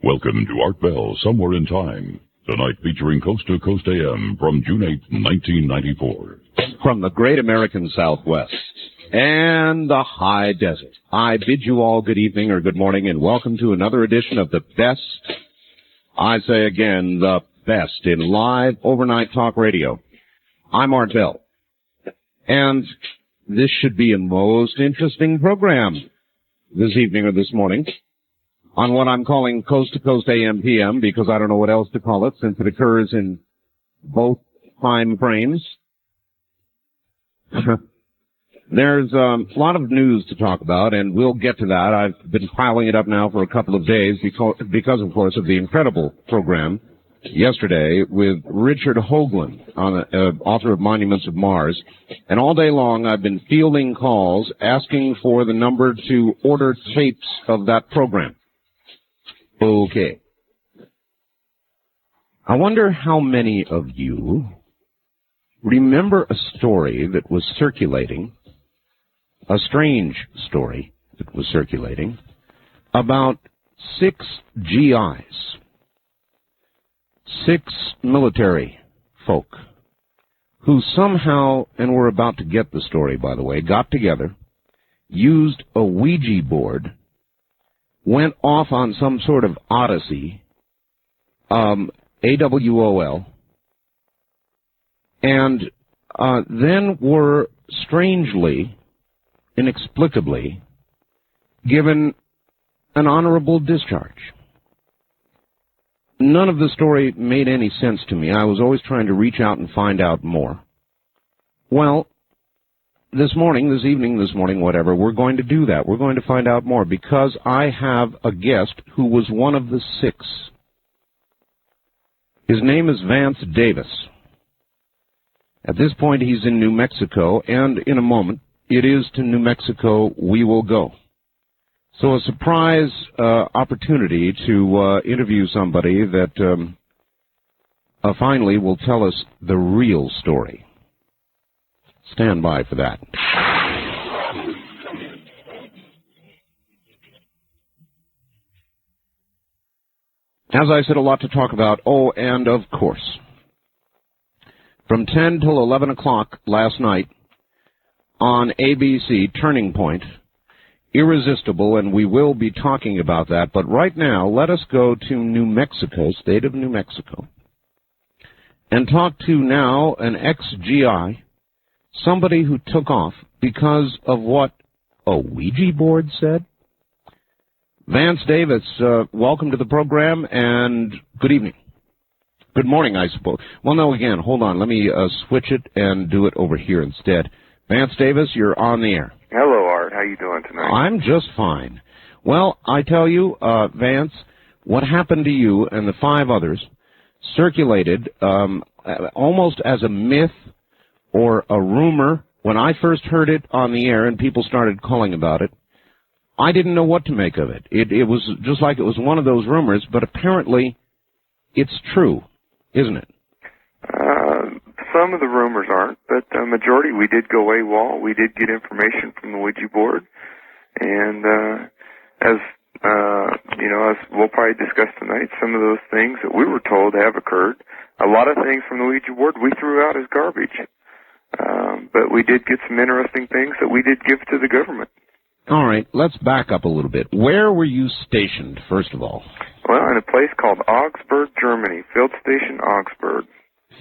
Welcome to Art Bell, Somewhere in Time. Tonight featuring Coast to Coast AM from June 8, 1994. From the great American Southwest and the high desert, I bid you all good evening or good morning and welcome to another edition of the best, I say again, the best in live overnight talk radio. I'm Art Bell, and this should be a most interesting program this evening or this morning on what I'm calling Coast to Coast AM PM, because I don't know what else to call it since it occurs in both time frames. There's a lot of news to talk about, and we'll get to that. I've been piling it up now for a couple of days because of course, of the incredible program yesterday with Richard Hoagland, author of Monuments of Mars. And all day long, I've been fielding calls asking for the number to order tapes of that program. Okay. I wonder how many of you remember a story that was circulating, a strange story that was circulating, about 6 GIs, 6 military folk, who somehow, and we're about to get the story, by the way, got together, used a Ouija board, went off on some sort of odyssey, AWOL, and then were strangely, inexplicably, given an honorable discharge. None of the story made any sense to me. I was always trying to reach out and find out more. Well, this evening, whatever, we're going to do that. We're going to find out more because I have a guest who was one of the 6. His name is Vance Davis. At this point, he's in New Mexico, and in a moment, it is to New Mexico we will go. So a surprise opportunity to interview somebody that finally will tell us the real story. Stand by for that. As I said, a lot to talk about. Oh, and of course, from 10 till 11 o'clock last night on ABC, Turning Point, Irresistible, and we will be talking about that. But right now, let us go to New Mexico, state of New Mexico, and talk to now an ex-GI, somebody who took off because of what a Ouija board said. Vance Davis, welcome to the program, and good evening. Good morning, I suppose. Well, no, again, hold on. Let me switch it and do it over here instead. Vance Davis, you're on the air. Hello, Art. How you doing tonight? I'm just fine. Well, I tell you, Vance, what happened to you and the 5 others circulated almost as a myth or a rumor. When I first heard it on the air and people started calling about it, I didn't know what to make of it. It was just like it was one of those rumors, but apparently it's true, isn't it? Some of the rumors aren't, but the majority, we did go AWOL. We did get information from the Ouija board, and as we'll probably discuss tonight, some of those things that we were told have occurred. A lot of things from the Ouija board we threw out as garbage, but we did get some interesting things that we did give to the government. All right, let's back up a little bit. Where were you stationed, first of all? Well, in a place called Augsburg, Germany, Field Station Augsburg.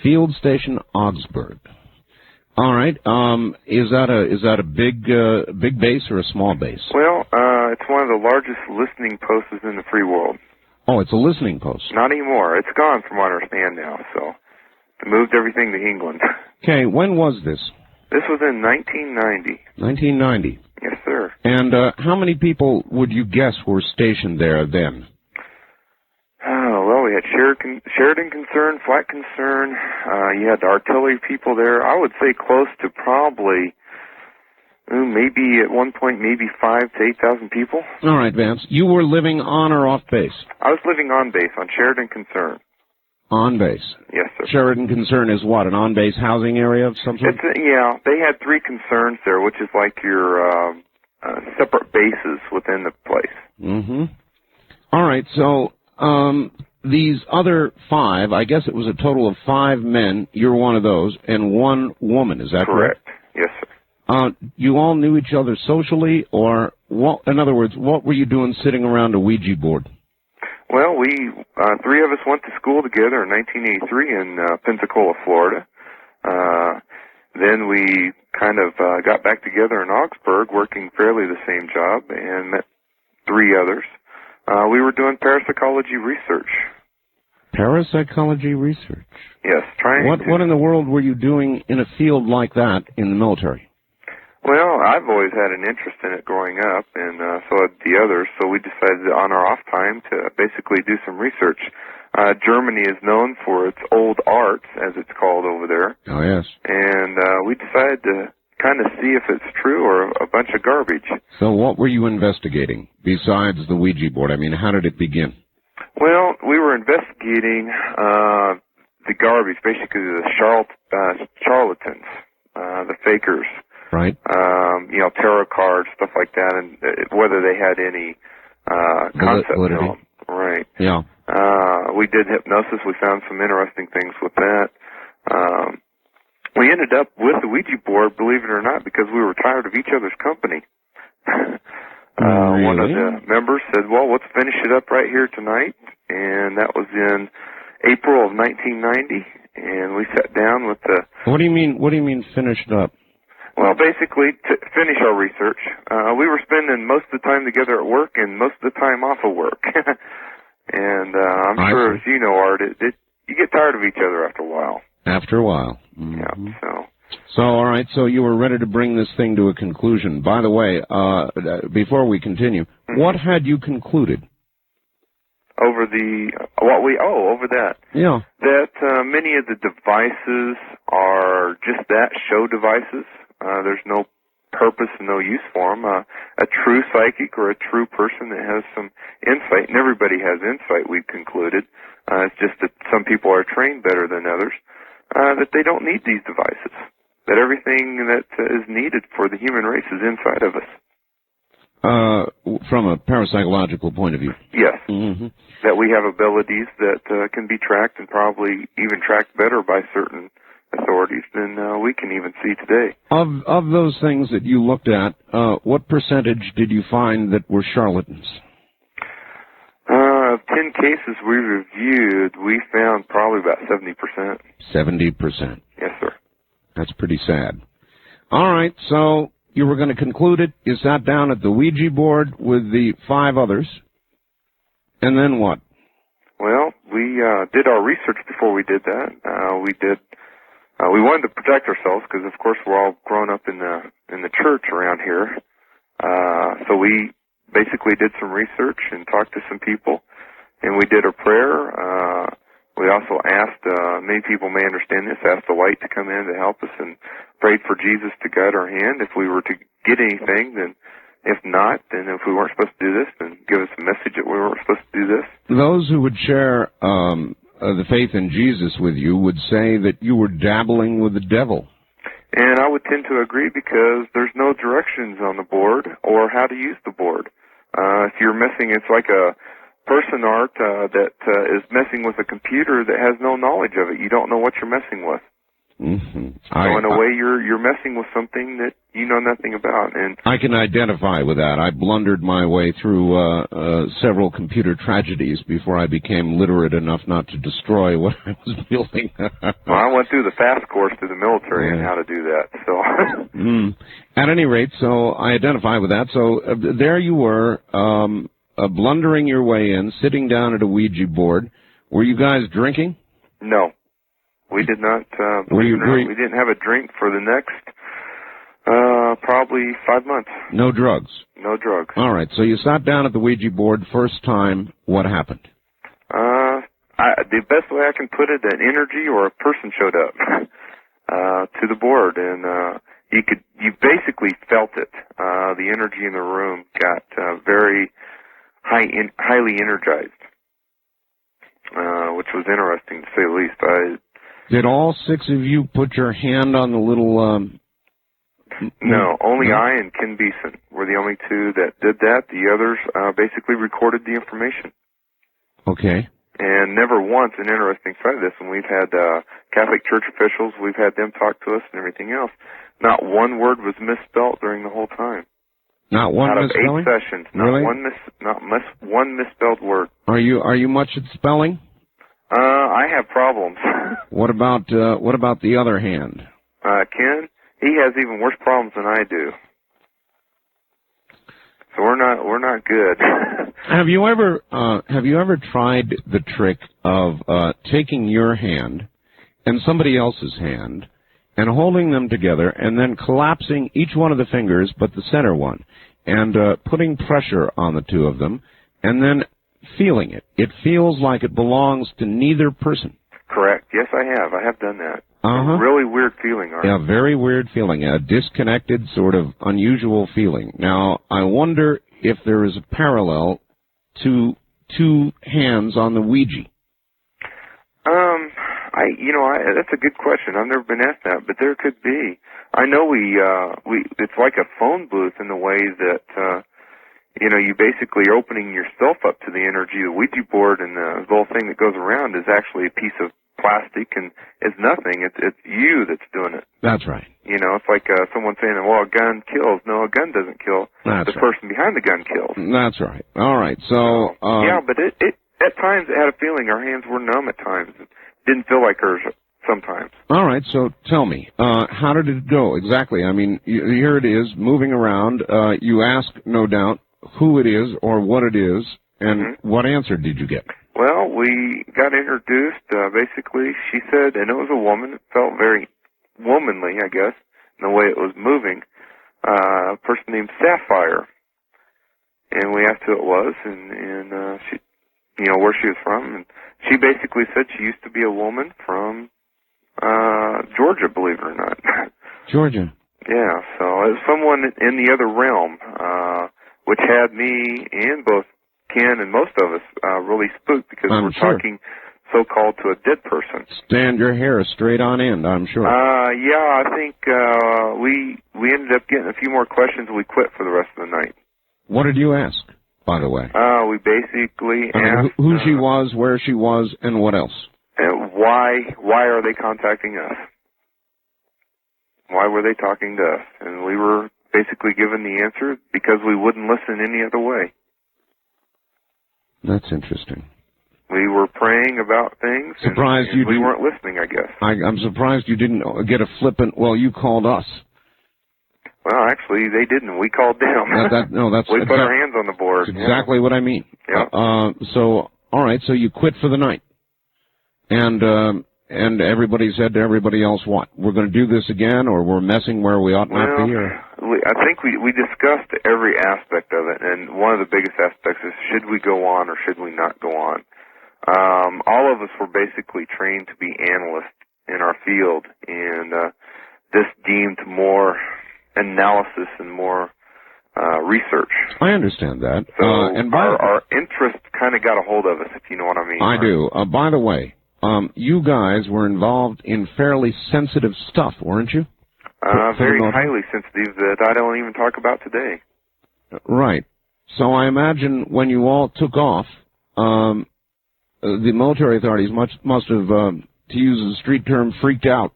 Field Station Augsburg. All right. Is that a big base or a small base? Well, it's one of the largest listening posts in the free world. Oh, it's a listening post. Not anymore. It's gone from what I understand now. So they moved everything to England. Okay. When was this? This was in 1990. 1990. Yes, sir. And how many people would you guess were stationed there then? Oh, well, we had Sheridan Concern, Flight Concern. You had the artillery people there. I would say close to probably, maybe at one point, maybe 5,000 to 8,000 people. All right, Vance. You were living on or off base? I was living on base, on Sheridan Concern. On base? Yes, sir. Sheridan Concern is what, an on-base housing area of some sort? Yeah, they had 3 concerns there, which is like your separate bases within the place. Mm-hmm. All right, so these other 5, I guess it was a total of 5 men, you're one of those, and 1 woman, is that correct? Yes, sir. You all knew each other socially, or, what, in other words, what were you doing sitting around a Ouija board? Well, we 3 of us went to school together in 1983 in Pensacola, Florida. Then we kind of got back together in Augsburg, working fairly the same job, and met 3 others. We were doing parapsychology research. Parapsychology research? Yes, What in the world were you doing in a field like that in the military? Well, I've always had an interest in it growing up, and so had the others, so we decided on our off time to basically do some research. Germany is known for its old arts, as it's called over there. Oh, yes. And we decided to kind of see if it's true or a bunch of garbage. So what were you investigating besides the Ouija board? I mean, how did it begin? Well, we were investigating the garbage, basically the charlatans, the fakers. Right. Tarot cards, stuff like that, and whether they had any concept to them. Right. Yeah. We did hypnosis. We found some interesting things with that. We ended up with the Ouija board, believe it or not, because we were tired of each other's company. Really? One of the members said, well, let's finish it up right here tonight, and that was in April of 1990, and we sat down with the... What do you mean finished up? Well, basically, to finish our research, we were spending most of the time together at work and most of the time off of work. And I'm sure, as you know, Art, you get tired of each other after a while. After a while. Mm-hmm. Yeah, So, all right, so you were ready to bring this thing to a conclusion. By the way, before we continue, what had you concluded? Over over that. Yeah. That many of the devices are just that, show devices. There's no purpose and no use for them. A true psychic or a true person that has some insight, and everybody has insight, we've concluded. It's just that some people are trained better than others, that they don't need these devices, that everything that is needed for the human race is inside of us. From a parapsychological point of view? Yes. Mm-hmm. That we have abilities that can be tracked and probably even tracked better by certain authorities than we can even see today. Of those things that you looked at, what percentage did you find that were charlatans? Of 10 cases we reviewed, we found probably about 70%. 70%. Yes, sir. That's pretty sad. All right, so you were going to conclude it. You sat down at the Ouija board with the 5 others. And then what? Well, we did our research before we did that. We wanted to protect ourselves because, of course, we're all grown up in the church around here. So we basically did some research and talked to some people, and we did a prayer. We also asked, many people may understand this, asked the light to come in to help us and prayed for Jesus to guide our hand if we were to get anything. Then if not, then if we weren't supposed to do this, then give us a message that we weren't supposed to do this. Those who would share the faith in Jesus with you would say that you were dabbling with the devil. And I would tend to agree because there's no directions on the board or how to use the board. If you're messing, it's like a person, Art, that is messing with a computer that has no knowledge of it. You don't know what you're messing with. Mm-hmm. So in a way, you're messing with something that you know nothing about. And I can identify with that. I blundered my way through several computer tragedies before I became literate enough not to destroy what I was building. Well, I went through the fast course through the military on how to do that. So, At any rate, so I identify with that. So there you were, blundering your way in, sitting down at a Ouija board. Were you guys drinking? No. We did not, we didn't have a drink for the next, probably 5 months. No drugs? No drugs. All right, so you sat down at the Ouija board first time. What happened? The best way I can put it, an energy or a person showed up, to the board, and, you basically felt it. The energy in the room got, very highly energized, which was interesting to say the least. Did all 6 of you put your hand on the little... No, only I and Ken Beeson were the only 2 that did that. The others basically recorded the information. Okay. And never once, an interesting side of this, when we've had Catholic Church officials, we've had them talk to us and everything else, not one word was misspelled during the whole time. Not one misspelling? Out of 8 sessions, really? not one misspelled word. Are you much at spelling? I have problems. What about the other hand? Ken, he has even worse problems than I do. So we're not good. Have you ever tried the trick of taking your hand and somebody else's hand and holding them together and then collapsing each one of the fingers but the center one and putting pressure on the two of them and then feeling it? It feels like it belongs to neither person. Correct. Yes, I have. I have done that. Uh-huh. A really weird feeling, Art. Yeah, very weird feeling. A disconnected, sort of unusual feeling. Now, I wonder if there is a parallel to two hands on the Ouija. That's a good question. I've never been asked that, but there could be. I know it's like a phone booth in the way that, you basically are opening yourself up to the energy. The Ouija board and the little thing that goes around is actually a piece of plastic and is nothing. It's you that's doing it. That's right. It's like someone saying, well, a gun kills. No, a gun doesn't kill. That's the person behind the gun kills. That's right. All right. So yeah, but it at times it had a feeling our hands were numb at times. It didn't feel like hers sometimes. All right. So tell me, how did it go exactly? I mean, here it is moving around. You ask, no doubt, who it is or what it is, and what answer did you get? Well, we got introduced. Basically, she said, and it was a woman. It felt very womanly, I guess, in the way it was moving. A person named Sapphire. And we asked who it was, and she, where she was from. And she basically said she used to be a woman from Georgia, believe it or not. Georgia. Yeah, so it was someone in the other realm, which had me and both Ken and most of us really spooked because we're talking so-called to a dead person. Stand your hair straight on end, I'm sure. Yeah, I think we ended up getting a few more questions and we quit for the rest of the night. What did you ask, by the way? We basically asked who she was, where she was, and what else? And why are they contacting us? Why were they talking to us? And we were basically given the answer because we wouldn't listen any other way. That's interesting. We were praying about things, surprised and we didn't, weren't listening, I guess. I'm surprised you didn't get a flippant, well, you called us. Well, actually, they didn't. We called them. We put our hands on the board. That's exactly what I mean. Yeah. So, all right, so you quit for the night. And everybody said to everybody else, what? We're going to do this again, or we're messing where we ought not be? Or? I think we discussed every aspect of it, and one of the biggest aspects is should we go on or should we not go on? All of us were basically trained to be analysts in our field, and this deemed more analysis and more research. I understand that. So our interest kind of got a hold of us, if you know what I mean. I do. By the way, you guys were involved in fairly sensitive stuff, weren't you? Very highly sensitive that I don't even talk about today. Right. So I imagine when you all took off, the military authorities must have, to use the street term, freaked out.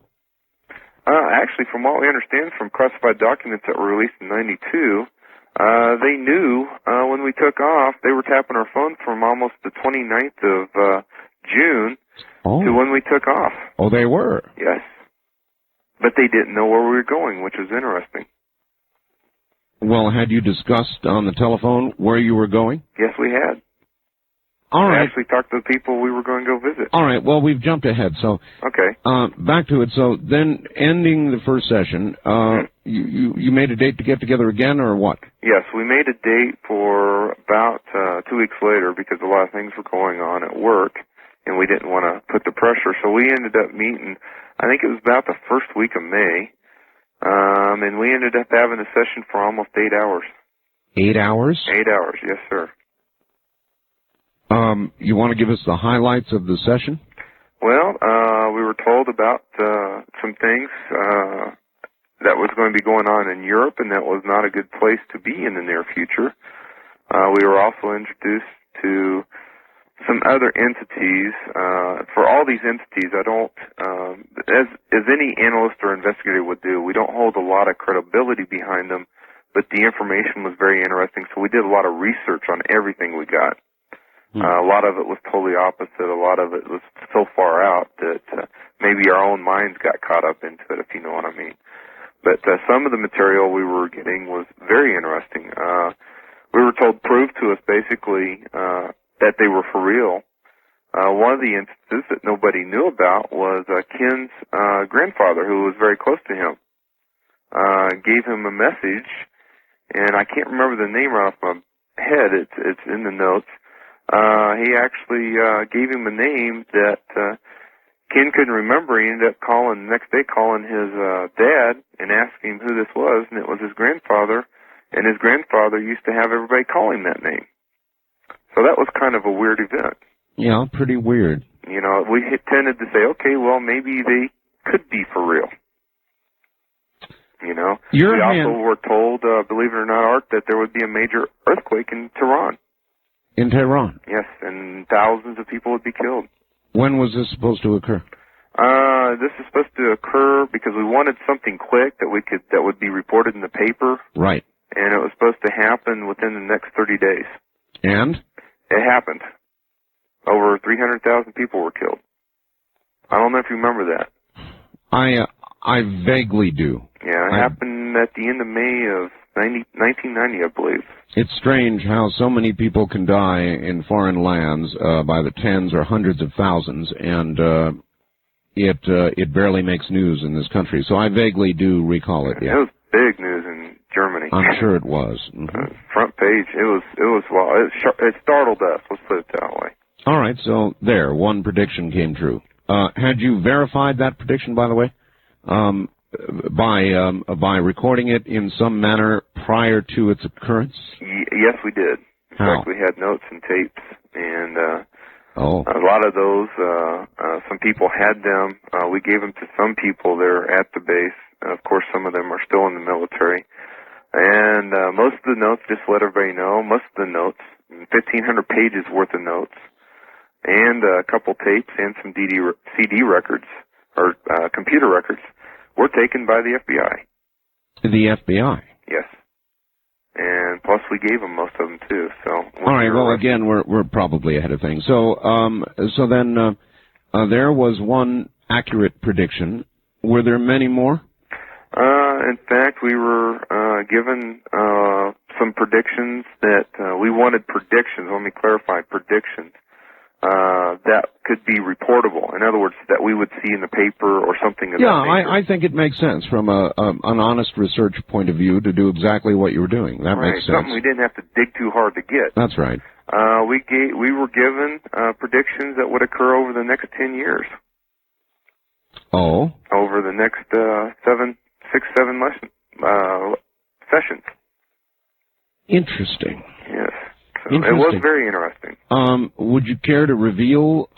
Actually, from what we understand from classified documents that were released in '92, they knew when we took off. They were tapping our phone from almost the 29th of June to when we took off. Oh, they were? Yes. But they didn't know where we were going, which was interesting. Well, had you discussed on the telephone where you were going? Yes, we had. All right. We actually talked to the people we were going to go visit. All right. Well, we've jumped ahead. So okay. Back to it. So then, ending the first session, you made a date to get together again, or what? Yes, we made a date for about 2 weeks later because a lot of things were going on at work, and we didn't want to put the pressure. So we ended up meeting. I think it was about the first week of May, and we ended up having a session for almost 8 hours. 8 hours? 8 hours, yes, sir. You want to give us the highlights of the session? Well, we were told about some things that was going to be going on in Europe, and that was not a good place to be in the near future. We were also introduced to some other entities. For all these entities, I don't, as any analyst or investigator would do, we don't hold a lot of credibility behind them, but the information was very interesting, so we did a lot of research on everything we got. A lot of it was totally opposite. A lot of it was so far out that maybe our own minds got caught up into it, if you know what I mean. But some of the material we were getting was very interesting. We were told, proved to us basically that they were for real. One of the instances that nobody knew about was Ken's grandfather, who was very close to him. Gave him a message, and I can't remember the name right off my head. It's in the notes. He actually gave him a name that Ken couldn't remember. He ended up calling the next day, calling his dad and asking him who this was, and it was his grandfather. And his grandfather used to have everybody call him that name. So that was kind of a weird event. Yeah, pretty weird. You know, we tended to say, okay, well, maybe they could be for real. You know, we also were told, believe it or not, Art, that there would be a major earthquake in Tehran. In Tehran? Yes, and thousands of people would be killed. When was this supposed to occur? This is supposed to occur because we wanted something quick that would be reported in the paper. Right. And it was supposed to happen within the next 30 days. And? It happened. Over 300,000 people were killed. I don't know if you remember that. I vaguely do. Yeah, it happened at the end of May of 1990, I believe. It's strange how so many people can die in foreign lands by the tens or hundreds of thousands, and it barely makes news in this country. So I vaguely do recall it. Yeah. It was big news in Germany. I'm sure it was. Mm-hmm. Front page. It was. Well, it startled us. Let's put it that way. All right. So there, one prediction came true. Had you verified that prediction, by the way? By recording it in some manner prior to its occurrence? Yes, we did. In fact, we had notes and tapes, and a lot of those, some people had them. We gave them to some people there at the base. Of course, some of them are still in the military. And most of the notes, just to let everybody know, most of the notes, 1,500 pages worth of notes, and a couple tapes and some CD records, or computer records, were taken by the FBI. The FBI? Yes. And plus we gave them most of them too. So. All right. Well, again, we're probably ahead of things. So then there was one accurate prediction. Were there many more? In fact, we were given some predictions that we wanted predictions. Let me clarify, predictions. That could be reportable. In other words, that we would see in the paper or something of that nature. I think it makes sense from an honest research point of view to do exactly what you were doing. That makes sense. Something we didn't have to dig too hard to get. That's right. We were given predictions that would occur over the next 10 years. Oh? Over the next 7 sessions. Interesting. Yes. So it was very interesting. Would you care to reveal,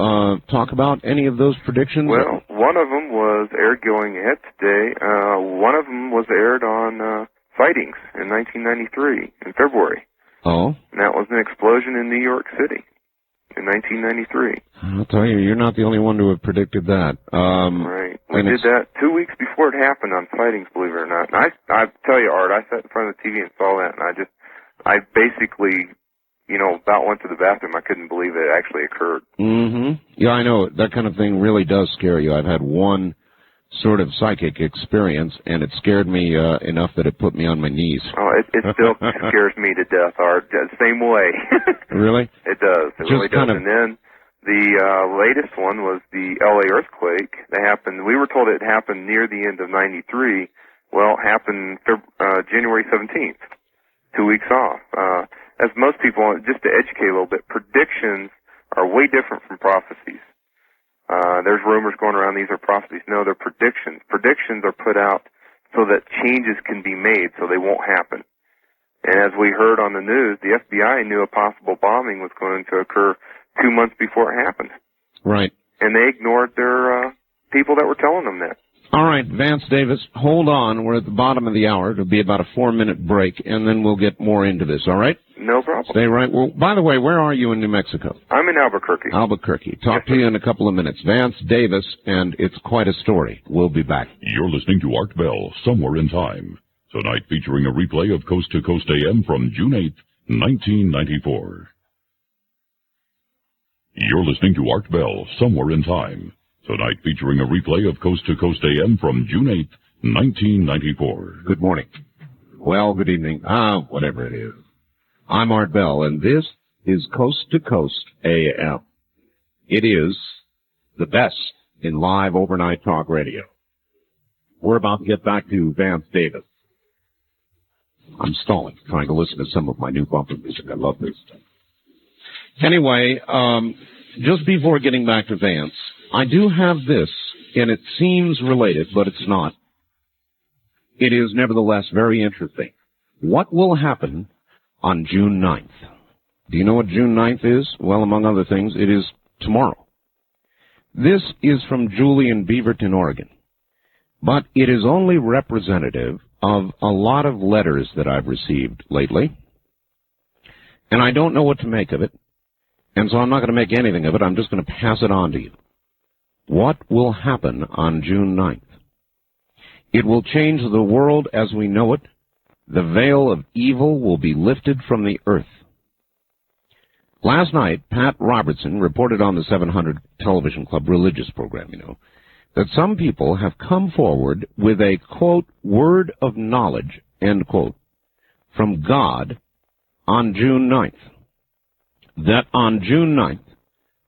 talk about any of those predictions? Well, one of them was aired going ahead today. One of them was aired on sightings in 1993, in February. Oh? And that was an explosion in New York City in 1993. I'll tell you, you're not the only one to have predicted that. Right. We did that 2 weeks before it happened on sightings, believe it or not. And I tell you, Art, I sat in front of the TV and saw that, and I basically, about went to the bathroom. I couldn't believe it actually occurred. Mm-hmm. Yeah, I know. That kind of thing really does scare you. I've had one sort of psychic experience, and it scared me enough that it put me on my knees. Oh, it still scares me to death, Art. Same way. Really? It does. It really does. And then the latest one was the L.A. earthquake that happened. We were told it happened near the end of 93. Well, it happened January 17th, 2 weeks off. As most people, just to educate a little bit, predictions are way different from prophecies. There's rumors going around these are prophecies. No, they're predictions. Predictions are put out so that changes can be made so they won't happen. And as we heard on the news, the FBI knew a possible bombing was going to occur 2 months before it happened. Right. And they ignored their people that were telling them that. All right, Vance Davis, hold on. We're at the bottom of the hour. It'll be about a 4-minute break, and then we'll get more into this, all right? No problem. Stay right. Well, by the way, where are you in New Mexico? I'm in Albuquerque. Albuquerque. Talk to you in a couple of minutes. Vance Davis, and it's quite a story. We'll be back. You're listening to Art Bell, Somewhere in Time. Tonight featuring a replay of Coast to Coast AM from June 8th, 1994. You're listening to Art Bell, Somewhere in Time. Tonight featuring a replay of Coast to Coast AM from June 8th, 1994. Good morning. Well, good evening. Whatever it is. I'm Art Bell, and this is Coast to Coast AM. It is the best in live overnight talk radio. We're about to get back to Vance Davis. I'm stalling, trying to listen to some of my new bumper music. I love this stuff. Anyway, just before getting back to Vance, I do have this, and it seems related, but it's not. It is nevertheless very interesting. What will happen on June 9th? Do you know what June 9th is? Well, among other things, it is tomorrow. This is from Julie in Beaverton, Oregon. But it is only representative of a lot of letters that I've received lately. And I don't know what to make of it. And so I'm not going to make anything of it. I'm just going to pass it on to you. What will happen on June 9th? It will change the world as we know it. The veil of evil will be lifted from the earth. Last night, Pat Robertson reported on the 700 Television Club religious program, that some people have come forward with a, quote, word of knowledge, end quote, from God on June 9th. That on June 9th,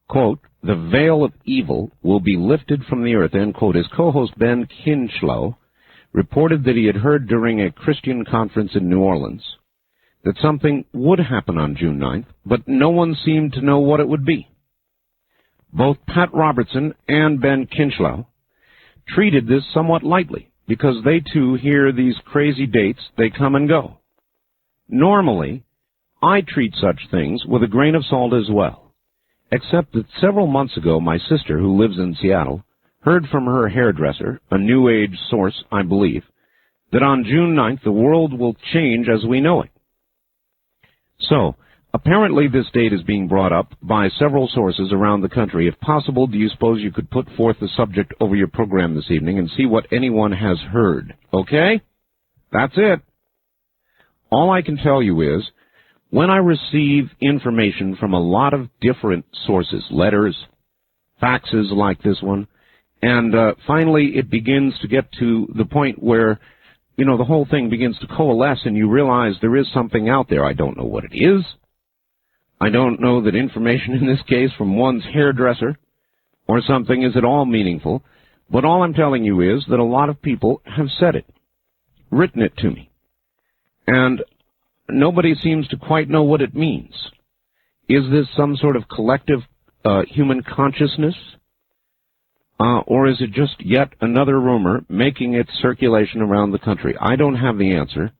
quote, the veil of evil will be lifted from the earth, end quote. His co-host Ben Kinchlow reported that he had heard during a Christian conference in New Orleans that something would happen on June 9th, but no one seemed to know what it would be. Both Pat Robertson and Ben Kinchlow treated this somewhat lightly because they too hear these crazy dates, they come and go. Normally, I treat such things with a grain of salt as well, except that several months ago my sister, who lives in Seattle, heard from her hairdresser, a New Age source, I believe, that on June 9th the world will change as we know it. So, apparently this date is being brought up by several sources around the country. If possible, do you suppose you could put forth the subject over your program this evening and see what anyone has heard? Okay? That's it. All I can tell you is, when I receive information from a lot of different sources, letters, faxes like this one, and finally it begins to get to the point where, the whole thing begins to coalesce and you realize there is something out there. I don't know what it is. I don't know that information in this case from one's hairdresser or something is at all meaningful, but all I'm telling you is that a lot of people have said it, written it to me, and nobody seems to quite know what it means. Is this some sort of collective human consciousness? Or is it just yet another rumor making its circulation around the country? I don't have the answer.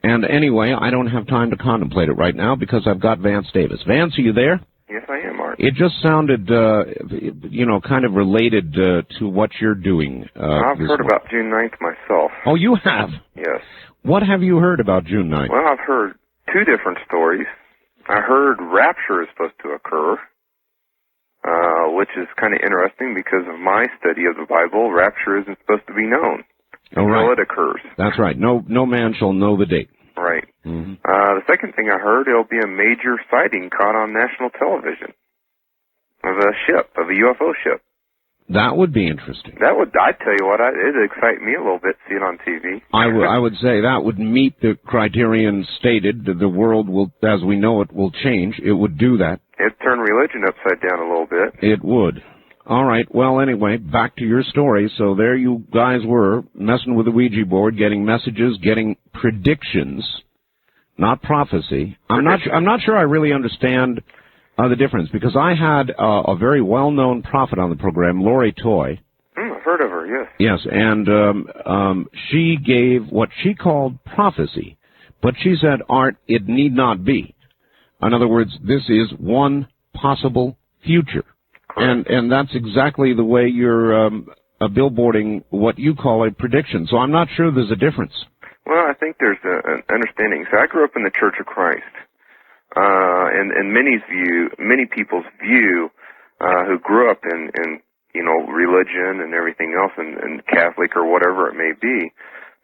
And anyway, I don't have time to contemplate it right now because I've got Vance Davis. Vance, are you there? Yes, I am, Art. It just sounded, kind of related to what you're doing. I've heard about June 9th myself. Oh, you have? Yes. What have you heard about June 9th? Well, I've heard two different stories. I heard rapture is supposed to occur, which is kind of interesting because of my study of the Bible. Rapture isn't supposed to be known until it occurs. That's right. No man shall know the date. Right. Mm-hmm. The second thing I heard, it'll be a major sighting caught on national television of a UFO ship. That would be interesting. I tell you what, it'd excite me a little bit to see it on TV. I would say that would meet the criterion stated that the world will, as we know it, will change. It would do that. It'd turn religion upside down a little bit. It would. All right. Well, anyway, back to your story. So there you guys were, messing with the Ouija board, getting messages, getting predictions, not prophecy. I'm not sure I really understand the difference, because I had a very well-known prophet on the program, Lori Toy. I've heard of her, yes. Yes, and she gave what she called prophecy, but she said, Art, it need not be. In other words, this is one possible future. And that's exactly the way you're billboarding what you call a prediction. So I'm not sure there's a difference. Well, I think there's an understanding. So I grew up in the Church of Christ, and many people's view, who grew up in religion and everything else, and Catholic or whatever it may be,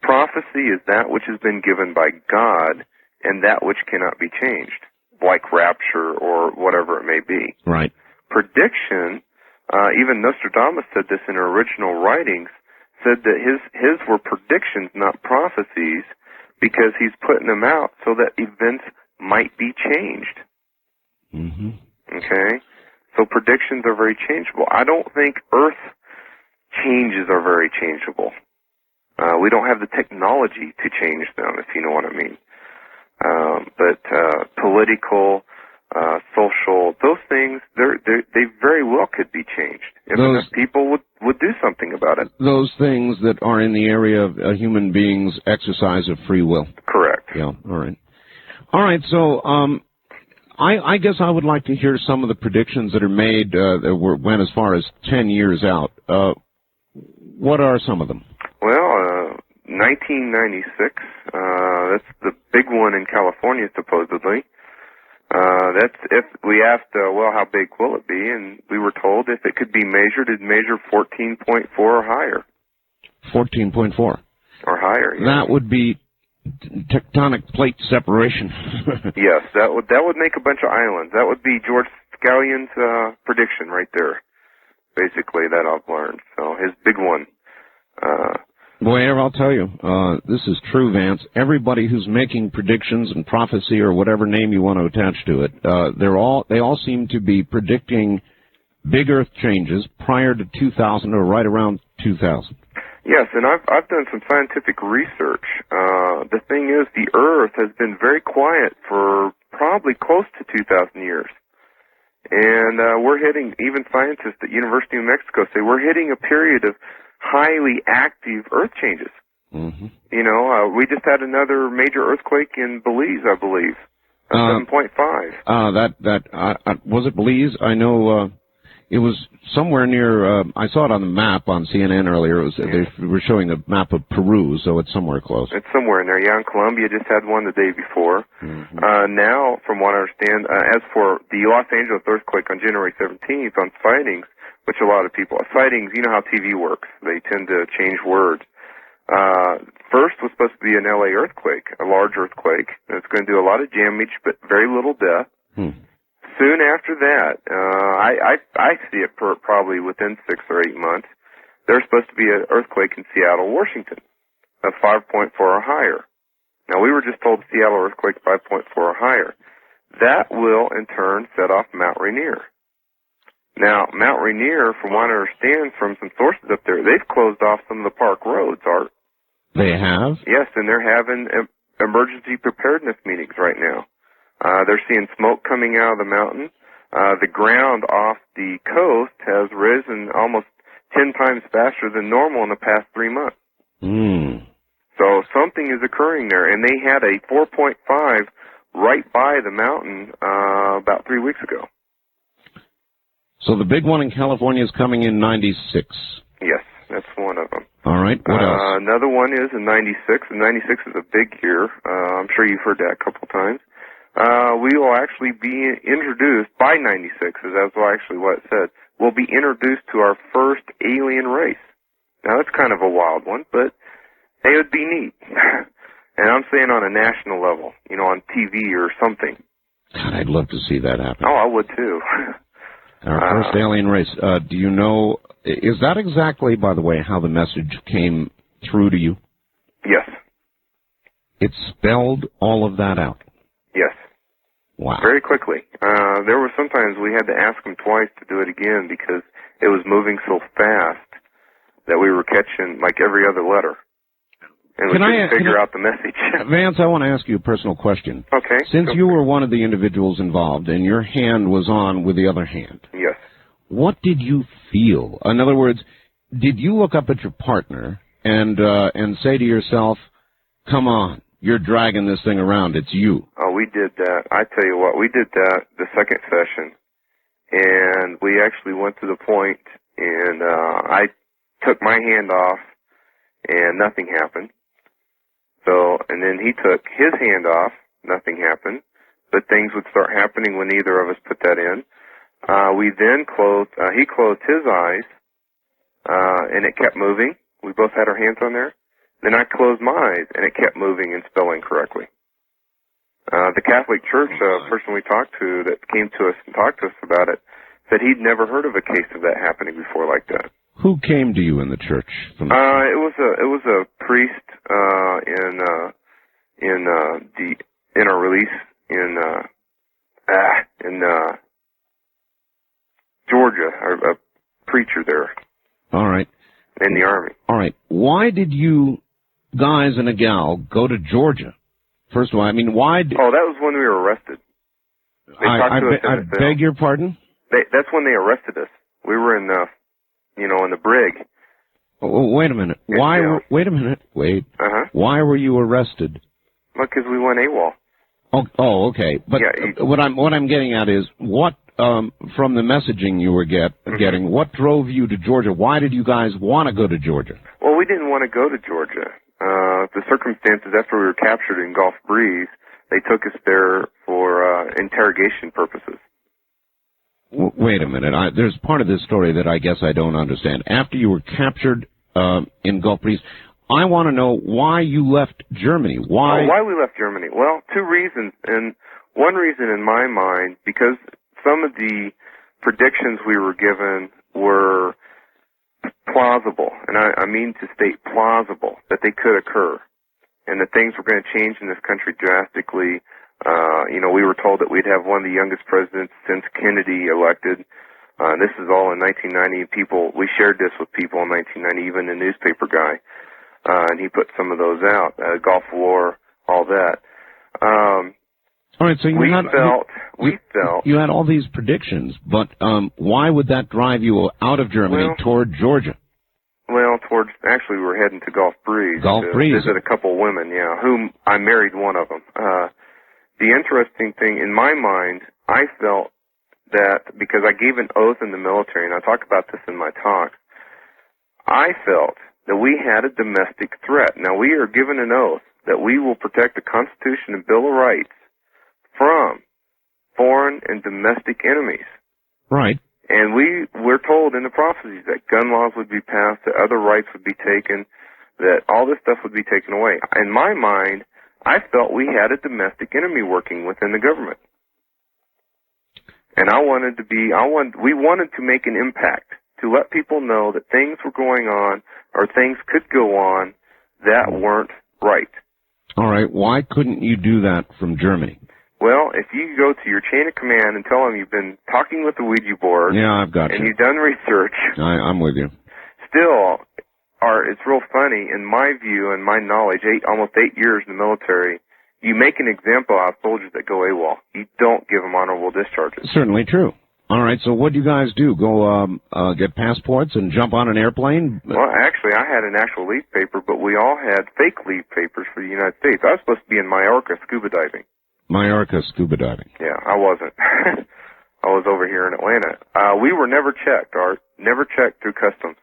prophecy is that which has been given by God and that which cannot be changed, like rapture or whatever it may be. Right. Prediction, even Nostradamus said this in her original writings, said that his were predictions, not prophecies, because he's putting them out so that events might be changed. Mm-hmm. Okay? So predictions are very changeable. I don't think Earth changes are very changeable. We don't have the technology to change them, if you know what I mean. But political, social, those things, they very well could be changed if enough people would do something about it. Those things that are in the area of a human being's exercise of free will. Correct. Yeah, all right, so I guess I would like to hear some of the predictions that are made that went as far as 10 years out. What are some of them? Well, 1996, that's the big one in California, supposedly. That's if we asked, how big will it be? And we were told if it could be measured, it'd measure 14.4 or higher. 14.4. Or higher, yeah. That would be tectonic plate separation. Yes, that would make a bunch of islands. That would be George Scallion's prediction right there, basically, that I've learned. So his big one. Boy, I'll tell you, this is true, Vance. Everybody who's making predictions and prophecy or whatever name you want to attach to it, they all seem to be predicting big Earth changes prior to 2000 or right around 2000. Yes, and I've done some scientific research. The thing is, the Earth has been very quiet for probably close to 2,000 years. And we're hitting, even scientists at University of Mexico say we're hitting a period of highly active Earth changes. Mm-hmm. We just had another major earthquake in Belize, I believe, 7.5. Was it Belize? I know it was somewhere near. I saw it on the map on CNN earlier. They were showing a map of Peru, so it's somewhere close. It's somewhere in there. Yeah, and Colombia just had one the day before. Mm-hmm. Now, from what I understand, as for the Los Angeles earthquake on January 17th, on sightings, which a lot of people, sightings, you know how TV works. They tend to change words. First was supposed to be an LA earthquake, a large earthquake, and it's going to do a lot of damage, but very little death. Soon after that, I see it probably within 6 or 8 months, there's supposed to be an earthquake in Seattle, Washington, of 5.4 or higher. Now, we were just told Seattle earthquake 5.4 or higher. That will, in turn, set off Mount Rainier. Now, Mount Rainier, from what I understand from some sources up there, they've closed off some of the park roads, Art. They have? Yes, and they're having emergency preparedness meetings right now. They're seeing smoke coming out of the mountain. The ground off the coast has risen almost 10 times faster than normal in the past 3 months. So something is occurring there, and they had a 4.5 right by the mountain about 3 weeks ago. So the big one in California is coming in 96. Yes, that's one of them. All right, what else? Another one is in 96, and 96 is a big year. I'm sure you've heard that a couple times. We will actually be introduced by 96, that's actually what it said. We'll be introduced to our first alien race. Now, that's kind of a wild one, but it would be neat. And I'm saying on a national level, on TV or something. God, I'd love to see that happen. Oh, I would too. Our first alien race. Do you know, is that exactly, by the way, how the message came through to you? Yes. It spelled all of that out? Yes. Wow. Very quickly. There were sometimes we had to ask them twice to do it again because it was moving so fast that we were catching like every other letter. And we couldn't figure out the message. Vance, I want to ask you a personal question. Okay. Since you were one of the individuals involved and your hand was on with the other hand. Yes. What did you feel? In other words, did you look up at your partner and say to yourself, come on, you're dragging this thing around, it's you? Oh, we did that. I tell you what, we did that the second session. And we actually went to the point, and I took my hand off, and nothing happened. So, and then he took his hand off, nothing happened. But things would start happening when neither of us put that in. We then he closed his eyes, and it kept moving. We both had our hands on there. Then I closed my eyes, and it kept moving and spelling correctly. The Catholic Church person we talked to that came to us and talked to us about it said he'd never heard of a case of that happening before like that. Who came to you in the church? It was a priest in our release in Georgia, a preacher there. All right. In the Army. All right. Why did you guys and a gal go to Georgia? First of all, I mean, why? Oh, that was when we were arrested. I beg your pardon? That's when they arrested us. We were in the brig. Oh, wait a minute. Wait a minute. Wait. Uh-huh. Why were you arrested? Because we went AWOL. Oh, okay. But what I'm getting at is what from the messaging you were getting, what drove you to Georgia? Why did you guys want to go to Georgia? Well, we didn't want to go to Georgia. The circumstances after we were captured in Gulf Breeze, they took us there for interrogation purposes. Wait a minute. There's part of this story that I guess I don't understand. After you were captured in Gulf Breeze, I want to know why you left Germany. Why we left Germany? Well, two reasons. And one reason in my mind, because some of the predictions we were given were plausible, and I mean to state plausible, that they could occur, and that things were going to change in this country drastically. We were told that we'd have one of the youngest presidents since Kennedy elected. This is all in 1990. We shared this with people in 1990, even the newspaper guy, and he put some of those out. Gulf War, all that. All right, so we felt you had all these predictions, but why would that drive you out of Germany toward Georgia? Well, actually, we were heading to Gulf Breeze. Gulf Breeze. Visit a couple women, whom I married one of them. The interesting thing, in my mind, I felt that, because I gave an oath in the military, and I talk about this in my talk, I felt that we had a domestic threat. Now, we are given an oath that we will protect the Constitution and Bill of Rights from foreign and domestic enemies. Right. And we're told in the prophecies that gun laws would be passed, that other rights would be taken, that all this stuff would be taken away. In my mind, I felt we had a domestic enemy working within the government. And we wanted to make an impact, to let people know that things were going on, or things could go on, that weren't right. All right. Why couldn't you do that from Germany? Well, if you go to your chain of command and tell them you've been talking with the Ouija board, I've got you, and you've done research, I'm with you. Still, it's real funny, in my view and my knowledge, almost 8 years in the military, you make an example out of soldiers that go AWOL. You don't give them honorable discharges. Certainly true. All right, so what do you guys do? Go get passports and jump on an airplane? Well, actually, I had an actual leave paper, but we all had fake leave papers for the United States. I was supposed to be in Mallorca scuba diving. Mallorca scuba diving. Yeah, I wasn't. I was over here in Atlanta. We were never checked, Art. Never checked through customs.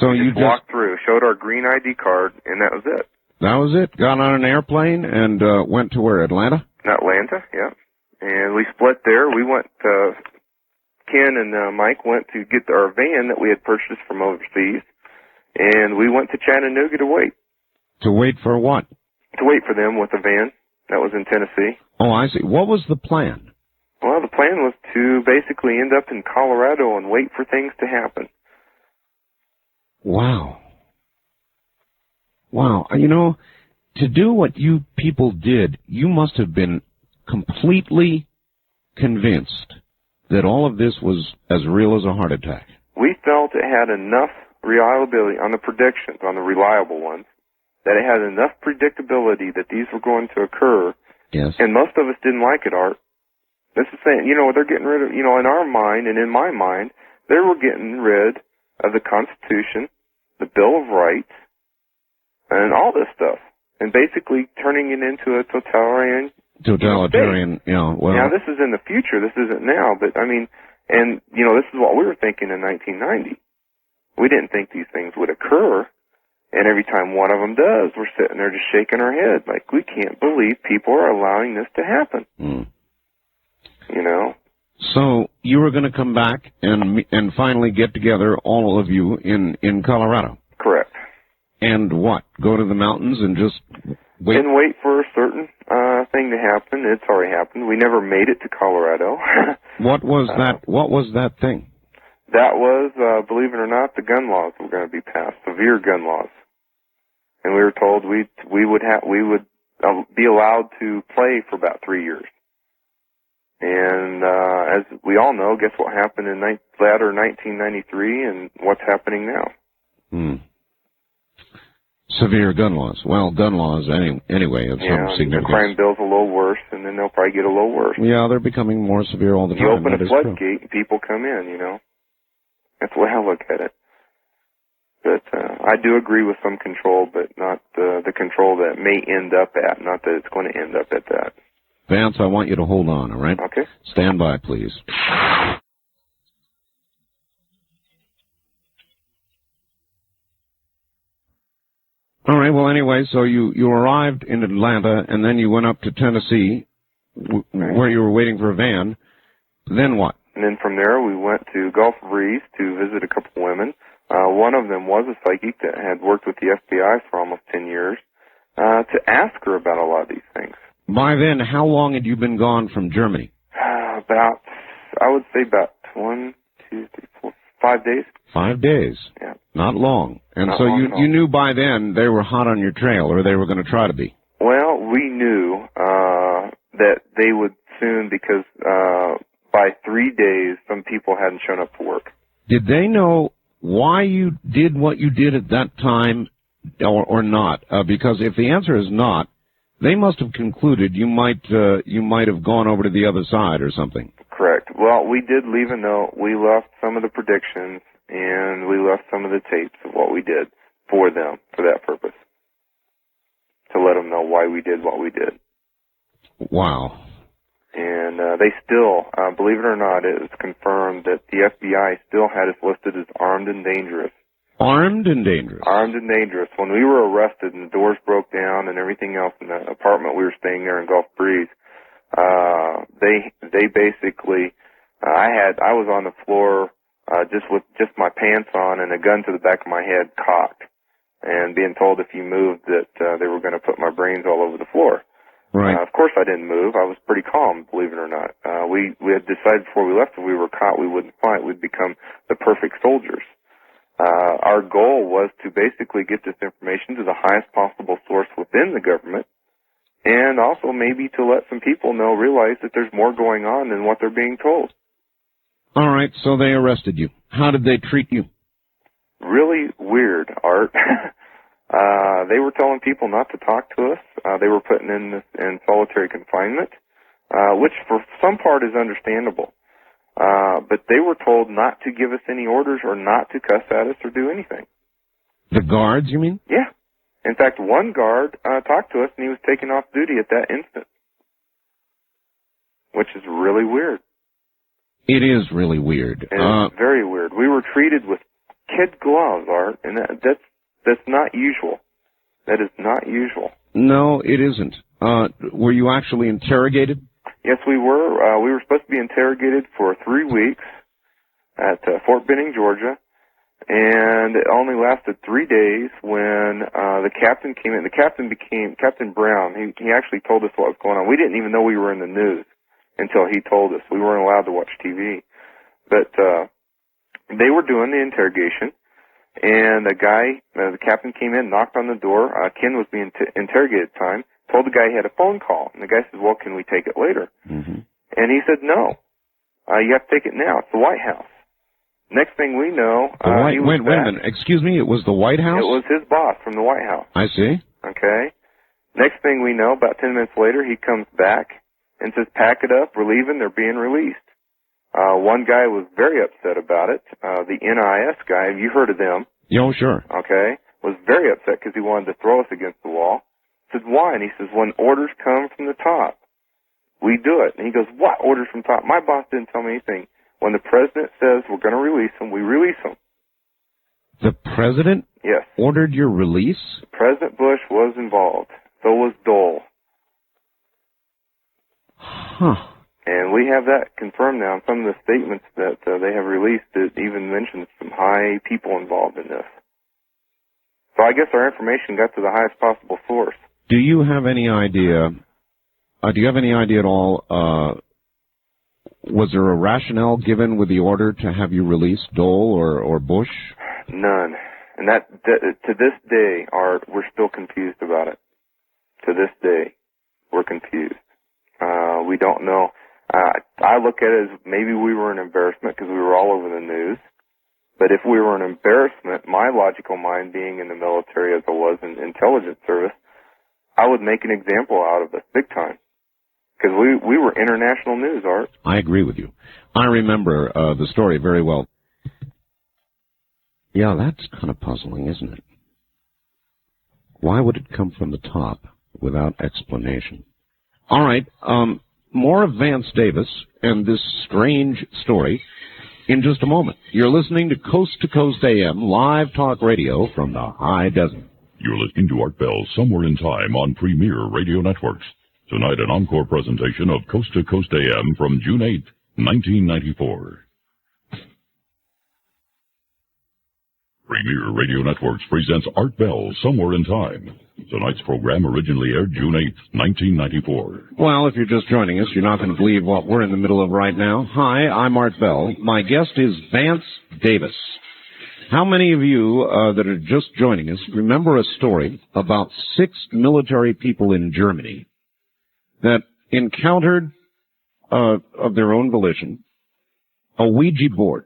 So we you just walked through, showed our green ID card, and that was it. That was it? Got on an airplane and went to where, Atlanta? Atlanta, yeah. And we split there. We went, Ken and Mike went to get our van that we had purchased from overseas, and we went to Chattanooga to wait. To wait for what? To wait for them with a van. That was in Tennessee. Oh, I see. What was the plan? Well, the plan was to basically end up in Colorado and wait for things to happen. Wow. To do what you people did, you must have been completely convinced that all of this was as real as a heart attack. We felt it had enough reliability on the predictions, on the reliable ones, that it had enough predictability that these were going to occur. Yes. And most of us didn't like it, Art. This is saying, they're getting rid of, in our mind and in my mind, they were getting rid of the Constitution, the Bill of Rights, and all this stuff, and basically turning it into a totalitarian. Now, this is in the future. This isn't now, but, this is what we were thinking in 1990. We didn't think these things would occur. And every time one of them does, we're sitting there just shaking our head like, we can't believe people are allowing this to happen. You know? So you were going to come back and finally get together, all of you, in Colorado? Correct. And what? Go to the mountains and just wait? And wait for a certain thing to happen. It's already happened. We never made it to Colorado. What was that? What was that thing? That was, believe it or not, the gun laws were going to be passed, severe gun laws. And we were told we would be allowed to play for about 3 years. And as we all know, guess what happened in latter 1993 and what's happening now? Severe gun laws. Well, gun laws anyway of some significance. The crime bill's a little worse, and then they'll probably get a little worse. Yeah, they're becoming more severe all the time. You open a floodgate and people come in, you know. That's the way I look at it. But I do agree with some control, but not the control that may end up at, not that it's going to end up at that. Vance, I want you to hold on, all right? Okay. Stand by, please. All right, well, anyway, so you arrived in Atlanta, and then you went up to Tennessee, where you were waiting for a van. Then what? And then from there, we went to Gulf Breeze to visit a couple women. One of them was a psychic that had worked with the FBI for almost 10 years, to ask her about a lot of these things. By then, how long had you been gone from Germany? I would say about 1, 2, 3, 4, 5 days. 5 days. Yeah. Not long. And not so long you knew by then they were hot on your trail, or they were going to try to be. Well, we knew that they would soon, because by 3 days, some people hadn't shown up to work. Did they know why you did what you did at that time, or not? Because if the answer is not, they must have concluded you might have gone over to the other side or something. Correct. Well, we did leave a note. We left some of the predictions, and we left some of the tapes of what we did for them, for that purpose, to let them know why we did what we did. Wow. And they still, believe it or not, it was confirmed that the FBI still had us listed as armed and dangerous. Armed and dangerous? Armed and dangerous. When we were arrested and the doors broke down and everything else in the apartment we were staying there in Gulf Breeze, they basically, I was on the floor with my pants on and a gun to the back of my head cocked, and being told if you moved that they were going to put my brains all over the floor. Right. Of course I didn't move. I was pretty calm, believe it or not. We had decided before we left if we were caught we wouldn't fight. We'd become the perfect soldiers. Our goal was to basically get this information to the highest possible source within the government, and also maybe to let some people realize that there's more going on than what they're being told. All right, so they arrested you. How did they treat you? Really weird, Art. They were telling people not to talk to us. They were putting in solitary confinement, which for some part is understandable. But they were told not to give us any orders or not to cuss at us or do anything. The guards, you mean? Yeah. In fact, one guard talked to us, and he was taken off duty at that instant, which is really weird. It is really weird. It's very weird. We were treated with kid gloves, Art, and that's not usual. That is not usual. No, it isn't. Were you actually interrogated? Yes, we were. We were supposed to be interrogated for 3 weeks at Fort Benning, Georgia, and it only lasted 3 days when the captain came in. The captain became Captain Brown. He actually told us what was going on. We didn't even know we were in the news until he told us. We weren't allowed to watch TV. But they were doing the interrogation, and the captain came in, knocked on the door. Ken was being interrogated at the time. Told the guy he had a phone call, and the guy said, well, can we take it later? Mm-hmm. And he said, no, you have to take it now. It's the White House. Next thing we know, wait a minute, excuse me, it was the White House? It was his boss from the White House. I see. Okay. Next thing we know, about 10 minutes later, he comes back and says, pack it up, we're leaving, they're being released. One guy was very upset about it. The NIS guy, you heard of them. Yeah, sure. Okay. Was very upset because he wanted to throw us against the wall. I said, why? And he says, when orders come from the top, we do it. And he goes, what orders from top? My boss didn't tell me anything. When the president says we're going to release them, we release them. The president Yes. ordered your release? President Bush was involved. So was Dole. Huh. And we have that confirmed now. Some of the statements that they have released, it even mentions some high people involved in this. So I guess our information got to the highest possible source. Do you have any idea, at all, was there a rationale given with the order to have you release, Dole or Bush? None. And that to this day, we're still confused about it. To this day, we're confused. We don't know. I look at it as maybe we were an embarrassment because we were all over the news. But if we were an embarrassment, my logical mind being in the military as I was in intelligence service, I would make an example out of us big time. Because we were international news, Art. I agree with you. I remember the story very well. Yeah, that's kind of puzzling, isn't it? Why would it come from the top without explanation? All right, more of Vance Davis and this strange story in just a moment. You're listening to Coast AM, live talk radio from the high desert. You're listening to Art Bell Somewhere in Time on Premier Radio Networks. Tonight, an encore presentation of Coast to Coast AM from June 8, 1994. Premier Radio Networks presents Art Bell Somewhere in Time. Tonight's program originally aired June 8, 1994. Well, if you're just joining us, you're not going to believe what we're in the middle of right now. Hi, I'm Art Bell. My guest is Vance Davis. How many of you that are just joining us remember a story about 6 military people in Germany that encountered, of their own volition, a Ouija board,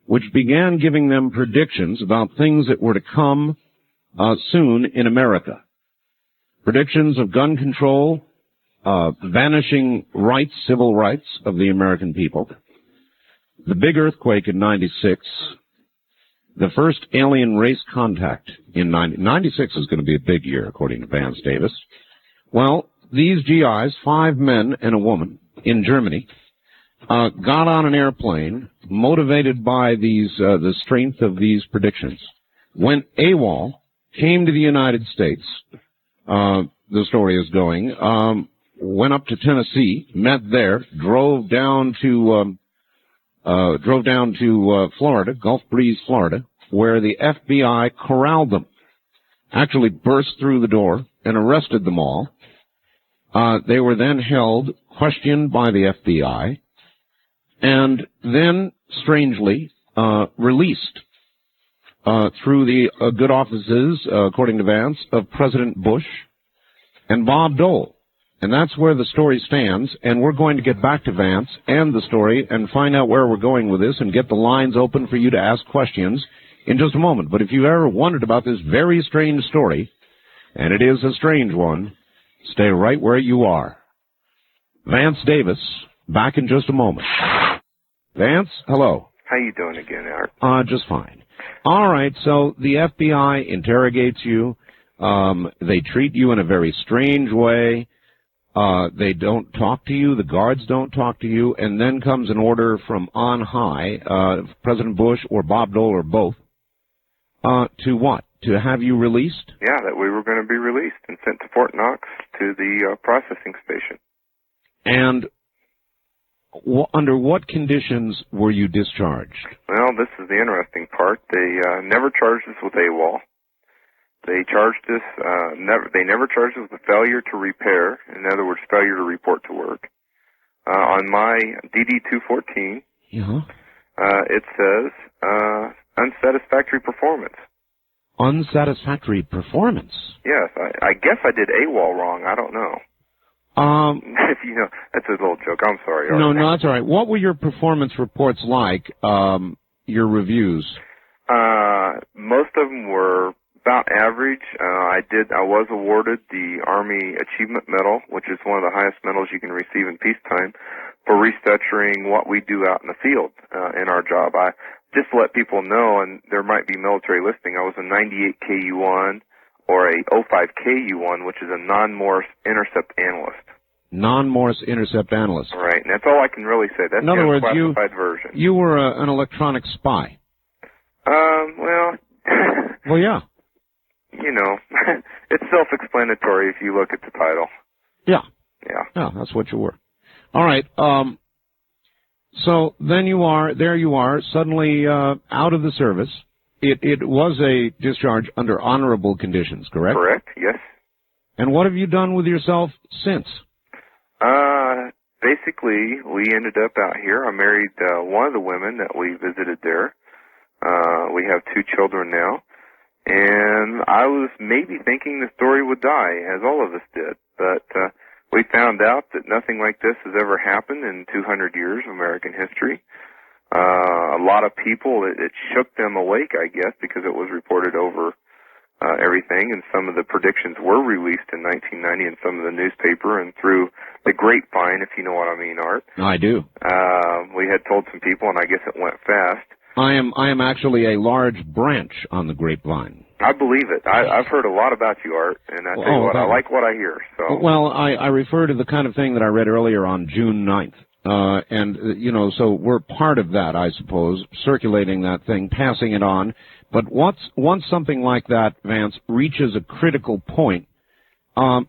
which began giving them predictions about things that were to come soon in America. Predictions of gun control, vanishing rights, civil rights of the American people, the big earthquake in 96, the first alien race contact in 96 is going to be a big year, according to Vance Davis. Well, these GIs, 5 men and a woman in Germany, got on an airplane, motivated by the strength of these predictions, went AWOL, came to the United States, the story is going, went up to Tennessee, met there, drove down to Florida, Gulf Breeze, Florida, where the FBI corralled them, actually burst through the door and arrested them all. They were then held, questioned by the FBI, and then, strangely, released through the good offices, according to Vance, of President Bush and Bob Dole. And that's where the story stands, and we're going to get back to Vance and the story and find out where we're going with this and get the lines open for you to ask questions in just a moment. But if you've ever wondered about this very strange story, and it is a strange one, stay right where you are. Vance Davis, back in just a moment. Vance, hello. How you doing again, Art? Just fine. All right, so the FBI interrogates you. They treat you in a very strange way. They don't talk to you. The guards don't talk to you. And then comes an order from on high, President Bush or Bob Dole or both, to what? To have you released? Yeah, that we were going to be released and sent to Fort Knox to the processing station. And under what conditions were you discharged? Well, this is the interesting part. They never charged us with AWOL. They charged us. They never charged us with failure to repair. In other words, failure to report to work. On my DD-214, it says unsatisfactory performance. Unsatisfactory performance? Yes, I guess I did AWOL wrong. I don't know. If you know, that's a little joke. I'm sorry. No, that's all right. What were your performance reports like? Your reviews? Most of them were about average. I was awarded the Army Achievement Medal, which is one of the highest medals you can receive in peacetime, for restructuring what we do out in the field in our job. Just to let people know, and there might be military listening, I was a 98 KU-1 or a 05 KU-1, which is a non-Morse intercept analyst. Non-Morse intercept analyst. Right, and that's all I can really say. That's the classified version. You were an electronic spy. Well, Well, yeah. You know, it's self-explanatory if you look at the title. Yeah. Yeah. Yeah, that's what you were. All right. So then you are, suddenly out of the service. It was a discharge under honorable conditions, correct? Correct, yes. And what have you done with yourself since? Basically, we ended up out here. I married one of the women that we visited there. We have 2 children now. And I was maybe thinking the story would die, as all of us did. But we found out that nothing like this has ever happened in 200 years of American history. A lot of people, it shook them awake, I guess, because it was reported over everything, and some of the predictions were released in 1990 in some of the newspaper and through the grapevine, if you know what I mean, Art. I do. We had told some people, and I guess it went fast. I am actually a large branch on the grapevine. I believe it. I've heard a lot about you, Art, and I tell you what, I like what I hear. So. Well, I refer to the kind of thing that I read earlier on June 9th. So we're part of that, I suppose, circulating that thing, passing it on. But once something like that, Vance, reaches a critical point,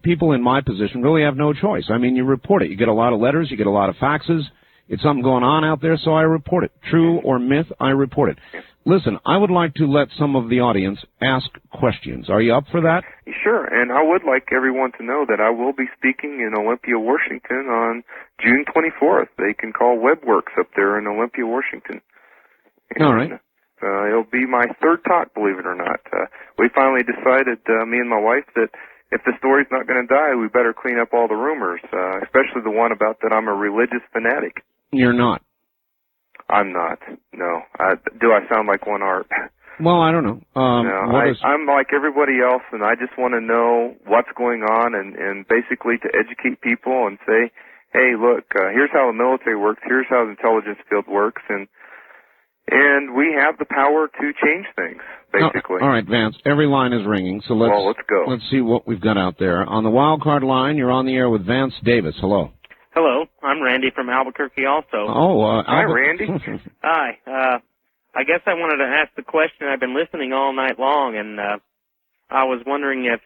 people in my position really have no choice. I mean, you report it. You get a lot of letters. You get a lot of faxes. It's something going on out there, so I report it. True or myth, I report it. Listen, I would like to let some of the audience ask questions. Are you up for that? Sure, and I would like everyone to know that I will be speaking in Olympia, Washington on June 24th. They can call WebWorks up there in Olympia, Washington. And, all right. It'll be my 3rd talk, believe it or not. We finally decided, me and my wife, that if the story's not going to die, we better clean up all the rumors, especially the one about that I'm a religious fanatic. You're not. I'm not. No. Do I sound like one, Art? Well, I don't know. No, I'm like everybody else, and I just want to know what's going on and basically to educate people and say, hey, look, here's how the military works, here's how the intelligence field works, and we have the power to change things, basically. All right, Vance, every line is ringing, so let's go. Let's see what we've got out there. On the wild card line, you're on the air with Vance Davis. Hello. Hello, I'm Randy from Albuquerque also. Oh, hi, Randy. Hi. I guess I wanted to ask the question. I've been listening all night long, and I was wondering if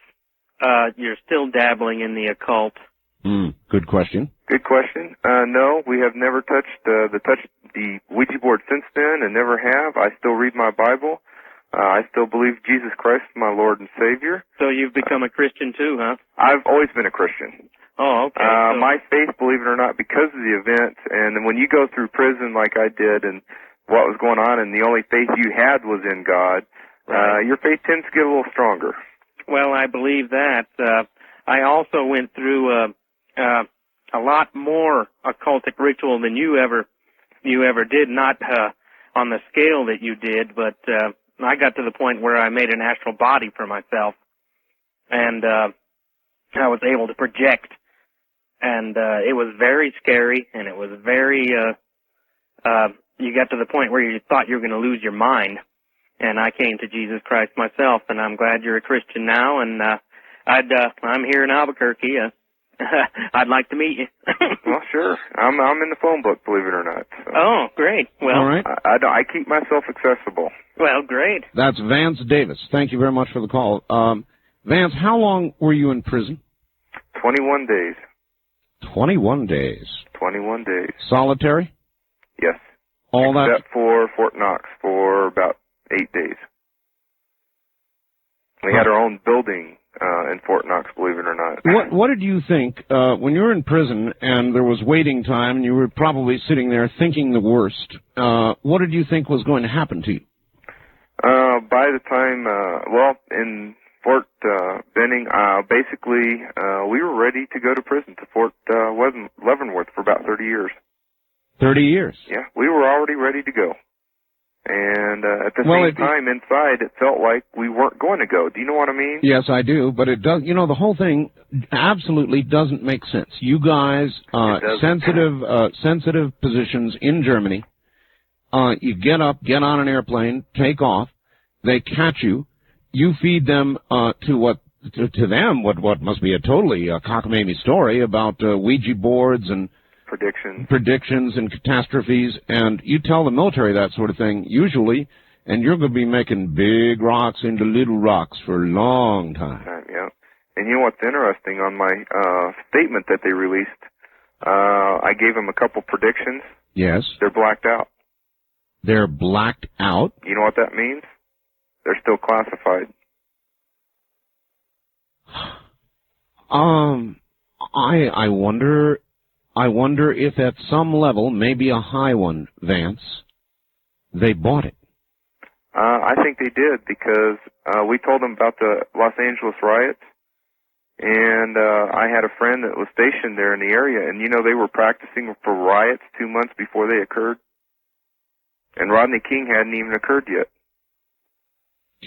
you're still dabbling in the occult. Good question. Good question. No, we have never touched the Ouija board since then, and never have. I still read my Bible. I still believe Jesus Christ is my Lord and Savior. So you've become a Christian too, huh? I've always been a Christian. Oh, okay. My faith, believe it or not, because of the event, and when you go through prison like I did, and what was going on, and the only faith you had was in God, right. Your faith tends to get a little stronger. Well, I believe that. I also went through a lot more occultic ritual than you ever did, not on the scale that you did, but I got to the point where I made an astral body for myself, and I was able to project. And it was very scary, and it was very, you got to the point where you thought you were going to lose your mind. And I came to Jesus Christ myself, and I'm glad you're a Christian now, and I'm here in Albuquerque. I'd like to meet you. Well, sure. I'm in the phone book, believe it or not. So. Oh, great. Well, all right. I keep myself accessible. Well, great. That's Vance Davis. Thank you very much for the call. Vance, how long were you in prison? 21 days. 21 days. 21 days. Solitary? Yes. Except for Fort Knox for about 8 days. We had our own building in Fort Knox, believe it or not. What did you think when you were in prison and there was waiting time and you were probably sitting there thinking the worst? What did you think was going to happen to you? By the time, in Fort Benning, basically, we were ready to go to prison to Fort Leavenworth for about 30 years. 30 years? Yeah, we were already ready to go. And at the same time, inside, it felt like we weren't going to go. Do you know what I mean? Yes, I do, but it does. You know, the whole thing absolutely doesn't make sense. You guys, sensitive positions in Germany, you get up, get on an airplane, take off, they catch you, you feed them to them what must be a totally cockamamie story about Ouija boards and predictions and catastrophes, and you tell the military that sort of thing usually, And you're going to be making big rocks into little rocks for a long time. Yeah. And you know what's interesting? On my statement that they released, I gave them a couple predictions. Yes. They're blacked out. They're blacked out? You know what that means? They're still classified. I wonder if at some level, maybe a high one, Vance, they bought it. I think they did, because we told them about the Los Angeles riots, and I had a friend that was stationed there in the area, and they were practicing for riots 2 months before they occurred, and Rodney King hadn't even occurred yet.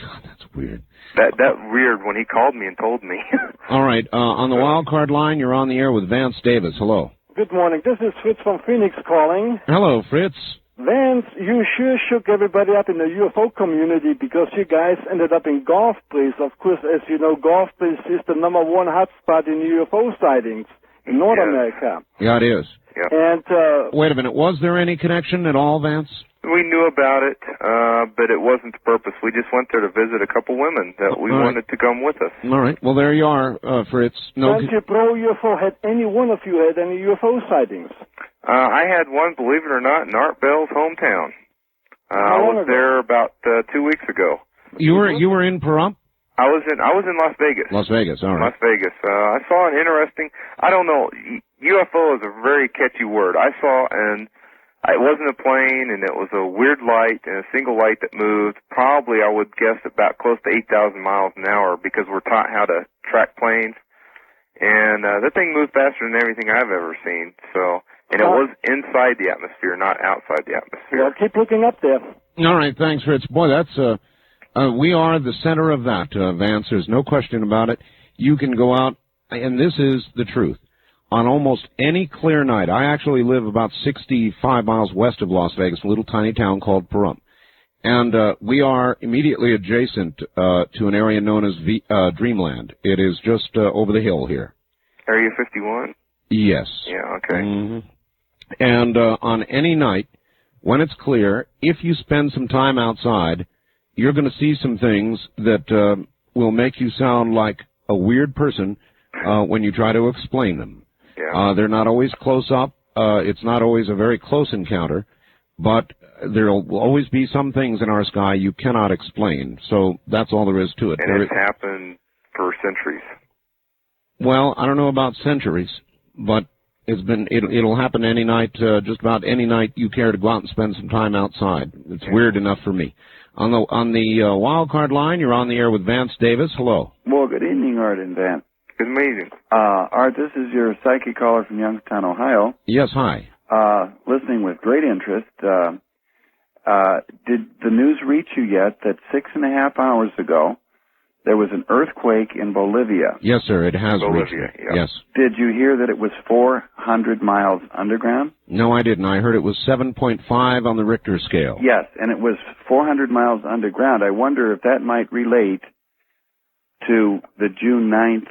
God, that's weird. That weird when he called me and told me. All right, on the wild card line, you're on the air with Vance Davis. Hello. Good morning. This is Fritz from Phoenix calling. Hello, Fritz. Vance, you sure shook everybody up in the UFO community because you guys ended up in Golf Place. Of course, as you know, Golf Place is the #1 hotspot in UFO sightings in North America. Yeah, it is. Yep. And wait a minute. Was there any connection at all, Vance? We knew about it, but it wasn't the purpose. We just went there to visit a couple women that we wanted to come with us. All right. Well, there you are, Fritz. Since you're pro UFO, had any one of you had any UFO sightings? I had one, believe it or not, in Art Bell's hometown. I was there about 2 weeks ago. You were in Pahrump? I was in Las Vegas. Las Vegas, all right. Las Vegas. I saw an interesting. I don't know. UFO is a very catchy word. I saw it wasn't a plane, and it was a weird light and a single light that moved. Probably, I would guess, about close to 8,000 miles an hour, because we're taught how to track planes. And that thing moved faster than everything I've ever seen. So, and it was inside the atmosphere, not outside the atmosphere. Well, keep looking up there. All right, thanks, Fritz. Boy, that's we are the center of that, Vance. There's no question about it. You can go out, and this is the truth. On almost any clear night, I actually live about 65 miles west of Las Vegas, a little tiny town called Pahrump. And we are immediately adjacent to an area known as Dreamland. It is just over the hill here. Area 51? Yes. Yeah, okay. Mm-hmm. And on any night, when it's clear, if you spend some time outside, you're going to see some things that will make you sound like a weird person when you try to explain them. Yeah. They're not always close up. It's not always a very close encounter, but there will always be some things in our sky you cannot explain. So that's all there is to it. And it's happened for centuries. Well, I don't know about centuries, but it'll happen any night, just about any night you care to go out and spend some time outside. It's weird enough for me. On the wild card line, you're on the air with Vance Davis. Hello. Well, good evening, Art and Vance. It's amazing. Art, this is your psychic caller from Youngstown, Ohio. Yes, hi. Listening with great interest. Did the news reach you yet that 6.5 hours ago there was an earthquake in Bolivia? Yes, sir, it has reached Bolivia, me. yeah. Yes. Did you hear that it was 400 miles underground? No, I didn't. I heard it was 7.5 on the Richter scale. Yes, and it was 400 miles underground. I wonder if that might relate to the June 9th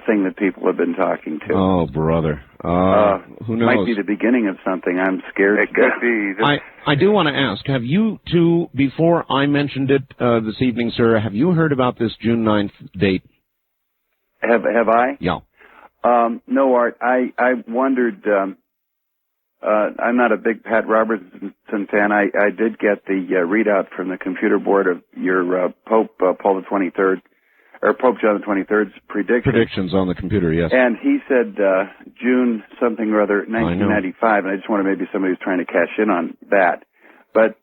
thing that people have been talking to. Oh, brother. Who knows? Might be the beginning of something. I'm scared. It could be. I do want to ask, have you two, before I mentioned it this evening, sir, have you heard about this June 9th date? Have I? Yeah. No, Art. I wondered. I'm not a big Pat Robertson fan. I did get the readout from the computer board of your Pope Paul the 23rd. Or Pope John the 23rd's predictions on the computer, yes. And he said June something or other, 1995, and I just wonder maybe somebody was trying to cash in on that. But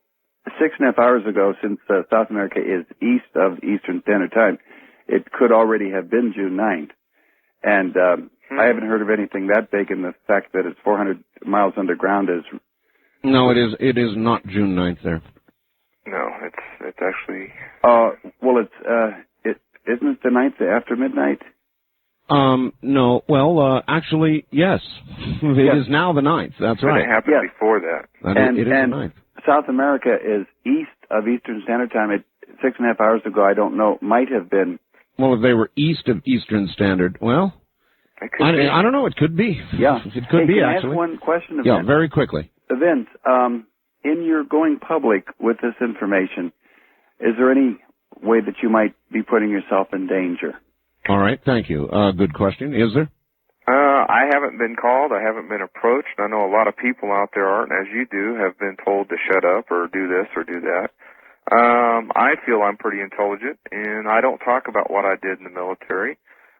6.5 hours ago, since South America is east of Eastern Standard Time, it could already have been June 9th. And I haven't heard of anything that big, and the fact that it's 400 miles underground is... No, it is not June 9th there. No, it's actually... well, isn't it the 9th after midnight? No. Well, actually, yes. It is now the 9th. That's right. It happened before that. It is the 9th. South America is east of Eastern Standard Time. 6.5 hours ago, I don't know, might have been... Well, if they were east of Eastern Standard, well, I don't know. It could be. Yeah. It could be, can I actually. ask one question of Vince? Very quickly. Vince, in your going public with this information, is there any way that you might be putting yourself in danger? All right, thank you. Good question. Is there? I haven't been called. I haven't been approached. I know a lot of people out there aren't, as you do, have been told to shut up or do this or do that. I feel I'm pretty intelligent, and I don't talk about what I did in the military.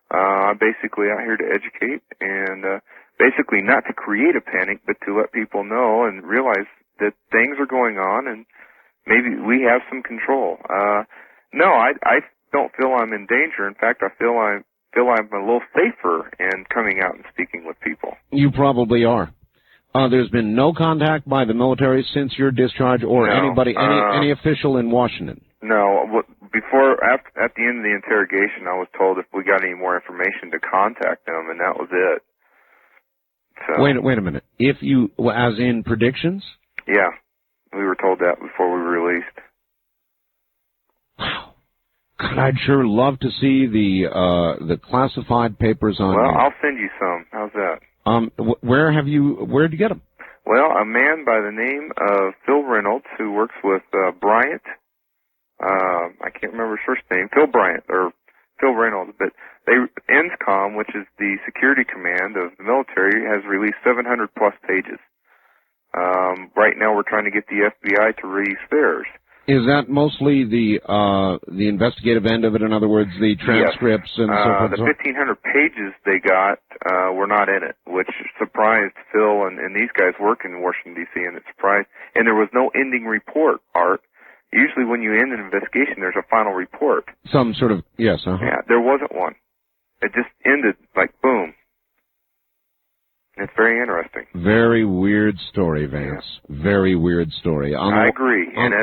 I'm basically out here to educate and basically not to create a panic, but to let people know and realize that things are going on and maybe we have some control. No, I don't feel I'm in danger. In fact, I feel I'm a little safer in coming out and speaking with people. You probably are. There's been no contact by the military since your discharge or anybody, any official in Washington? No. At the end of the interrogation, I was told if we got any more information to contact them, and that was it. So, wait a minute. If you, as in predictions? Yeah. We were told that before we were released. Wow. God, I'd sure love to see the classified papers on. Well, I'll send you some. How's that? Where'd you get them? Well, a man by the name of Phil Reynolds, who works with Bryant. I can't remember his first name. Phil Bryant or Phil Reynolds, but ENSCOM, which is the security command of the military, has released 700 plus pages. Right now, we're trying to get the FBI to release theirs. Is that mostly the investigative end of it? In other words, the transcripts and so forth? The 1,500 pages they got were not in it, which surprised Phil and these guys work in Washington, D.C., and it surprised. And there was no ending report, Art. Usually when you end an investigation, there's a final report. Some sort of, yes. Yeah, there wasn't one. It just ended like boom. It's very interesting. Very weird story, Vance. Yeah. Very weird story. I agree, and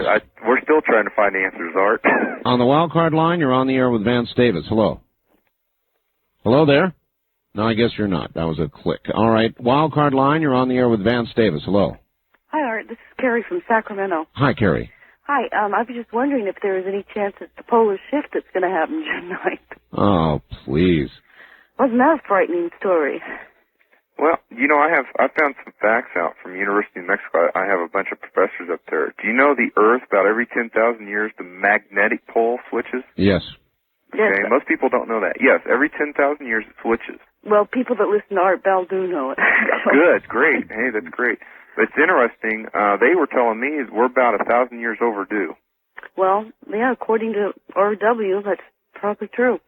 we're still trying to find answers, Art. On the wild card line, you're on the air with Vance Davis. Hello. Hello there? No, I guess you're not. That was a click. All right. Wild card line, you're on the air with Vance Davis. Hello. Hi, Art. This is Carrie from Sacramento. Hi, Carrie. Hi. I was just wondering if there is any chance it's the polar shift that's going to happen June 9th. Oh, please. Wasn't that a frightening story? Well, I found some facts out from University of Mexico. I have a bunch of professors up there. Do you know the Earth, about every 10,000 years, the magnetic pole switches? Yes. Okay, yes. Most people don't know that. Yes, every 10,000 years it switches. Well, people that listen to Art Bell do know it. Good, great. Hey, that's great. But it's interesting. They were telling me we're about 1,000 years overdue. Well, yeah, according to RW, that's probably true.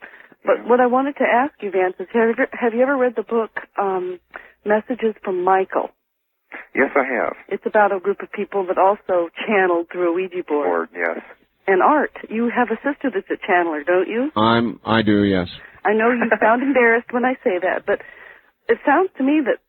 But what I wanted to ask you, Vance, is have you ever read the book Messages from Michael? Yes, I have. It's about a group of people that also channeled through a Ouija board. Yes. And Art, you have a sister that's a channeler, don't you? I do, yes. I know you sound embarrassed when I say that, but it sounds to me that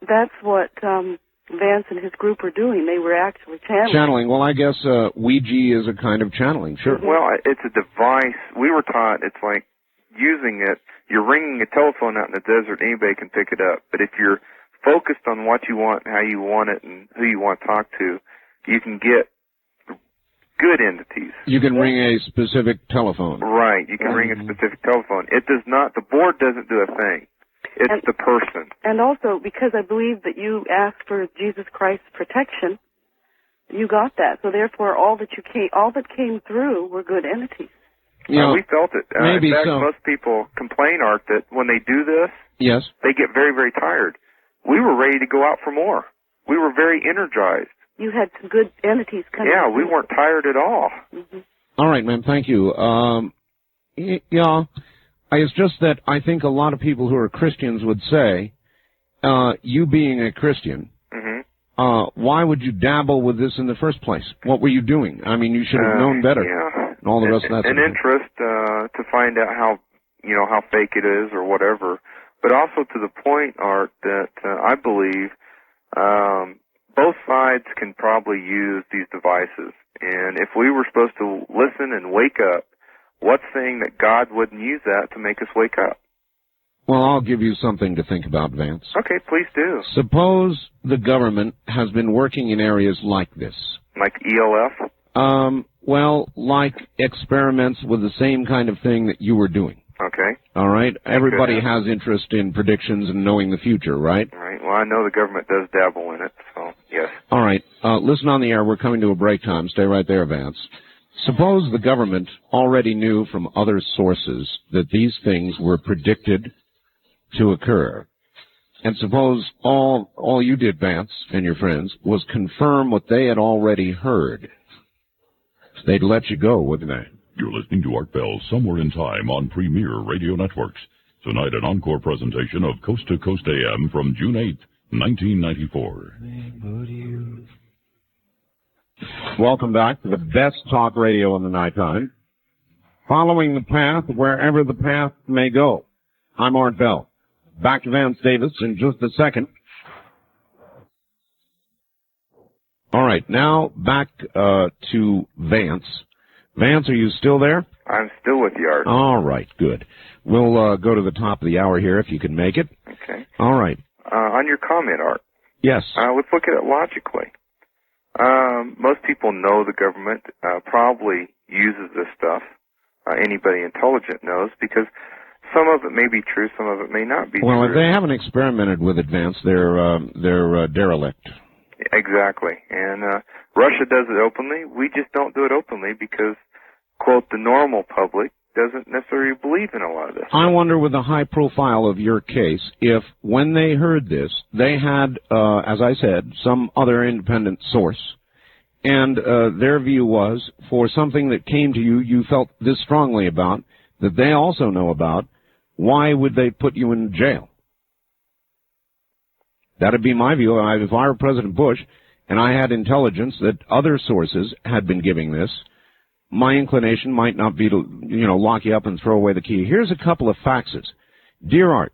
that's what Vance and his group were doing. They were actually channeling. Channeling. Well, I guess Ouija is a kind of channeling, sure. Mm-hmm. Well, it's a device. We were taught it's like using it, you're ringing a telephone out in the desert, anybody can pick it up. But if you're focused on what you want, how you want it, and who you want to talk to, you can get good entities. You can ring a specific telephone. Right, you can ring a specific telephone. It does not, the board doesn't do a thing. It's the person. And also, because I believe that you asked for Jesus Christ's protection, you got that. So therefore, all that came through were good entities. We felt it. Maybe in fact, so. Most people complain, Art, that when they do this, yes, they get very, very tired. We were ready to go out for more. We were very energized. You had some good entities coming. Yeah, we weren't tired at all. Mm-hmm. All right, man. Thank you. It's just that I think a lot of people who are Christians would say, you being a Christian, why would you dabble with this in the first place? What were you doing? I mean, you should have known better. Yeah. And all the rest of that. An interest to find out how fake it is or whatever, but also to the point, Art, that I believe both sides can probably use these devices. And if we were supposed to listen and wake up, what's saying that God wouldn't use that to make us wake up? Well, I'll give you something to think about, Vance. Okay, please do. Suppose the government has been working in areas like this. Like ELF? Well, like experiments with the same kind of thing that you were doing. Okay. All right? Everybody has interest in predictions and knowing the future, right? Right. Well, I know the government does dabble in it, so yes. All right. Listen on the air. We're coming to a break time. Stay right there, Vance. Suppose the government already knew from other sources that these things were predicted to occur. And suppose all you did, Vance, and your friends, was confirm what they had already heard. They'd let you go, wouldn't they? You're listening to Art Bell Somewhere in Time on Premier Radio Networks. Tonight, an encore presentation of Coast to Coast AM from June 8th, 1994. Welcome back to the best talk radio in the nighttime. Following the path wherever the path may go. I'm Art Bell. Back to Vance Davis in just a second. All right, now back to Vance. Vance, are you still there? I'm still with you, Art. All right, good. We'll go to the top of the hour here if you can make it. Okay. All right. On your comment, Art. Yes. Let's look at it logically. Most people know the government probably uses this stuff. Anybody intelligent knows, because some of it may be true, some of it may not be true. Well, if they haven't experimented with it, Vance, they're derelict. Exactly. And Russia does it openly. We just don't do it openly because, quote, the normal public doesn't necessarily believe in a lot of this. I wonder, with the high profile of your case, if when they heard this, they had, as I said, some other independent source, and their view was, for something that came to you, you felt this strongly about, that they also know about, why would they put you in jail? That'd be my view. If I were President Bush and I had intelligence that other sources had been giving this, my inclination might not be to, lock you up and throw away the key. Here's a couple of faxes. Dear Art,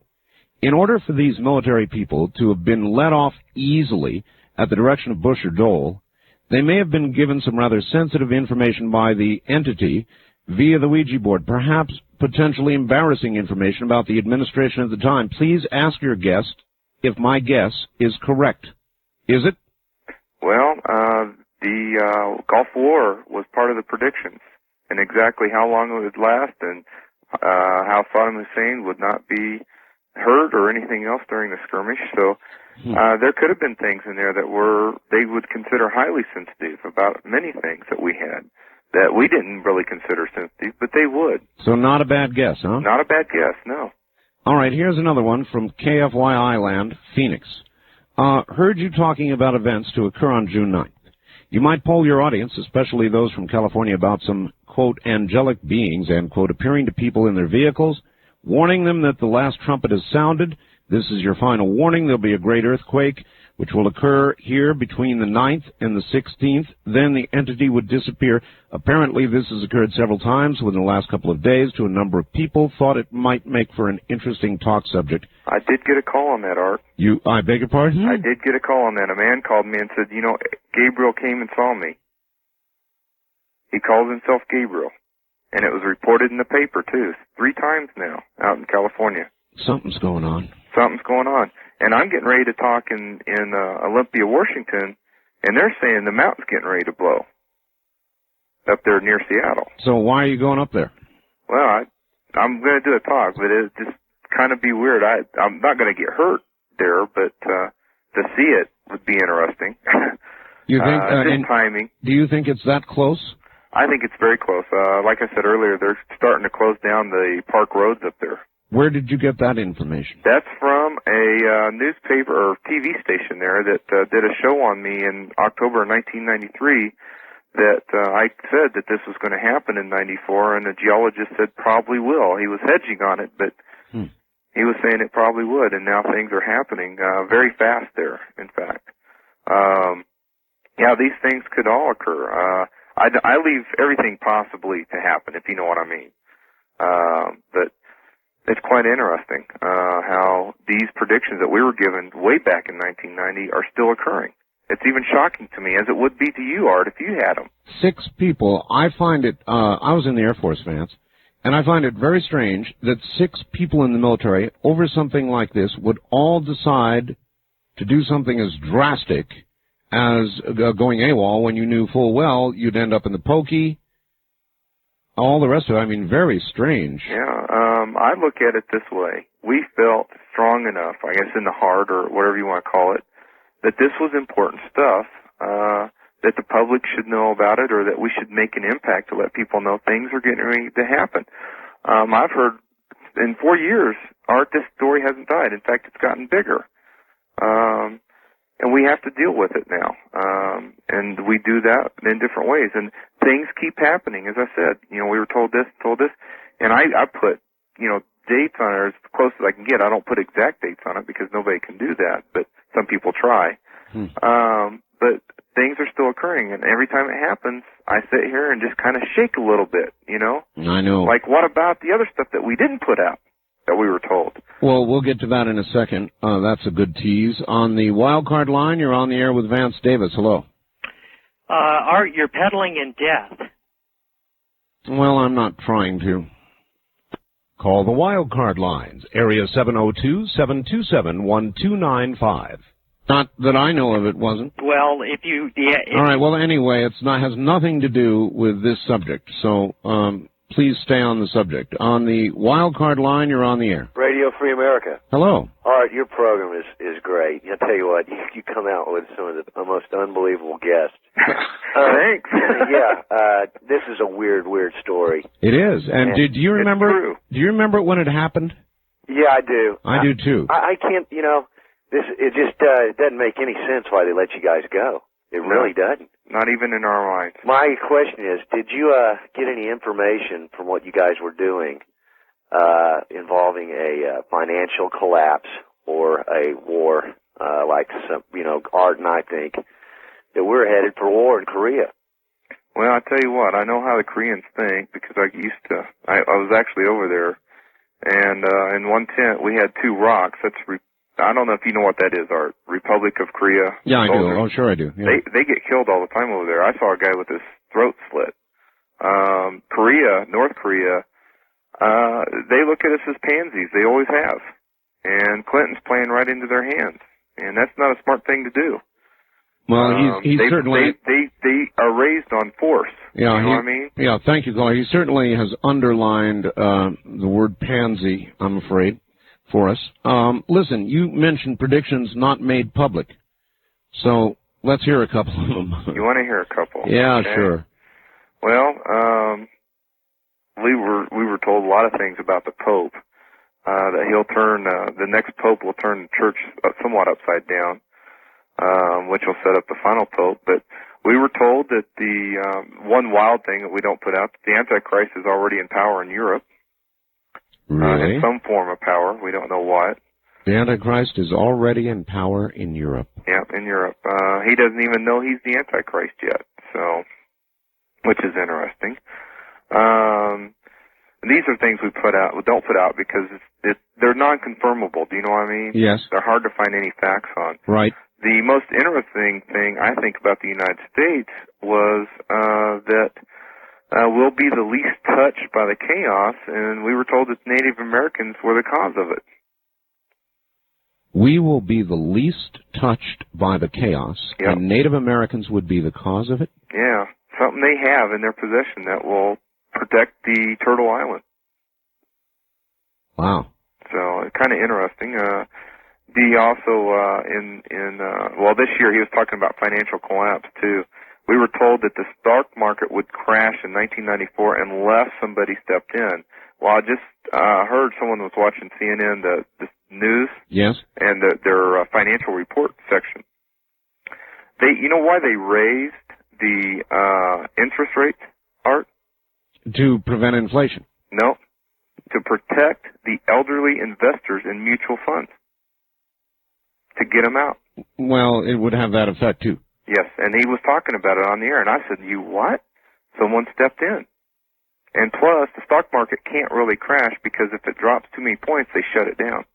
in order for these military people to have been let off easily at the direction of Bush or Dole, they may have been given some rather sensitive information by the entity via the Ouija board, perhaps potentially embarrassing information about the administration at the time. Please ask your guest if my guess is correct. Is it? Well, the Gulf War was part of the predictions, and exactly how long it would last and how Saddam Hussein would not be hurt or anything else during the skirmish. So there could have been things in there that they would consider highly sensitive about many things that we had that we didn't really consider sensitive, but they would. So not a bad guess, huh? Not a bad guess, no. All right, here's another one from KFYI Land, Phoenix. Heard you talking about events to occur on June 9th. You might poll your audience, especially those from California, about some, quote, angelic beings, end quote, appearing to people in their vehicles, warning them that the last trumpet has sounded. This is your final warning. There'll be a great earthquake, which will occur here between the 9th and the 16th. Then the entity would disappear. Apparently, this has occurred several times within the last couple of days to a number of people. Thought it might make for an interesting talk subject. I did get a call on that, Art. I beg your pardon? I did get a call on that. A man called me and said, Gabriel came and saw me. He calls himself Gabriel. And it was reported in the paper, too, 3 times now out in California. Something's going on. Something's going on. And I'm getting ready to talk in Olympia, Washington, and they're saying the mountain's getting ready to blow up there near Seattle. So why are you going up there? Well, I'm going to do a talk, but it just kind of be weird. I'm not going to get hurt there, but to see it would be interesting. You think? Timing. Do you think it's that close? I think it's very close. Like I said earlier, they're starting to close down the park roads up there. Where did you get that information? That's from a newspaper or TV station there that did a show on me in October of 1993 that I said that this was going to happen in 94, and the geologist said probably will. He was hedging on it, but he was saying it probably would, and now things are happening very fast there, in fact. Yeah, these things could all occur. I leave everything possibly to happen, if you know what I mean. But it's quite interesting how these predictions that we were given way back in 1990 are still occurring. It's even shocking to me, as it would be to you, Art, if you had them. 6 people. I find it, I was in the Air Force, Vance, and I find it very strange that 6 people in the military over something like this would all decide to do something as drastic as going AWOL when you knew full well you'd end up in the pokey. All the rest of it, I mean, very strange. Yeah, I look at it this way. We felt strong enough, I guess in the heart or whatever you want to call it, that this was important stuff that the public should know about it, or that we should make an impact to let people know things are getting ready to happen. I've heard in 4 years, Art, this story hasn't died. In fact, it's gotten bigger. And we have to deal with it now. And we do that in different ways. And things keep happening. As I said, we were told this. And I put, dates on it as close as I can get. I don't put exact dates on it because nobody can do that, but some people try. But things are still occurring, and every time it happens, I sit here and just kind of shake a little bit, I know. Like, what about the other stuff that we didn't put out that we were told? Well, we'll get to that in a second. That's a good tease. On the wild card line, you're on the air with Vance Davis. Hello. Art, you're peddling in death. Well, I'm not trying to. Call the wild card lines, area 702-727-1295. Not that I know of, it wasn't. Well, if you... All right, well, anyway, has nothing to do with this subject, so please stay on the subject. On the wild card line, you're on the air. Radio Free America. Hello. Art, your program is great. I'll tell you what, you come out with some of the most unbelievable guests. Thanks. This is a weird story. It is. And do you remember? Do you remember when it happened? Yeah, I do. I do too. I can't. It just it doesn't make any sense why they let you guys go. It really doesn't. Not even in our minds. My question is, did you get any information from what you guys were doing involving a financial collapse or a war, like some, Art and I think that we're headed for war in Korea? Well, I tell you what, I know how the Koreans think because I was actually over there, and in one tent we had two rocks. I don't know if you know what that is, Art. Republic of Korea. Yeah, I do. Oh, sure I do. Yeah. They get killed all the time over there. I saw a guy with his throat slit. North Korea, they look at us as pansies. They always have. And Clinton's playing right into their hands. And that's not a smart thing to do. Well, he's certainly... They are raised on force. Yeah, you know what I mean? Yeah, thank you, Clay. He certainly has underlined the word pansy, I'm afraid, for us. Listen, you mentioned predictions not made public. So let's hear a couple of them. You want to hear a couple? Yeah, okay. Sure. Well, we were told a lot of things about the Pope. That he'll turn, the next Pope will turn the church somewhat upside down, which will set up the final Pope. But we were told that the one wild thing that we don't put out, the Antichrist is already in power in Europe. Really? In some form of power. We don't know what. The Antichrist is already in power in Europe. Yeah, in Europe. He doesn't even know he's the Antichrist yet, so, which is interesting. These are things we don't put out because they're non-confirmable. Do you know what I mean? Yes. They're hard to find any facts on. Right. The most interesting thing I think about the United States was that we'll be the least touched by the chaos, and we were told that Native Americans were the cause of it. We will be the least touched by the chaos, yep. And Native Americans would be the cause of it? Yeah, something they have in their possession that will protect the Turtle Island. Wow. So, it's kind of interesting. This year he was talking about financial collapse, too. We were told that the stock market would crash in 1994 unless somebody stepped in. Well, I just heard someone was watching CNN, the news, yes, and their financial report section. You know why they raised the interest rates, Art? To prevent inflation. No, to protect the elderly investors in mutual funds, to get them out. Well, it would have that effect, too. Yes, and he was talking about it on the air, and I said, you what? Someone stepped in. And plus, the stock market can't really crash because if it drops too many points, they shut it down.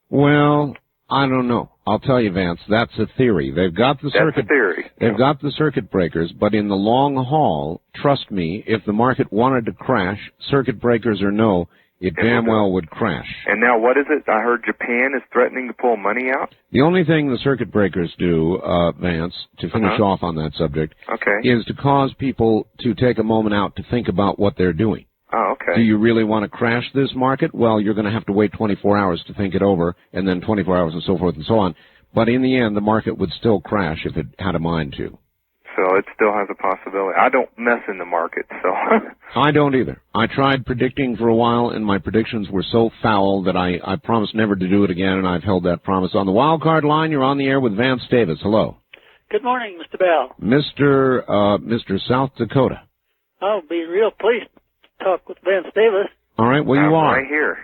Well, I don't know. I'll tell you, Vance, that's a theory. They've got the circuit. That's a theory. They've got the circuit breakers, but in the long haul, trust me, if the market wanted to crash, circuit breakers or no, it damn well would crash. And now what is it? I heard Japan is threatening to pull money out? The only thing the circuit breakers do, Vance, to finish off on that subject, is to cause people to take a moment out to think about what they're doing. Oh, okay. Do you really want to crash this market? Well, you're going to have to wait 24 hours to think it over, and then 24 hours and so forth and so on. But in the end, the market would still crash if it had a mind to. So it still has a possibility. I don't mess in the market, so. I don't either. I tried predicting for a while, and my predictions were so foul that I promised never to do it again, and I've held that promise. On the wild card line, you're on the air with Vance Davis. Hello. Good morning, Mr. Bell. Mr. South Dakota. I'll be real pleased to talk with Vance Davis. All right, well, you are. Right here.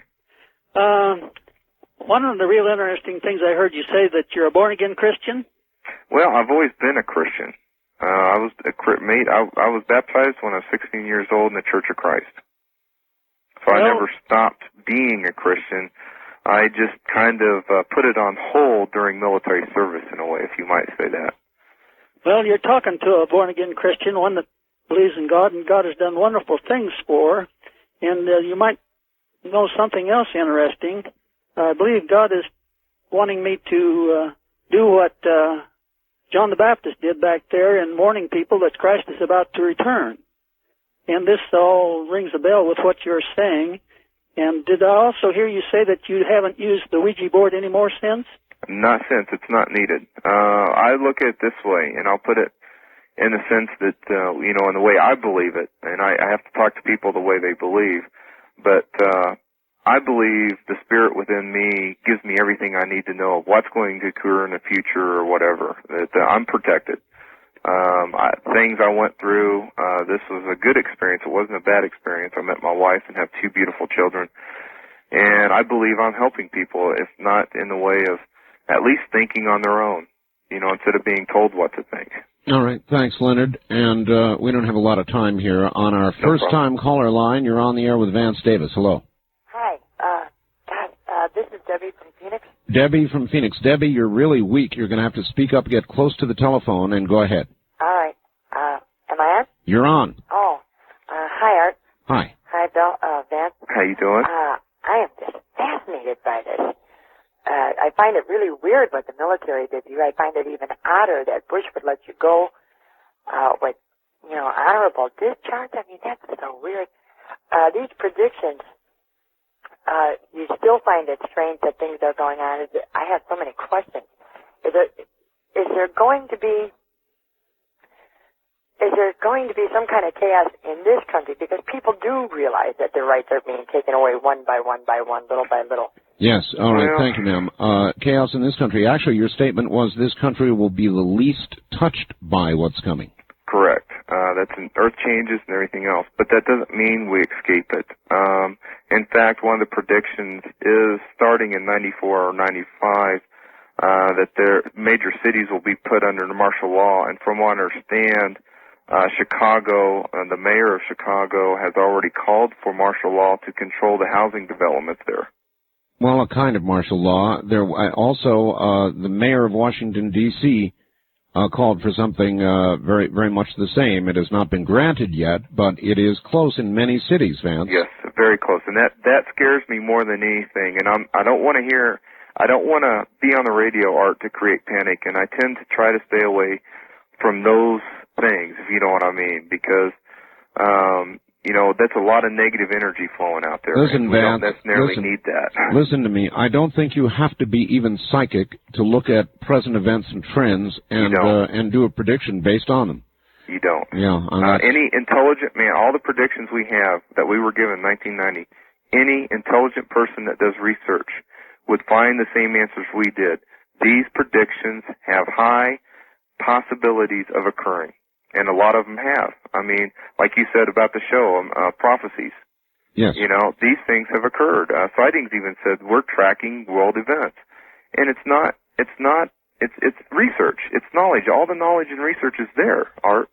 One of the real interesting things I heard you say that you're a born-again Christian. Well, I've always been a Christian. I was baptized when I was 16 years old in the Church of Christ. So I never stopped being a Christian. I just kind of put it on hold during military service, in a way, if you might say that. Well, you're talking to a born-again Christian, one that believes in God, and God has done wonderful things for her. And you might know something else interesting. I believe God is wanting me to do what John the Baptist did back there in warning people that Christ is about to return. And this all rings a bell with what you're saying. And did I also hear you say that you haven't used the Ouija board anymore since? Not since. It's not needed. I look at it this way, and I'll put it in the sense that, in the way I believe it, and I have to talk to people the way they believe, but I believe the spirit within me gives me everything I need to know of what's going to occur in the future or whatever, that I'm protected. Things I went through, this was a good experience. It wasn't a bad experience. I met my wife and have 2 beautiful children, and I believe I'm helping people, if not in the way of at least thinking on their own, instead of being told what to think. All right. Thanks, Leonard. And we don't have a lot of time here. On our first-time caller line, you're on the air with Vance Davis. Hello. Hi. This is Debbie from Phoenix. Debbie from Phoenix. Debbie, you're really weak. You're going to have to speak up, get close to the telephone, and go ahead. All right. Am I on? You're on. Oh. Hi, Art. Hi. Hi, Bill. Vance. How you doing? I am just fascinated by this. I find it really weird what the military did to you. I find it even odder that Bush would let you go with, honorable discharge. I mean, that's so weird. These predictions, you still find it strange that things are going on. I have so many questions. Is there going to be some kind of chaos in this country? Because people do realize that their rights are being taken away one by one, little by little. Yes. All right. Thank you, ma'am. Chaos in this country. Actually, your statement was this country will be the least touched by what's coming. Correct. That's in earth changes and everything else, but that doesn't mean we escape it. In fact, one of the predictions is starting in 94 or 95 that their major cities will be put under martial law, and from what I understand, Chicago, the mayor of Chicago has already called for martial law to control the housing developments there. Well, a kind of martial law. There also, the mayor of Washington, D.C., called for something very, very much the same. It has not been granted yet, but it is close in many cities, Vance. Yes, very close, and that scares me more than anything. And I don't want to be on the radio, Art, to create panic, and I tend to try to stay away from those things, if you know what I mean, because that's a lot of negative energy flowing out there. Listen, we Vance, don't necessarily need that. Listen to me. I don't think you have to be even psychic to look at present events and trends and do a prediction based on them. You don't. Yeah. Any intelligent man, all the predictions we have that we were given in 1990, any intelligent person that does research would find the same answers we did. These predictions have high possibilities of occurring. And a lot of them have. I mean, like you said about the show, prophecies. Yes. These things have occurred. Sightings even said we're tracking world events. And it's research. It's knowledge. All the knowledge and research is there, Art,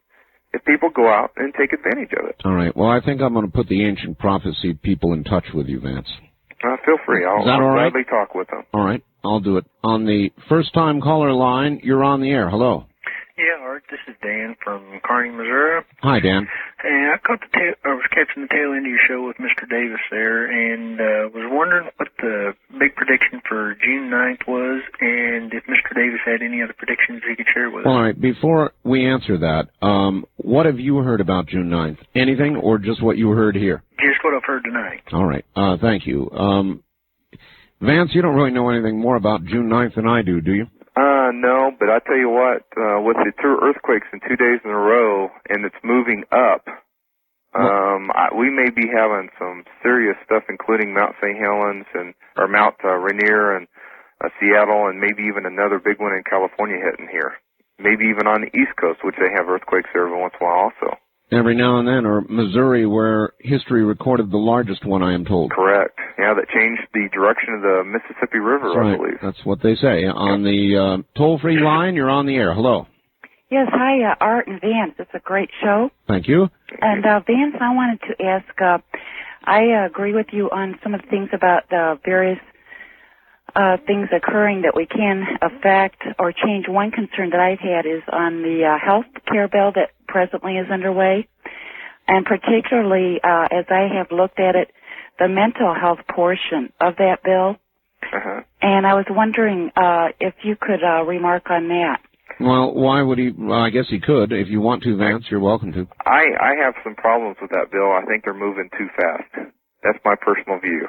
if people go out and take advantage of it. All right. Well, I think I'm going to put the ancient prophecy people in touch with you, Vance. Feel free. I'll gladly talk with them. All right. I'll do it. On the first-time caller line, you're on the air. Hello. Yeah, Art, this is Dan from Kearney, Missouri. Hi, Dan. And I was catching the tail end of your show with Mr. Davis there, and was wondering what the big prediction for June 9th was, and if Mr. Davis had any other predictions he could share with us. All right, before we answer that, what have you heard about June 9th? Anything, or just what you heard here? Just what I've heard tonight. All right, thank you. Vance, you don't really know anything more about June 9th than I do you? No, but I tell you what, with the 2 earthquakes in 2 days in a row, and it's moving up, we may be having some serious stuff, including Mount St. Helens or Mount Rainier and Seattle, and maybe even another big one in California hitting here. Maybe even on the East Coast, which they have earthquakes there every once in a while also. Every now and then, or Missouri, where history recorded the largest one, I am told. Correct. Yeah, that changed the direction of the Mississippi River, I believe. That's what they say. On the toll-free line, you're on the air. Hello. Yes, hi, Art and Vance. It's a great show. Thank you. And Vance, I wanted to ask, I agree with you on some of the things about the various things occurring that we can affect or change. One concern that I've had is on the health care bill that presently is underway, and particularly as I have looked at it, the mental health portion of that bill. Uh-huh. And I was wondering if you could remark on that. Well, why would he? Well, I guess he could. If you want to, Vance, you're welcome to. I have some problems with that bill. I think they're moving too fast. That's my personal view.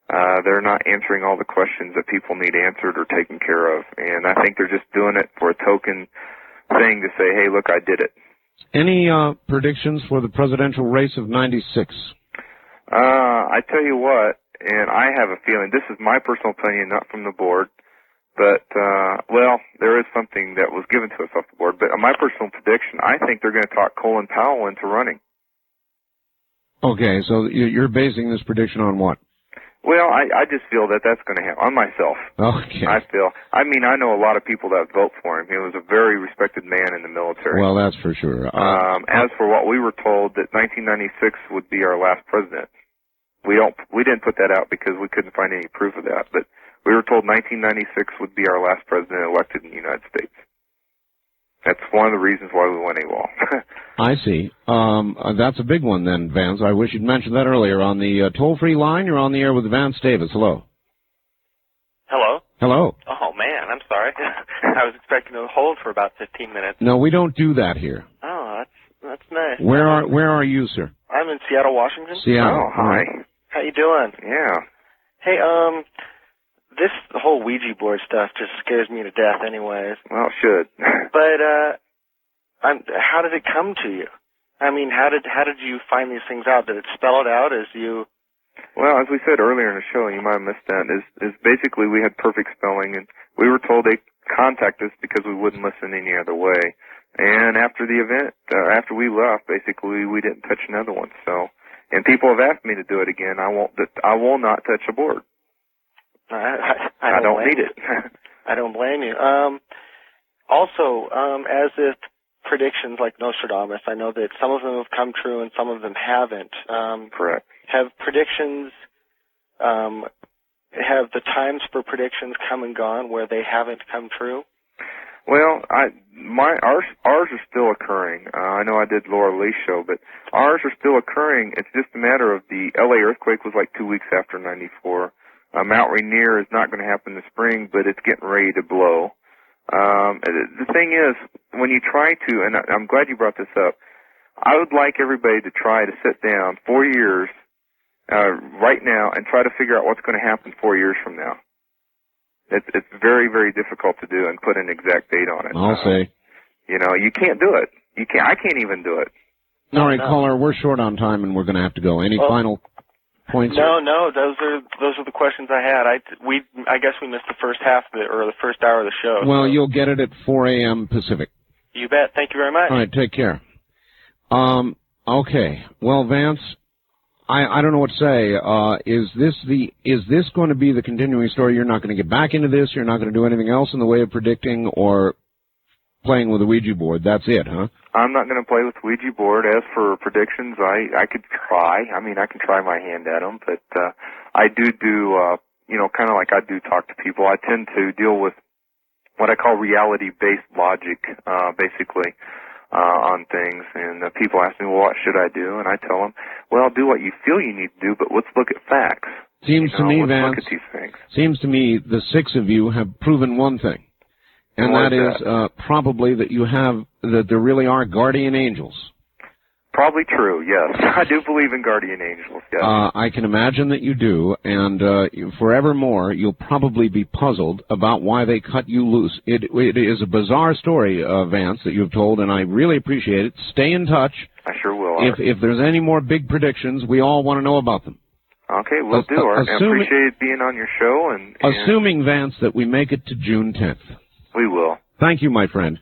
They're not answering all the questions that people need answered or taken care of. And I think they're just doing it for a token thing to say, hey, look, I did it. Any predictions for the presidential race of 96? I tell you what, and I have a feeling, this is my personal opinion, not from the board, but, well, there is something that was given to us off the board, but my personal prediction, I think they're going to talk Colin Powell into running. Okay, so you're basing this prediction on what? Well, I just feel that that's going to happen, on myself. Okay. I know a lot of people that vote for him. He was a very respected man in the military. Well, that's for sure. As for what we were told, that 1996 would be our last president. We didn't put that out because we couldn't find any proof of that, but we were told 1996 would be our last president elected in the United States. That's one of the reasons why we went AWOL. I see. That's a big one then, Vance. I wish you'd mentioned that earlier. On the toll-free line, you're on the air with Vance Davis. Hello. Hello? Hello. Oh, man, I'm sorry. I was expecting to hold for about 15 minutes. No, we don't do that here. Oh, that's nice. Where are you, sir? I'm in Seattle, Washington. Seattle. Oh, hi. How you doing? Yeah. Hey, this whole Ouija board stuff just scares me to death anyways. Well, it should. But, how did it come to you? I mean, how did you find these things out? Did it spell it out as you... Well, as we said earlier in the show, you might have missed that, is basically we had perfect spelling, and we were told they contact us because we wouldn't listen any other way. And after the event, after we left, basically we didn't touch another one. So, and people have asked me to do it again. I will not touch a board. I don't need it. I don't blame you. Also, as if predictions like Nostradamus, I know that some of them have come true and some of them haven't. Correct. Have predictions, have the times for predictions come and gone where they haven't come true? Well, ours are still occurring. I know I did Laura Lee's show, but ours are still occurring. It's just a matter of the LA earthquake was like 2 weeks after 94. Mount Rainier is not going to happen this spring, but it's getting ready to blow. The thing is, when you try to, and I'm glad you brought this up, I would like everybody to try to sit down 4 years right now and try to figure out what's going to happen 4 years from now. It's very, very difficult to do and put an exact date on it. I'll say. You know, you can't do it. I can't even do it. All right, caller, we're short on time and we're going to have to go. Any final points? No, those are the questions I had. I guess we missed the first half of it, or the first hour of the show. Well, you'll get it at 4 a.m. Pacific. You bet. Thank you very much. All right, take care. Okay. Well, Vance, I don't know what to say. Is this going to be the continuing story? You're not going to get back into this? You're not going to do anything else in the way of predicting or playing with a Ouija board? That's it, huh? I'm not going to play with the Ouija board. As for predictions, I could try. I mean, I can try my hand at them, but I do kind of like I do talk to people. I tend to deal with what I call reality-based logic, basically, on things. And people ask me, well, what should I do? And I tell them, well, do what you feel you need to do, but let's look at facts. Seems to me, Vance, look at these things. Seems to me the six of you have proven one thing. And that is probably that there really are guardian angels. Probably true, yes. I do believe in guardian angels, yes. I can imagine that you do, and forevermore you'll probably be puzzled about why they cut you loose. It is a bizarre story, Vance, that you've told, and I really appreciate it. Stay in touch. I sure will. If there's any more big predictions, we all want to know about them. Okay, we'll do. I appreciate being on your show. And assuming, Vance, that we make it to June 10th. We will. Thank you, my friend.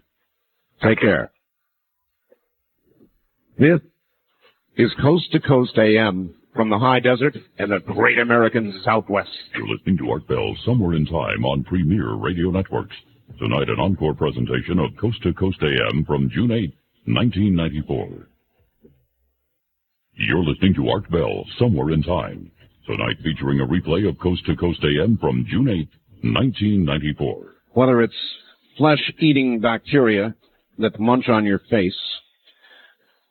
Take care. This is Coast to Coast AM from the high desert and the great American Southwest. You're listening to Art Bell Somewhere in Time on Premier Radio Networks. Tonight, an encore presentation of Coast to Coast AM from June 8, 1994. You're listening to Art Bell Somewhere in Time. Tonight, featuring a replay of Coast to Coast AM from June 8, 1994. Whether it's flesh-eating bacteria that munch on your face,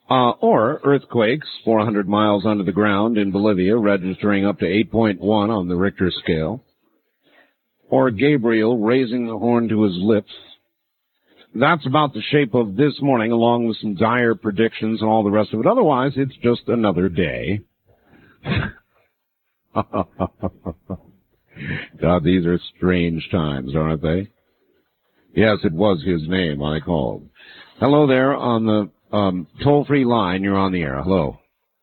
or earthquakes 400 miles under the ground in Bolivia, registering up to 8.1 on the Richter scale, or Gabriel raising the horn to his lips. That's about the shape of this morning, along with some dire predictions and all the rest of it. Otherwise, it's just another day. God, these are strange times, aren't they? Yes, it was his name I called. Hello there on the toll-free line. You're on the air. Hello.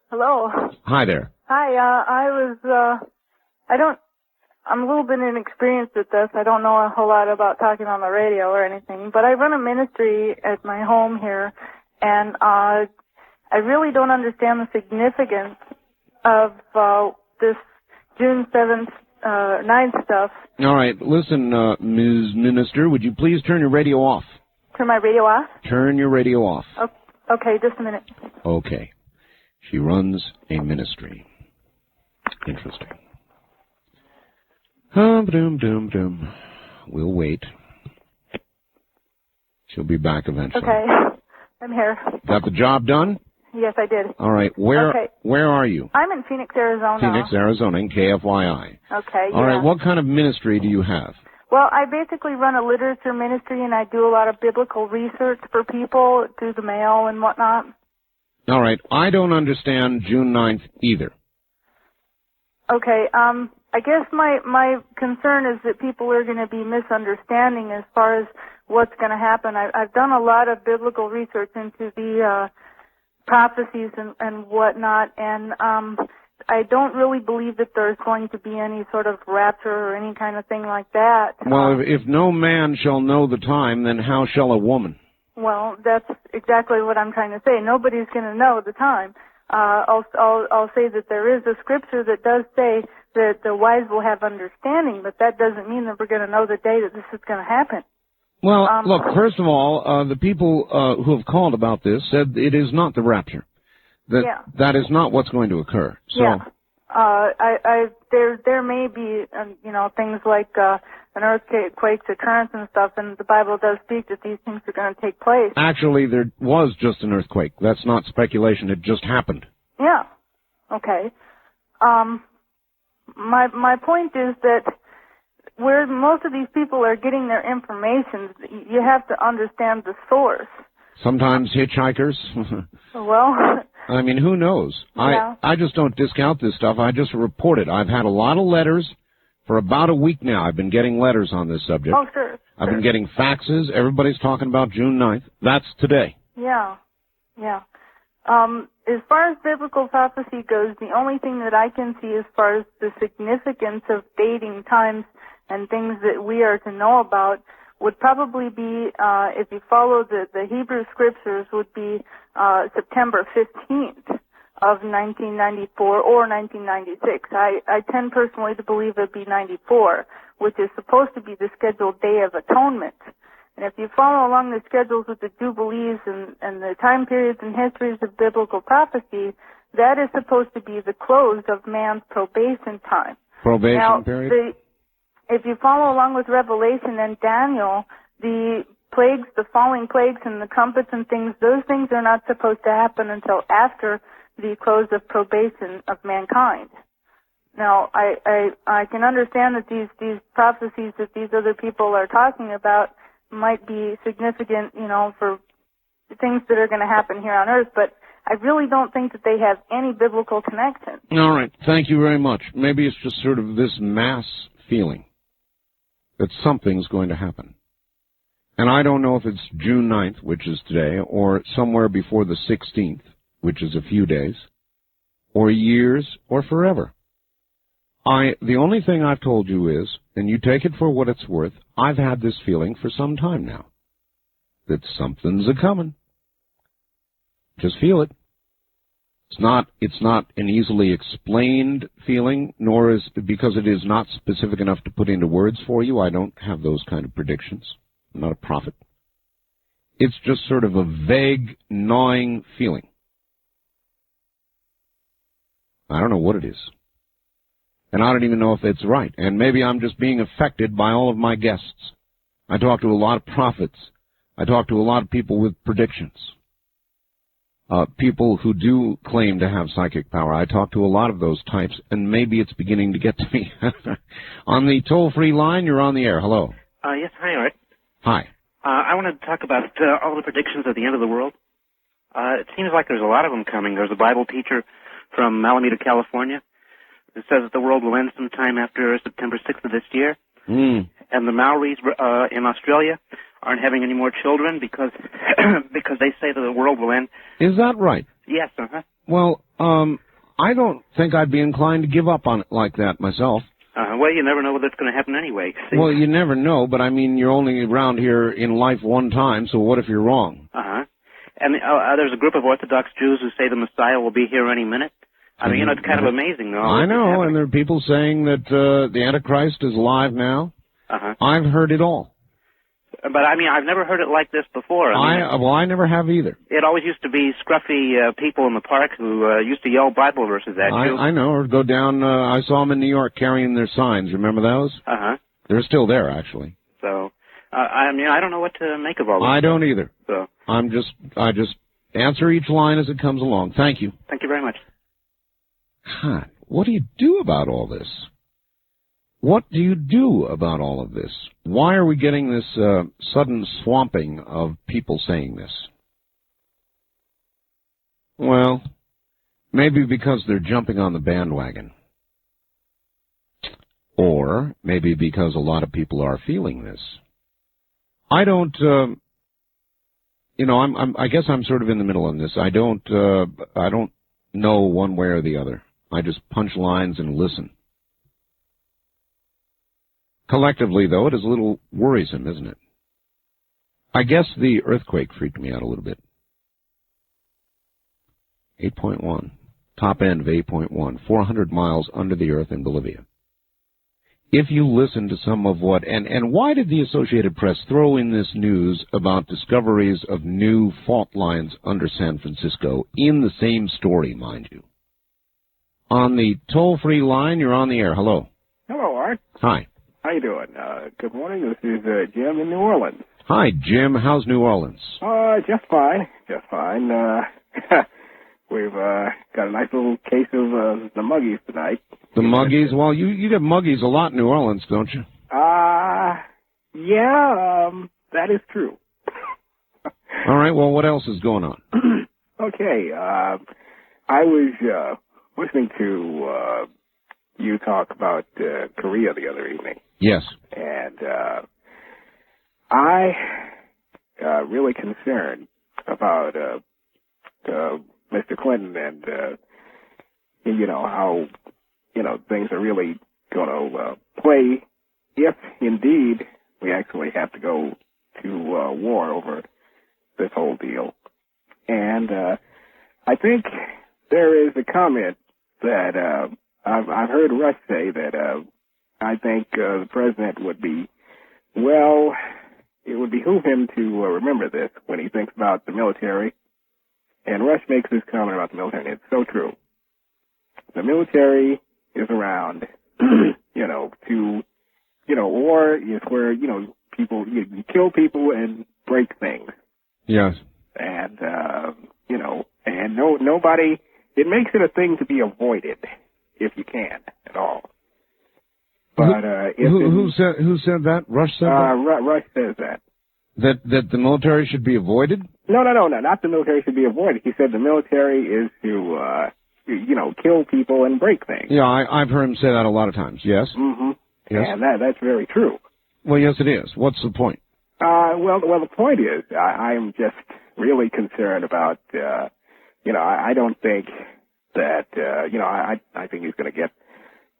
Hello. Hi there. Hi, I'm a little bit inexperienced with this. I don't know a whole lot about talking on the radio or anything, but I run a ministry at my home here, and I really don't understand the significance of this June 7th, 9th stuff. All right, listen, Ms. Minister, would you please turn your radio off? Turn my radio off? Turn your radio off. Okay, just a minute. Okay. She runs a ministry. Interesting. Doom. We'll wait. She'll be back eventually. Okay. I'm here. Got the job done? Yes, I did. All right. Where are you? I'm in Phoenix, Arizona. Phoenix, Arizona, in KFYI. Okay. All right. What kind of ministry do you have? Well, I basically run a literature ministry, and I do a lot of biblical research for people through the mail and whatnot. All right. I don't understand June 9th either. Okay. I guess my concern is that people are going to be misunderstanding as far as what's going to happen. I've done a lot of biblical research into the prophecies and whatnot, and I don't really believe that there's going to be any sort of rapture or any kind of thing like that. Well, if no man shall know the time, then how shall a woman? Well, that's exactly what I'm trying to say. Nobody's going to know the time. I'll say that there is a scripture that does say that the wise will have understanding, but that doesn't mean that we're going to know the day that this is going to happen. Well, look, first of all, the people who have called about this said it is not the rapture. That is not what's going to occur. So. Yeah. There may be, things like an earthquake's occurrence and stuff, and the Bible does speak that these things are going to take place. Actually, there was just an earthquake. That's not speculation. It just happened. Yeah. Okay. My point is that where most of these people are getting their information, you have to understand the source. Sometimes hitchhikers. Well. I mean, who knows? Yeah. I just don't discount this stuff. I just report it. I've had a lot of letters for about a week now. I've been getting letters on this subject. Oh, sure. I've been getting faxes. Everybody's talking about June 9th. That's today. Yeah. As far as biblical prophecy goes, the only thing that I can see as far as the significance of dating times and things that we are to know about would probably be, if you follow the Hebrew scriptures, would be September 15th of 1994 or 1996. I tend personally to believe it would be 94, which is supposed to be the scheduled Day of Atonement. And if you follow along the schedules with the Jubilees and the time periods and histories of biblical prophecy, that is supposed to be the close of man's probation time. Probation period? If you follow along with Revelation and Daniel, the plagues, the falling plagues and the trumpets and things, those things are not supposed to happen until after the close of probation of mankind. Now, I can understand that these prophecies that these other people are talking about might be significant, for things that are going to happen here on Earth, but I really don't think that they have any biblical connection. All right. Thank you very much. Maybe it's just sort of this mass feeling that something's going to happen. And I don't know if it's June 9th, which is today, or somewhere before the 16th, which is a few days, or years, or forever. The only thing I've told you is, and you take it for what it's worth, I've had this feeling for some time now, that something's a-coming. Just feel it. It's not an easily explained feeling, nor is because it is not specific enough to put into words for you. I don't have those kind of predictions. I'm not a prophet. It's just sort of a vague, gnawing feeling. I don't know what it is. And I don't even know if it's right. And maybe I'm just being affected by all of my guests. I talk to a lot of prophets. I talk to a lot of people with predictions. People who do claim to have psychic power. I talk to a lot of those types, and maybe it's beginning to get to me. On the toll-free line, you're on the air. Hello. Yes, hi, Art. Hi. I wanted to talk about all the predictions of the end of the world. It seems like there's a lot of them coming. There's a Bible teacher from Alameda, California, who says that the world will end sometime after September 6th of this year. And the Maoris in Australia aren't having any more children because they say that the world will end. Is that right? Yes, uh-huh. Well, I don't think I'd be inclined to give up on it like that myself. Well, you never know whether it's going to happen anyway. See? Well, you never know, but I mean, you're only around here in life one time, so what if you're wrong? Uh-huh. And there's a group of Orthodox Jews who say the Messiah will be here any minute. I mean, it's kind of amazing, though. I know, and there are people saying that the Antichrist is alive now. Uh-huh. I've heard it all. But, I mean, I've never heard it like this before. I never have either. It always used to be scruffy people in the park who used to yell Bible verses at you. I know, or go down, I saw them in New York carrying their signs. Remember those? Uh-huh. They're still there, actually. So, I mean, I don't know what to make of all this. I don't either. So. I just answer each line as it comes along. Thank you. Thank you very much. God, what do you do about all this? What do you do about all of this? Why are we getting this sudden swamping of people saying this? Well, maybe because they're jumping on the bandwagon. Or maybe because a lot of people are feeling this. I don't, I guess I'm sort of in the middle on this. I don't know one way or the other. I just punch lines and listen. Collectively, though, it is a little worrisome, isn't it? I guess the earthquake freaked me out a little bit. 8.1. Top end of 8.1. 400 miles under the earth in Bolivia. If you listen to some of what... And why did the Associated Press throw in this news about discoveries of new fault lines under San Francisco in the same story, mind you? On the toll-free line, you're on the air. Hello. Hello, Art. Hi. How you doing? Good morning. This is Jim in New Orleans. Hi, Jim. How's New Orleans? Just fine. Just fine. We've got a nice little case of the muggies tonight. The muggies? Well, you get muggies a lot in New Orleans, don't you? Yeah, that is true. All right, well, what else is going on? Okay, I was listening to you talk about Korea the other evening. Yes. And I really concerned about Mr. Clinton and how things are really going to play if indeed we actually have to go to war over this whole deal. And I think there is a comment that I've heard Rush say that I think the president would be, well, it would behoove him to remember this when he thinks about the military. And Rush makes this comment about the military, and it's so true. The military is around, war is where, people, you kill people and break things. Yes. And, and nobody, it makes it a thing to be avoided if you can at all. But, who said that? Rush said that? Rush says that. That the military should be avoided? No, not the military should be avoided. He said the military is to, kill people and break things. Yeah, I've heard him say that a lot of times, yes? Mm-hmm. Yes. And that's very true. Well, yes, it is. What's the point? Well, the point is, I'm just really concerned about, I don't think that, I think he's going to get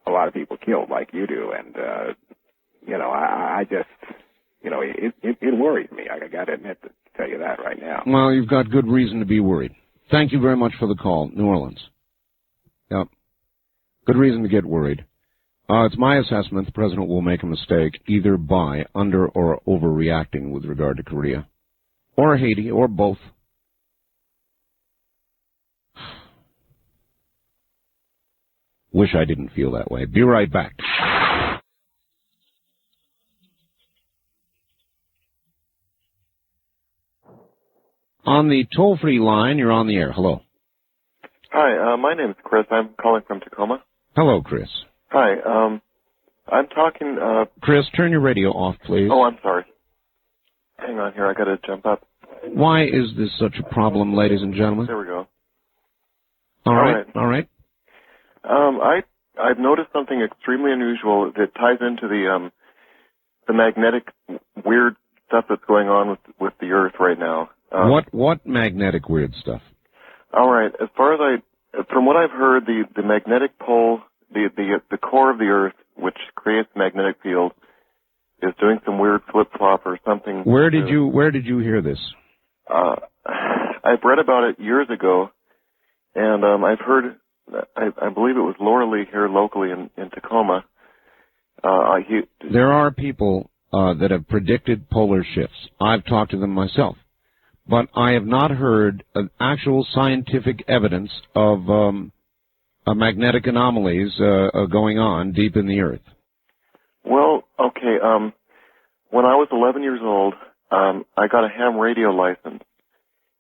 a lot of people killed like you do, and, I just, it worries me. I got to admit to tell you that right now. Well, you've got good reason to be worried. Thank you very much for the call, New Orleans. Yep. Good reason to get worried. It's my assessment the president will make a mistake either by under or overreacting with regard to Korea, or Haiti, or both. Wish I didn't feel that way. Be right back. On the toll-free line, you're on the air. Hello. Hi, my name is Chris. I'm calling from Tacoma. Hello, Chris. Hi, I'm talking, Chris, turn your radio off, please. Oh, I'm sorry. Hang on here, I gotta jump up. Why is this such a problem, ladies and gentlemen? There we go. All right. I've noticed something extremely unusual that ties into the magnetic weird stuff that's going on with the Earth right now. What magnetic weird stuff? All right. As far as from what I've heard, the magnetic pole, the core of the Earth, which creates a magnetic field, is doing some weird flip-flop or something. Where did you hear this? I've read about it years ago, and I've heard, I believe it was Laura Lee here locally in Tacoma. There are people that have predicted polar shifts. I've talked to them myself. But I have not heard actual scientific evidence of magnetic anomalies going on deep in the Earth. Well, okay. When I was 11 years old, I got a ham radio license,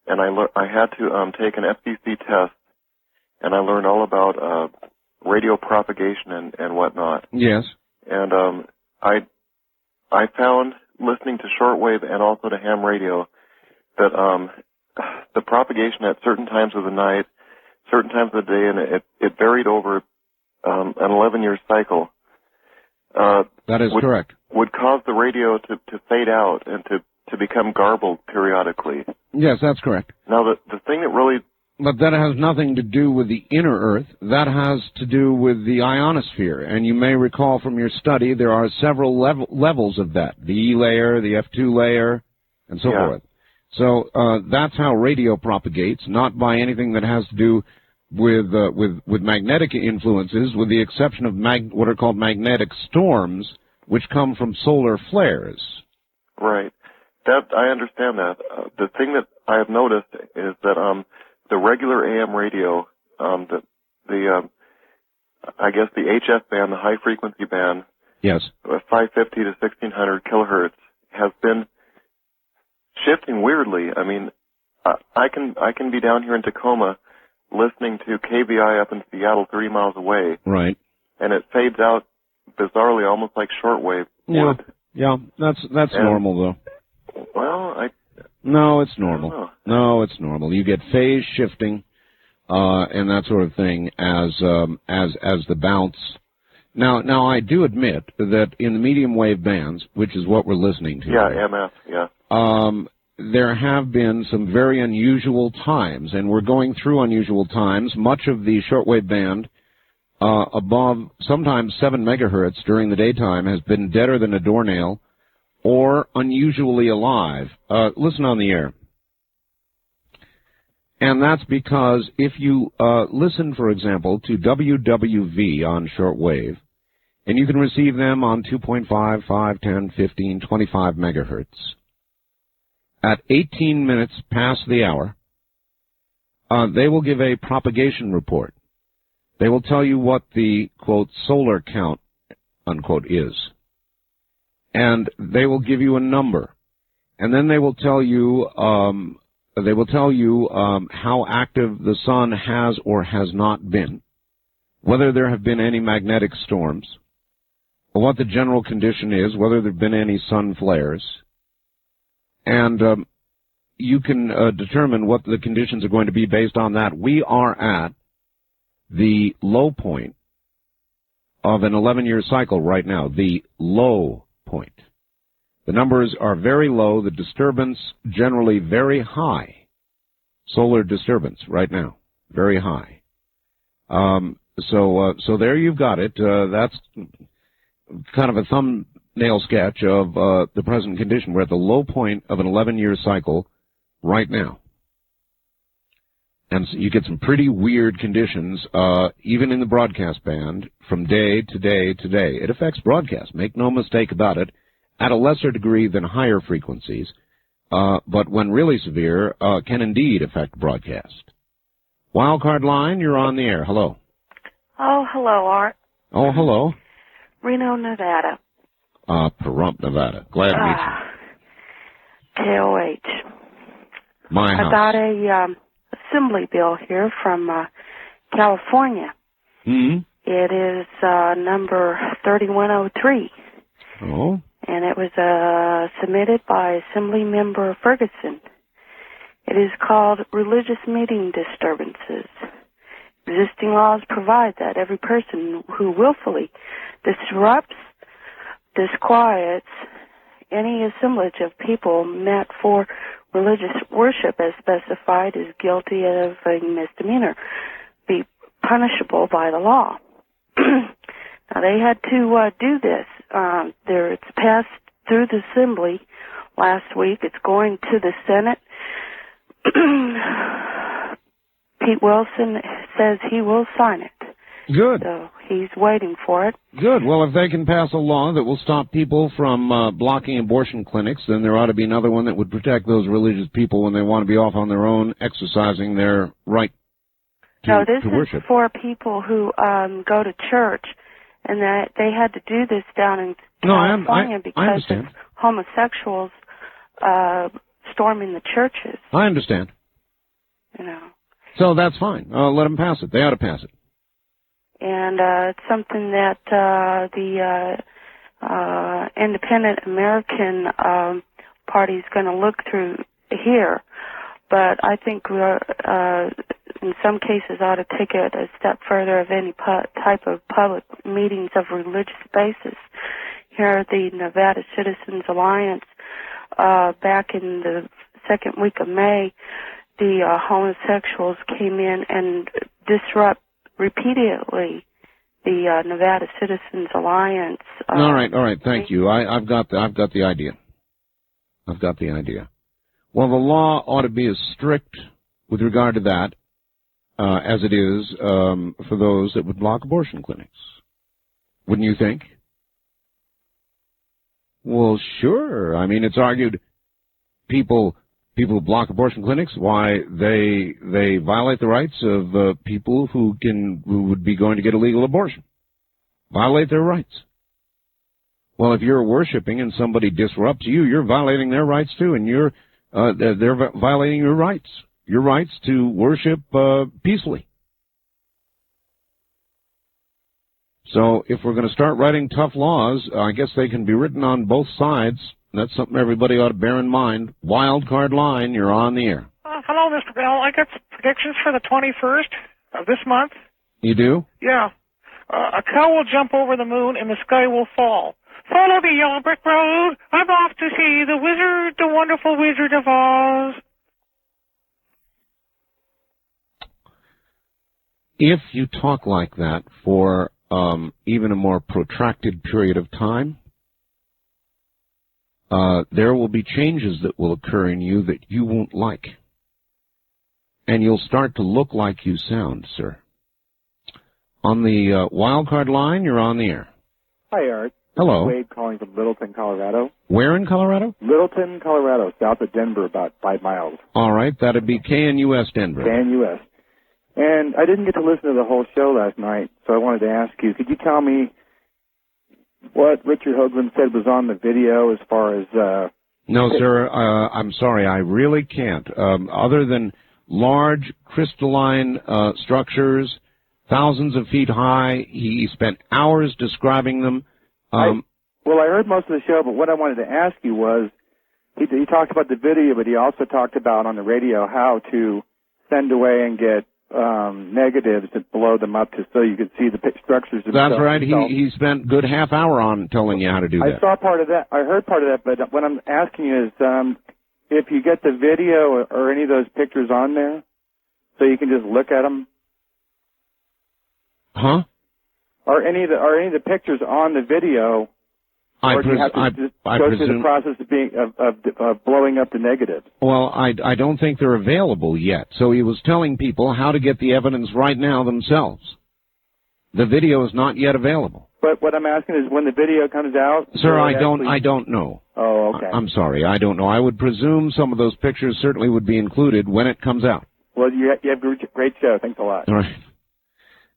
and I had to take an FCC test, and I learned all about radio propagation and whatnot. Yes. And I found, listening to shortwave and also to ham radio, that the propagation at certain times of the night, certain times of the day, and it varied over an 11-year cycle. That is correct. Would cause the radio to fade out and to become garbled periodically. Yes, that's correct. Now, the thing that really... But that has nothing to do with the inner Earth. That has to do with the ionosphere. And you may recall from your study there are several levels of that. The E layer, the F2 layer, and so forth. So that's how radio propagates, not by anything that has to do with magnetic influences, with the exception of what are called magnetic storms, which come from solar flares. Right. That I understand that. The thing that I have noticed is that the regular AM radio, I guess the HF band, the high frequency band, yes, 550 to 1600 kilohertz, has been shifting weirdly. I mean, I can be down here in Tacoma listening to KVI up in Seattle 30 miles away. Right. And it fades out bizarrely, almost like shortwave would. Yeah, that's normal though. Well, No, it's normal. No, it's normal. You get phase shifting and that sort of thing as the bounce. Now I do admit that in the medium wave bands, which is what we're listening to. Yeah, MF, yeah. There have been some very unusual times, and we're going through unusual times. Much of the shortwave band above sometimes 7 megahertz during the daytime has been deader than a doornail or unusually alive. Listen on the air. And that's because if you listen, for example, to WWV on shortwave, and you can receive them on 2.5, 5, 10, 15, 25 megahertz, at 18 minutes past the hour, they will give a propagation report. They will tell you what the, quote, solar count, unquote, is. And they will give you a number. And then they will tell you, how active the sun has or has not been, whether there have been any magnetic storms, or what the general condition is, whether there have been any sun flares. And you can determine what the conditions are going to be based on that. We are at the low point of an 11-year cycle right now, the low point. The numbers are very low, the disturbance generally very high. Solar disturbance right now, very high. So there you've got it. That's kind of a thumbnail sketch of the present condition. We're at the low point of an 11-year cycle right now. And so you get some pretty weird conditions, even in the broadcast band, from day to day to day. It affects broadcast, make no mistake about it, at a lesser degree than higher frequencies, but when really severe, can indeed affect broadcast. Wildcard line, you're on the air. Hello. Oh, hello, Art. Oh, hello. Reno, Nevada. Pahrump, Nevada. Glad to meet you. KOH. My house. I got a assembly bill here from California. Mm-hmm. It is number 3103. Oh. And it was submitted by Assembly Member Ferguson. It is called Religious Meeting Disturbances. Existing laws provide that every person who willfully disrupts, disquiets any assemblage of people met for religious worship as specified is guilty of a misdemeanor, be punishable by the law. Now, they had to do this. It's passed through the Assembly last week. It's going to the Senate. Pete Wilson says he will sign it. Good. So he's waiting for it. Good. Well, if they can pass a law that will stop people from blocking abortion clinics, then there ought to be another one that would protect those religious people when they want to be off on their own, exercising their right to No, this worship. is for people who go to church, and that they had to do this down in California because of homosexuals storming the churches. I understand. You know. So that's fine. Let them pass it. They ought to pass it. And it's something that the Independent American Party is going to look through here. But I think we're, in some cases, ought to take it a step further of any type of public meetings of religious basis. Here, the Nevada Citizens Alliance, back in the second week of May, the homosexuals came in and disrupt repeatedly the Nevada Citizens Alliance. All right. Thank you. I've got the idea. I've got the idea. Well, the law ought to be as strict with regard to that as it is for those that would block abortion clinics. Wouldn't you think? Well, sure. I mean, it's argued people who block abortion clinics, why they violate the rights of people who would be going to get a legal abortion. Violate their rights. Well, if you're worshiping and somebody disrupts you, you're violating their rights too, and they're violating your rights to worship peacefully. So if we're going to start writing tough laws, I guess they can be written on both sides. That's something everybody ought to bear in mind. Wildcard line, you're on the air. Hello, Mr. Bell. I got predictions for the 21st of this month. You do? Yeah. A cow will jump over the moon and the sky will fall. Follow the yellow brick road. I'm off to see the wizard, the wonderful Wizard of Oz. If you talk like that for even a more protracted period of time, there will be changes that will occur in you that you won't like. And you'll start to look like you sound, sir. On the wildcard line, you're on the air. Hi, Art. Hello. This is Wade calling from Littleton, Colorado. Where in Colorado? Littleton, Colorado, south of Denver, about 5 miles. All right, that'd be KNUS Denver. KNUS. And I didn't get to listen to the whole show last night, so I wanted to ask you, could you tell me what Richard Hoagland said was on the video as far as... No, sir, I'm sorry, I really can't. Other than large crystalline structures, thousands of feet high, he spent hours describing them. Well, I heard most of the show, but what I wanted to ask you was he talked about the video, but he also talked about on the radio how to send away and get negatives that blow them up so you could see the structures themselves. That's right. He spent a good half hour on telling you how to do that. I saw part of that. I heard part of that, but what I'm asking you is if you get the video or any of those pictures on there, so you can just look at them. Huh? Are any of the pictures on the video? Or do you have to just go through the process of blowing up the negatives? Well, I don't think they're available yet. So he was telling people how to get the evidence right now themselves. The video is not yet available. But what I'm asking is when the video comes out... Sir, I don't know. Oh, okay. I'm sorry, I don't know. I would presume some of those pictures certainly would be included when it comes out. Well, you have a great show. Thanks a lot. All right.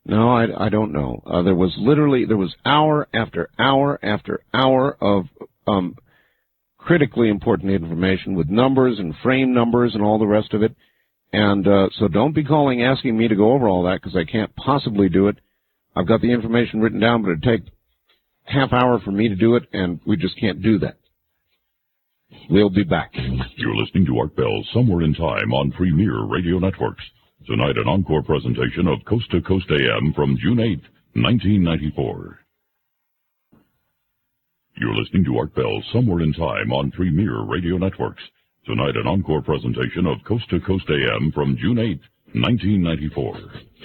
No, I don't know. There was hour after hour after hour of critically important information with numbers and frame numbers and all the rest of it. And so don't be calling asking me to go over all that because I can't possibly do it. I've got the information written down, but it'd take half hour for me to do it, and we just can't do that. We'll be back. You're listening to Art Bell Somewhere in Time on Premier Radio Networks. Tonight, an encore presentation of Coast to Coast AM from June 8, 1994. You're listening to Art Bell Somewhere in Time on Premier Radio Networks. Tonight, an encore presentation of Coast to Coast AM from June 8, 1994.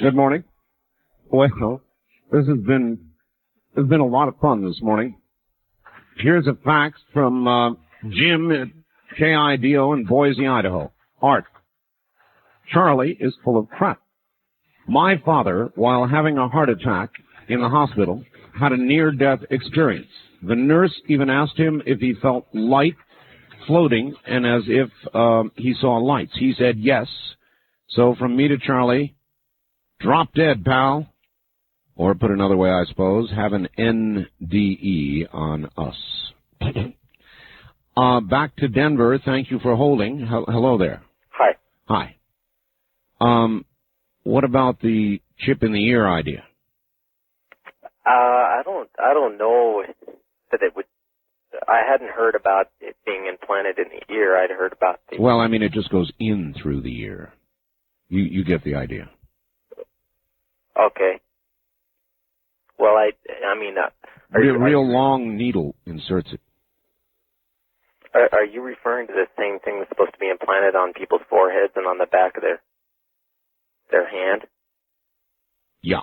Good morning. Well, this has been a lot of fun this morning. Here's a fax from Jim at KIDO in Boise, Idaho. Art. Charlie is full of crap. My father, while having a heart attack in the hospital, had a near-death experience. The nurse even asked him if he felt light, floating, and as if he saw lights. He said yes. So from me to Charlie, drop dead, pal. Or put another way, I suppose, have an NDE on us. Back to Denver. Thank you for holding. Hello there. Hi. Hi. What about the chip in the ear idea? I don't know that it would. I hadn't heard about it being implanted in the ear. I'd heard about the. Well, I mean, it just goes in through the ear. You get the idea. Okay. Well, I mean, real long needle inserts it. Are you referring to the same thing that's supposed to be implanted on people's foreheads and on the back of their hand? Yeah.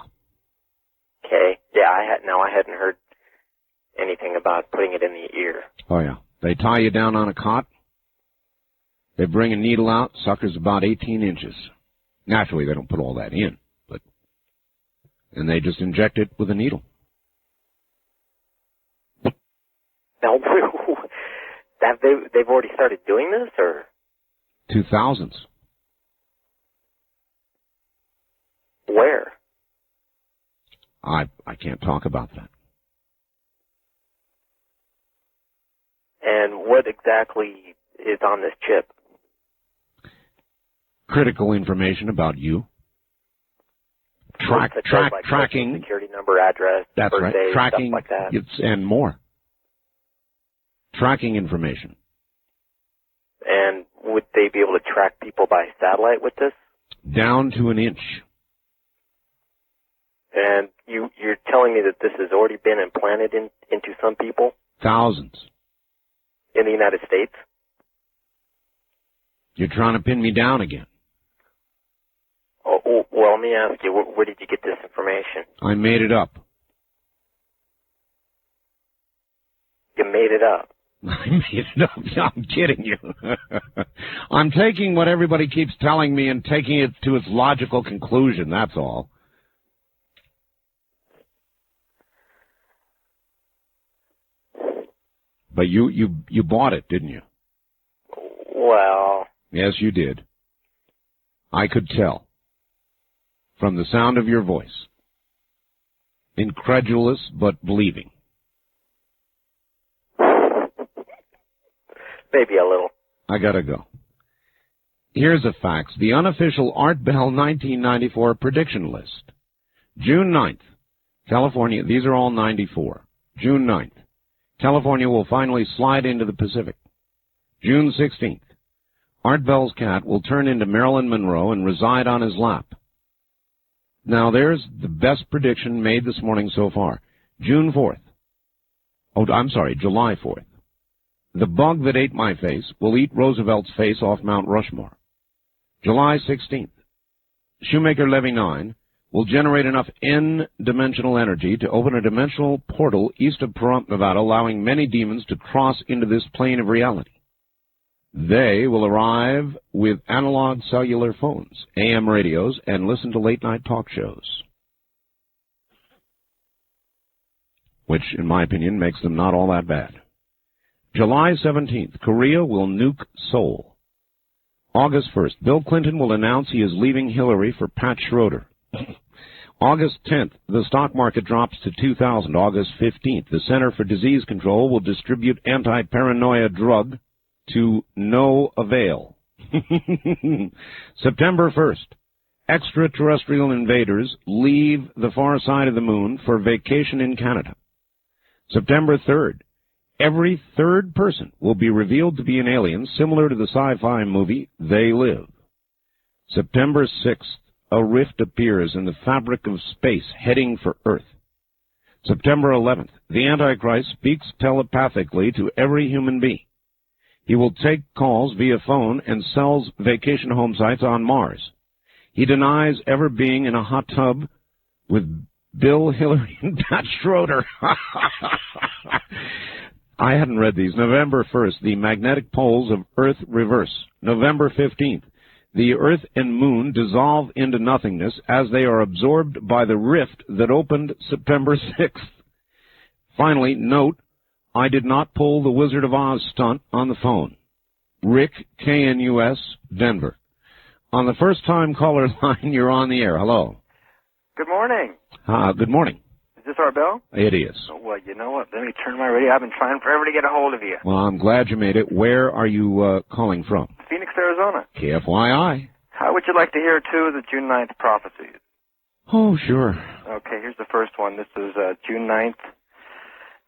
Okay. Yeah, I hadn't heard anything about putting it in the ear. Oh, yeah. They tie you down on a cot. They bring a needle out. Sucker's about 18 inches. Naturally, they don't put all that in, and they just inject it with a needle. Now, they've already started doing this, or? 2000s. Where? I can't talk about that. And what exactly is on this chip? Critical information about you. Tracking. Security number, address, that's birthday, right. Tracking, stuff like that. And more. Tracking information. And would they be able to track people by satellite with this? Down to an inch. And you're telling me that this has already been implanted into some people? Thousands. In the United States? You're trying to pin me down again. Oh, well, let me ask you, where did you get this information? I made it up. You made it up? I made it up. I'm kidding you. I'm taking what everybody keeps telling me and taking it to its logical conclusion, that's all. But you bought it, didn't you? Well... Yes, you did. I could tell. From the sound of your voice. Incredulous, but believing. Maybe a little. I gotta go. Here's a fax. The unofficial Art Bell 1994 prediction list. June 9th, California. These are all 94. June 9th. California will finally slide into the Pacific. June 16th. Art Bell's cat will turn into Marilyn Monroe and reside on his lap. Now, there's the best prediction made this morning so far. June 4th. Oh, I'm sorry, July 4th. The bug that ate my face will eat Roosevelt's face off Mount Rushmore. July 16th. Shoemaker Levy 9 will generate enough N-dimensional energy to open a dimensional portal east of Pahrump, Nevada, allowing many demons to cross into this plane of reality. They will arrive with analog cellular phones, AM radios, and listen to late-night talk shows, which, in my opinion, makes them not all that bad. July 17th, Korea will nuke Seoul. August 1st, Bill Clinton will announce he is leaving Hillary for Pat Schroeder. August 10th, the stock market drops to 2,000. August 15th, the Center for Disease Control will distribute anti-paranoia drug to no avail. September 1st, extraterrestrial invaders leave the far side of the moon for vacation in Canada. September 3rd, every third person will be revealed to be an alien, similar to the sci-fi movie They Live. September 6th, a rift appears in the fabric of space heading for Earth. September 11th, the Antichrist speaks telepathically to every human being. He will take calls via phone and sells vacation home sites on Mars. He denies ever being in a hot tub with Bill, Hillary, and Pat Schroeder. I hadn't read these. November 1st, the magnetic poles of Earth reverse. November 15th, the Earth and Moon dissolve into nothingness as they are absorbed by the rift that opened September 6th. Finally, note, I did not pull the Wizard of Oz stunt on the phone. Rick, KNUS, Denver. On the first-time caller line, you're on the air. Hello. Good morning. Good morning. Is this our Bell? It is. Oh, well, you know what? Let me turn my radio. I've been trying forever to get a hold of you. Well, I'm glad you made it. Where are you calling from? Phoenix, Arizona. KFYI. How would you like to hear two of the June 9th prophecies? Oh, sure. Okay, here's the first one. This is June 9th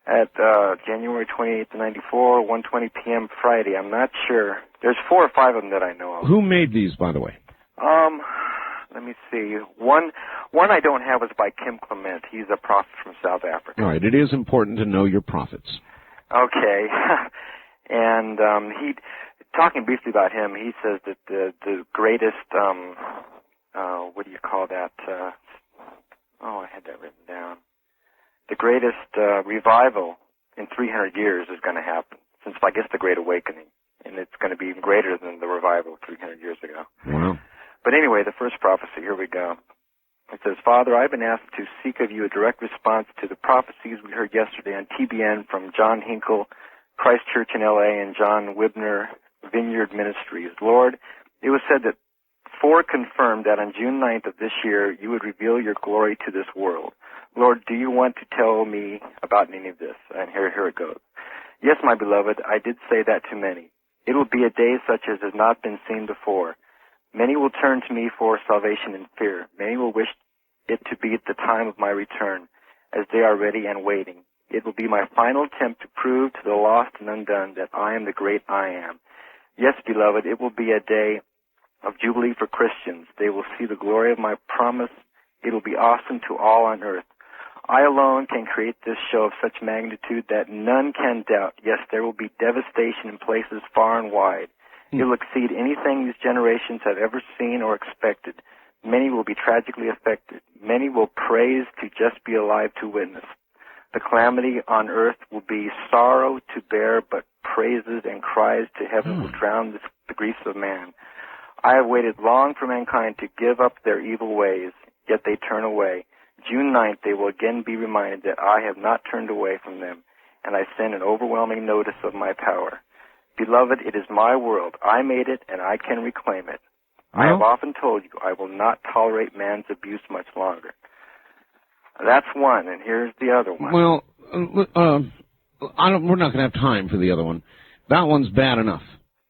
at January 28th, 94, 1:20 p.m. Friday. I'm not sure. There's 4 or 5 of them that I know of. Who made these, by the way? Let me see. One I don't have was by Kim Clement. He's a prophet from South Africa. All right, it is important to know your prophets. Okay. And he, talking briefly about him, he says that the greatest, what do you call that? I had that written down. The greatest revival in 300 years is going to happen, since I guess the Great Awakening, and it's going to be even greater than the revival 300 years ago. Wow. But anyway, the first prophecy, here we go. It says, Father, I've been asked to seek of you a direct response to the prophecies we heard yesterday on TBN from John Hinkle, Christ Church in L.A., and John Wibner, Vineyard Ministries. Lord, it was said that 4 confirmed that on June 9th of this year, you would reveal your glory to this world. Lord, do you want to tell me about any of this? And here it goes. Yes, my beloved, I did say that to many. It will be a day such as has not been seen before. Many will turn to me for salvation and fear. Many will wish it to be at the time of my return, as they are ready and waiting. It will be my final attempt to prove to the lost and undone that I am the great I am. Yes, beloved, it will be a day of jubilee for Christians. They will see the glory of my promise. It will be awesome to all on earth. I alone can create this show of such magnitude that none can doubt. Yes, there will be devastation in places far and wide. It will exceed anything these generations have ever seen or expected. Many will be tragically affected. Many will praise to just be alive to witness. The calamity on earth will be sorrow to bear, but praises and cries to heaven will drown the griefs of man. I have waited long for mankind to give up their evil ways, yet they turn away. June 9th, they will again be reminded that I have not turned away from them, and I send an overwhelming notice of my power. Beloved, it is my world. I made it, and I can reclaim it. I have often told you I will not tolerate man's abuse much longer. That's one, and here's the other one. Well, we're not going to have time for the other one. That one's bad enough.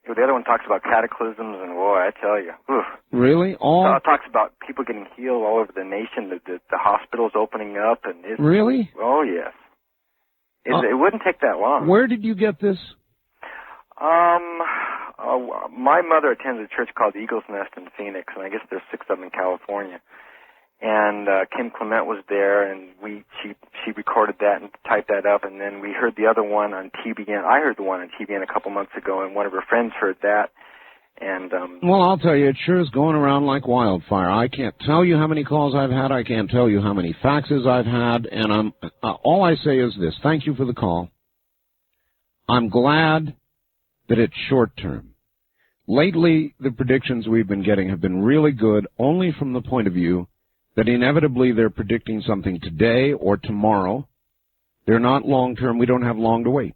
The other one talks about cataclysms, and boy, I tell you. Oof. Really? It talks about people getting healed all over the nation, the hospitals opening up. And really? Oh, yes. It wouldn't take that long. Where did you get this? My mother attends a church called the Eagle's Nest in Phoenix, and I guess there's 6 of them in California. And Kim Clement was there, and she recorded that and typed that up, and then we heard the other one on TBN. I heard the one on TBN a couple months ago, and one of her friends heard that. And well, I'll tell you, it sure is going around like wildfire. I can't tell you how many calls I've had. I can't tell you how many faxes I've had, and all I say is this: thank you for the call. I'm glad that it's short term. Lately, the predictions we've been getting have been really good, only from the point of view that inevitably they're predicting something today or tomorrow. They're not long-term. We don't have long to wait.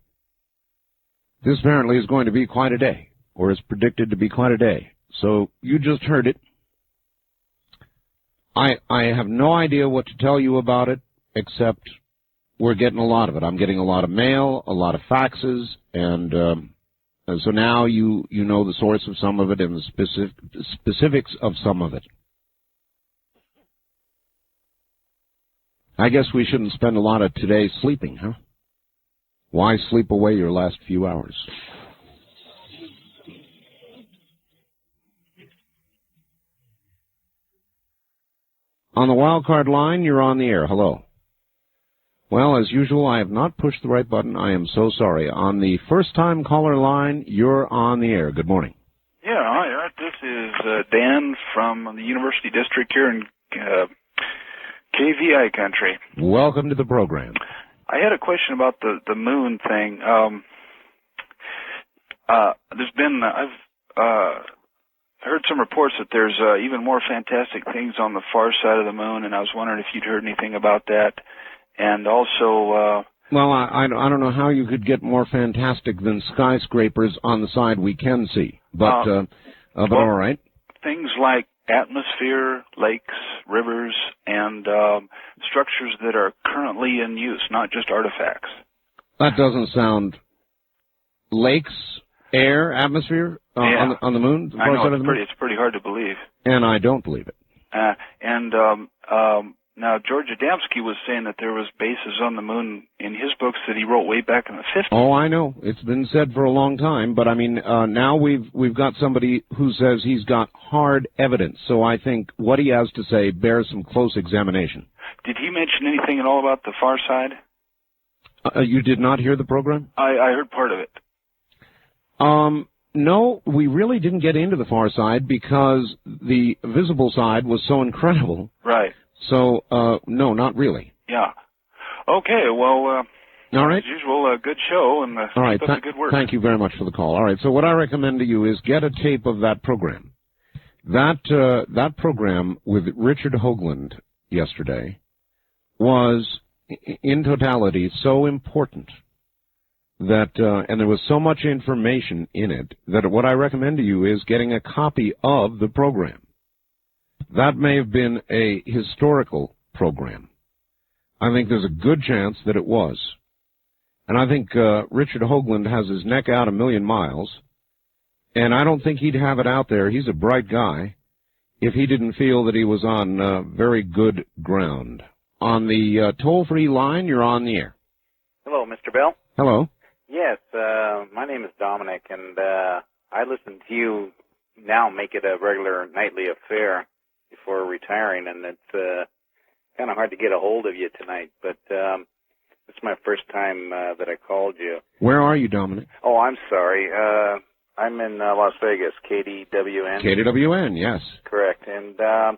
This apparently is going to be quite a day, or is predicted to be quite a day. So you just heard it. I have no idea what to tell you about it, except we're getting a lot of it. I'm getting a lot of mail, a lot of faxes, and so now you know the source of some of it and the specifics of some of it. I guess we shouldn't spend a lot of today sleeping, huh? Why sleep away your last few hours? On the wildcard line, you're on the air. Hello. Well, as usual, I have not pushed the right button. I am so sorry. On the first-time caller line, you're on the air. Good morning. Yeah, hi. This is Dan from the University District here in KVI country. Welcome to the program. I had a question about the moon thing. I've heard some reports that there's even more fantastic things on the far side of the moon, and I was wondering if you'd heard anything about that. And also... well, I don't know how you could get more fantastic than skyscrapers on the side we can see, but all right. Things like atmosphere, lakes, rivers, and structures that are currently in use, not just artifacts. That doesn't sound... Lakes, air, atmosphere on the moon? I know, it's pretty hard to believe. And I don't believe it. Now, George Adamski was saying that there was bases on the moon in his books that he wrote way back in the 50s. Oh, I know. It's been said for a long time, but I mean, now we've got somebody who says he's got hard evidence, so I think what he has to say bears some close examination. Did he mention anything at all about the far side? You did not hear the program? I heard part of it. No, we really didn't get into the far side because the visible side was so incredible. Right. So, no, not really. Yeah. Okay, well, all right. As usual, a good show, and all right. Keep up the good work. Thank you very much for the call. All right, so what I recommend to you is get a tape of that program. That program with Richard Hoagland yesterday was, in totality, so important that, and there was so much information in it, that what I recommend to you is getting a copy of the program. That may have been a historical program. I think there's a good chance that it was. And I think Richard Hoagland has his neck out a million miles, and I don't think he'd have it out there. He's a bright guy if he didn't feel that he was on very good ground. On the toll-free line, you're on the air. Hello, Mr. Bell. Hello. Yes, my name is Dominic, and I listen to you now make it a regular nightly affair before retiring, and it's kind of hard to get a hold of you tonight, but it's my first time that I called you. Where are you, Dominic? Oh, I'm sorry. I'm in Las Vegas, KDWN. KDWN, yes. Correct, and I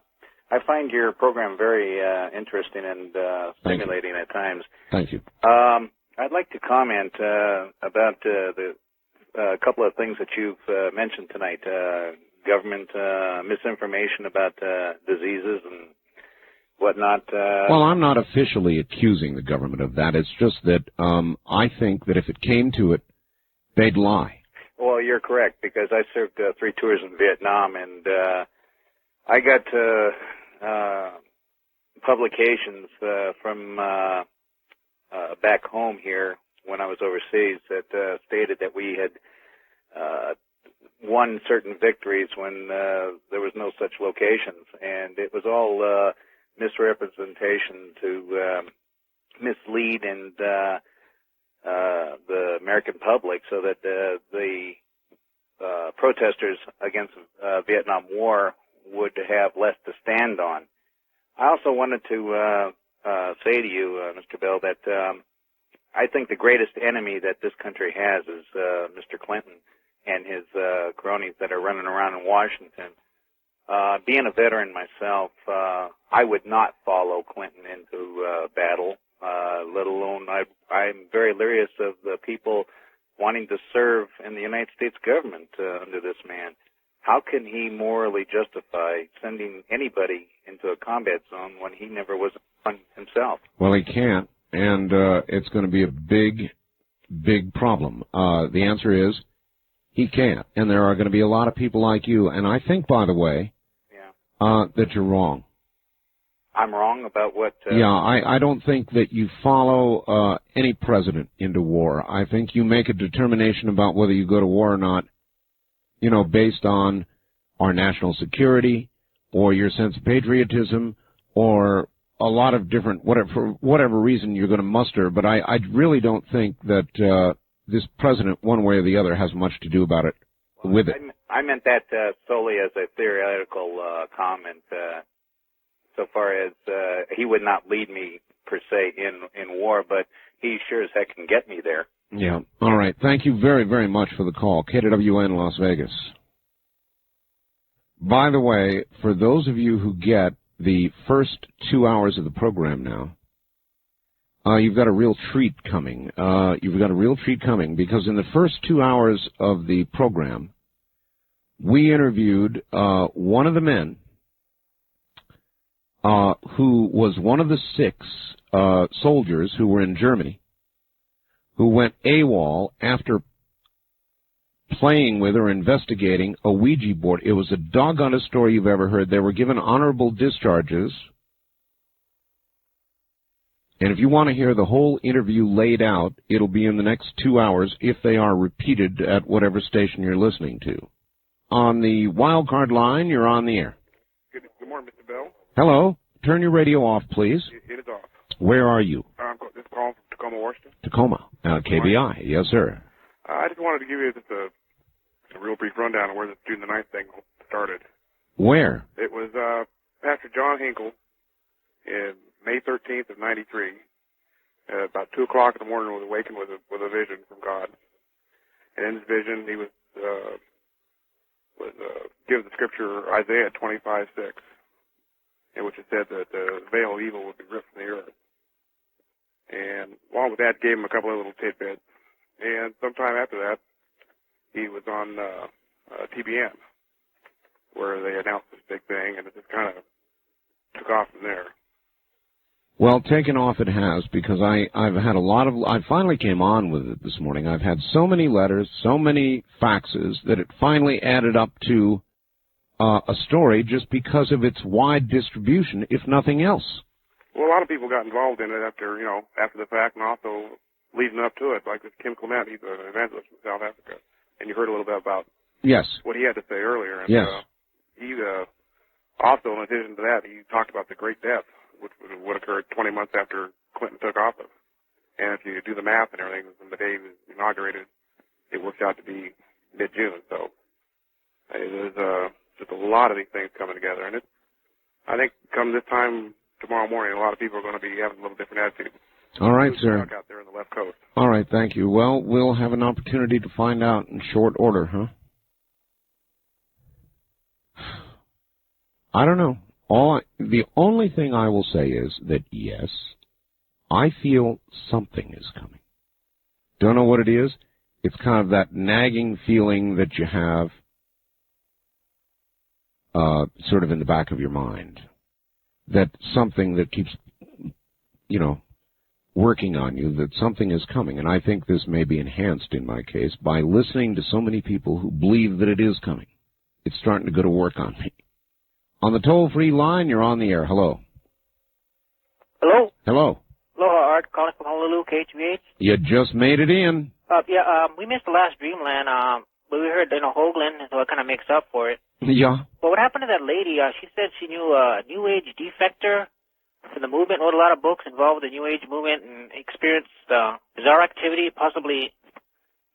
find your program very interesting and stimulating at times. Thank you. I'd like to comment about the couple of things that you've mentioned tonight. Government misinformation about diseases and whatnot. Well, I'm not officially accusing the government of that. It's just that I think that if it came to it, they'd lie. Well, you're correct, because I served 3 tours in Vietnam, and I got publications from back home here when I was overseas that stated that we had won certain victories when there was no such locations, and it was all misrepresentation to mislead and the American public so that the protesters against Vietnam War would have less to stand on. I also wanted to say to you, Mr. Bell, that I think the greatest enemy that this country has is Mr. Clinton and his cronies that are running around in Washington. Being a veteran myself, I would not follow Clinton into battle, let alone I'm very leery of the people wanting to serve in the United States government under this man. How can he morally justify sending anybody into a combat zone when he never was one himself? Well, he can't, and it's going to be a big, big problem. The answer is he can't, and there are going to be a lot of people like you. And I think, by the way, that you're wrong. I'm wrong about what? I don't think that you follow any president into war. I think you make a determination about whether you go to war or not, based on our national security or your sense of patriotism or a lot of different, for whatever reason you're going to muster. But I really don't think that this president, one way or the other, has much to do about it with it. I meant that solely as a theoretical comment. So far as he would not lead me per se in war, but he sure as heck can get me there. Yeah. All right. Thank you very, very much for the call. KWN Las Vegas. By the way, for those of you who get the first 2 hours of the program now, you've got a real treat coming. You've got a real treat coming because in the first 2 hours of the program, we interviewed one of the men who was one of the 6 soldiers who were in Germany who went AWOL after playing with or investigating a Ouija board. It was the doggonest story you've ever heard. They were given honorable discharges. And if you want to hear the whole interview laid out, it'll be in the next 2 hours if they are repeated at whatever station you're listening to. On the wild card line, you're on the air. Good morning, Mr. Bell. Hello. Turn your radio off, please. It is off. Where are you? This call from Tacoma, Washington. Tacoma. KBI. Yes, sir. I just wanted to give you just a real brief rundown of where the June the 9th thing started. Where? It was Pastor John Hinkle in May 13th of 93. About 2 o'clock in the morning, was awakened with a vision from God. And in this vision, he was given the scripture Isaiah 25:6, in which it said that the veil of evil would be ripped from the earth. And along with that, gave him a couple of little tidbits. And sometime after that, he was on TBN, where they announced this big thing, and it just kind of took off from there. Well, taken off it has, because I've had a lot of... I finally came on with it this morning. I've had so many letters, so many faxes, that it finally added up to a story just because of its wide distribution, if nothing else. Well, a lot of people got involved in it after the fact, and also leading up to it, like this Kim Clement. He's an evangelist from South Africa, and you heard a little bit about what he had to say earlier. And, yes. He also, in addition to that, he talked about the Great Death, which would occur 20 months after Clinton took office. And if you do the math and everything, from the day he was inaugurated, it works out to be mid-June. So there's just a lot of these things coming together, and I think come this time tomorrow morning, a lot of people are going to be having a little different attitude. All right, sir. Out there on the left coast. All right, thank you. Well, we'll have an opportunity to find out in short order, huh? I don't know. The only thing I will say is that, yes, I feel something is coming. Don't know what it is. It's kind of that nagging feeling that you have sort of in the back of your mind. That something that keeps, working on you, that something is coming. And I think this may be enhanced in my case by listening to so many people who believe that it is coming. It's starting to go to work on me. On the toll-free line, you're on the air. Hello. Hello. Hello. Aloha, Art, calling from Honolulu, KHVH. You just made it in. We missed the last Dreamland, but we heard, Hoagland, so it kind of makes up for it. Yeah. But what happened to that lady? She said she knew a New Age defector from the movement, wrote a lot of books involved with the New Age movement and experienced bizarre activity, possibly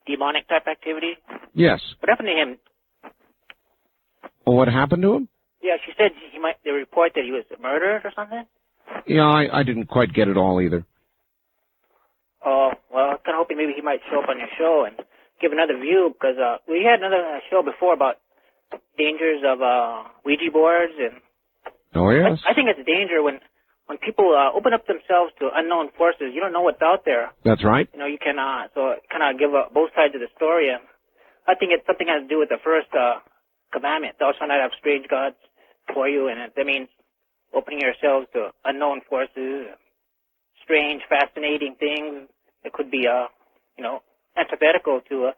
demonic type activity. Yes. What happened to him? Well, what happened to him? Yeah, she said they report that he was murdered or something. Yeah, I didn't quite get it all either. Oh, well, I was kind of hoping maybe he might show up on your show and give another view, because we had another show before about dangers of Ouija boards, and oh yes, I think it's a danger when people open up themselves to unknown forces. You don't know what's out there. That's right. You know, you can so kind of give both sides of the story. And I think it's something has to do with the first commandment. Thou shalt not have strange gods for you, and that means opening yourselves to unknown forces, strange, fascinating things that could be, antithetical to a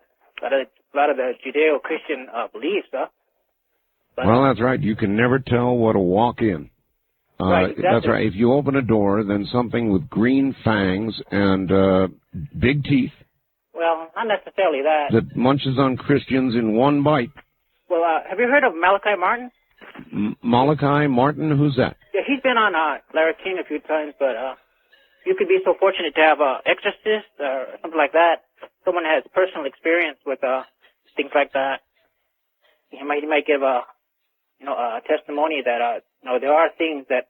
lot of the Judeo-Christian beliefs. Well, that's right. You can never tell what to walk in. Right, exactly. That's right. If you open a door, then something with green fangs and big teeth Well, not necessarily that. that munches on Christians in one bite. Well, have you heard of Malachi Martin? Malachi Martin, who's that? Yeah, he's been on Larry King a few times, but you could be so fortunate to have an exorcist or something like that. Someone has personal experience with things like that. He might give a testimony that there are things that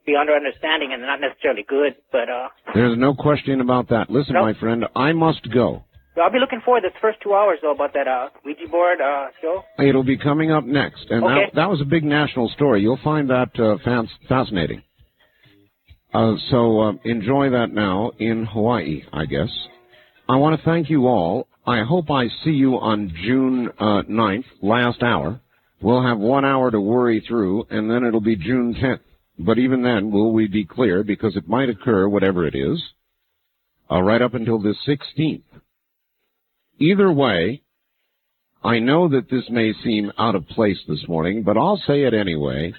beyond our understanding and they're not necessarily good, but There's no question about that. Listen, my friend, I must go. so I'll be looking forward to the first 2 hours though about that Ouija board show. It'll be coming up next, and Okay. that was a big national story. You'll find that fascinating. So enjoy that now in Hawaii, I guess. I want to thank you all. I hope I see you on June 9th, last hour. We'll have 1 hour to worry through, and then it'll be June 10th. But even then, will we be clear, because it might occur, whatever it is, right up until the 16th. Either way, I know that this may seem out of place this morning, but I'll say it anyway.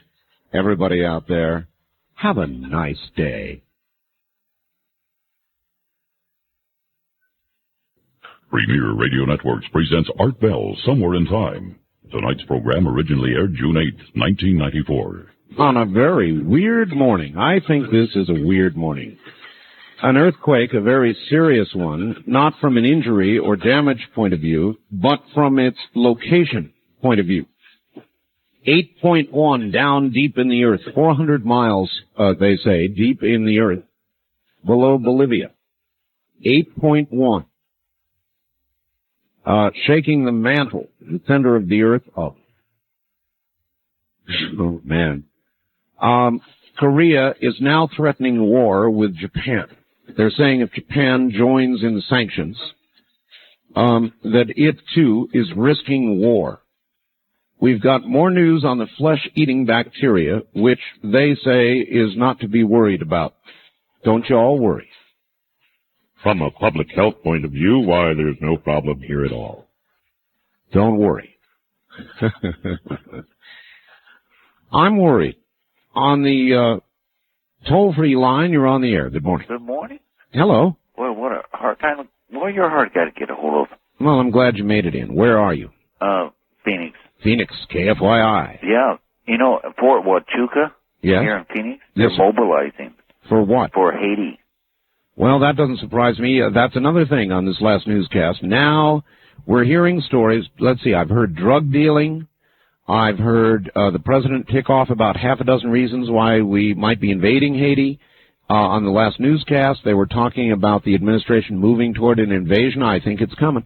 Everybody out there, have a nice day. Premier Radio Networks presents Art Bell, Somewhere in Time. Tonight's program originally aired June 8, 1994. On a very weird morning. I think this is a weird morning. An earthquake, a very serious one, not from an injury or damage point of view, but from its location point of view. 8.1 down deep in the earth, 400 miles, they say, deep in the earth, below Bolivia. 8.1. Shaking the mantle, the center of the earth up. Oh, man. Korea is now threatening war with Japan. They're saying if Japan joins in the sanctions, that it, too, is risking war. We've got more news on the flesh-eating bacteria, which they say is not to be worried about. Don't you all worry. From a public health point of view, why, there's no problem here at all. Don't worry. I'm worried. On the toll-free line, you're on the air. Good morning. Good morning. Hello. Well, what a hard time. Well, you're hard guy to get a hold of. Well, I'm glad you made it in. Where are you? Phoenix. Phoenix, KFYI. Yeah. You know, Fort Huachuca Yes. here in Phoenix, Yes, they're mobilizing. For what? For Haiti. Well, that doesn't surprise me. That's another thing on this last newscast. Now, we're hearing stories. Let's see, I've heard drug dealing. I've heard the president tick off about half a dozen reasons why we might be invading Haiti. On the last newscast, they were talking about the administration moving toward an invasion. I think it's coming.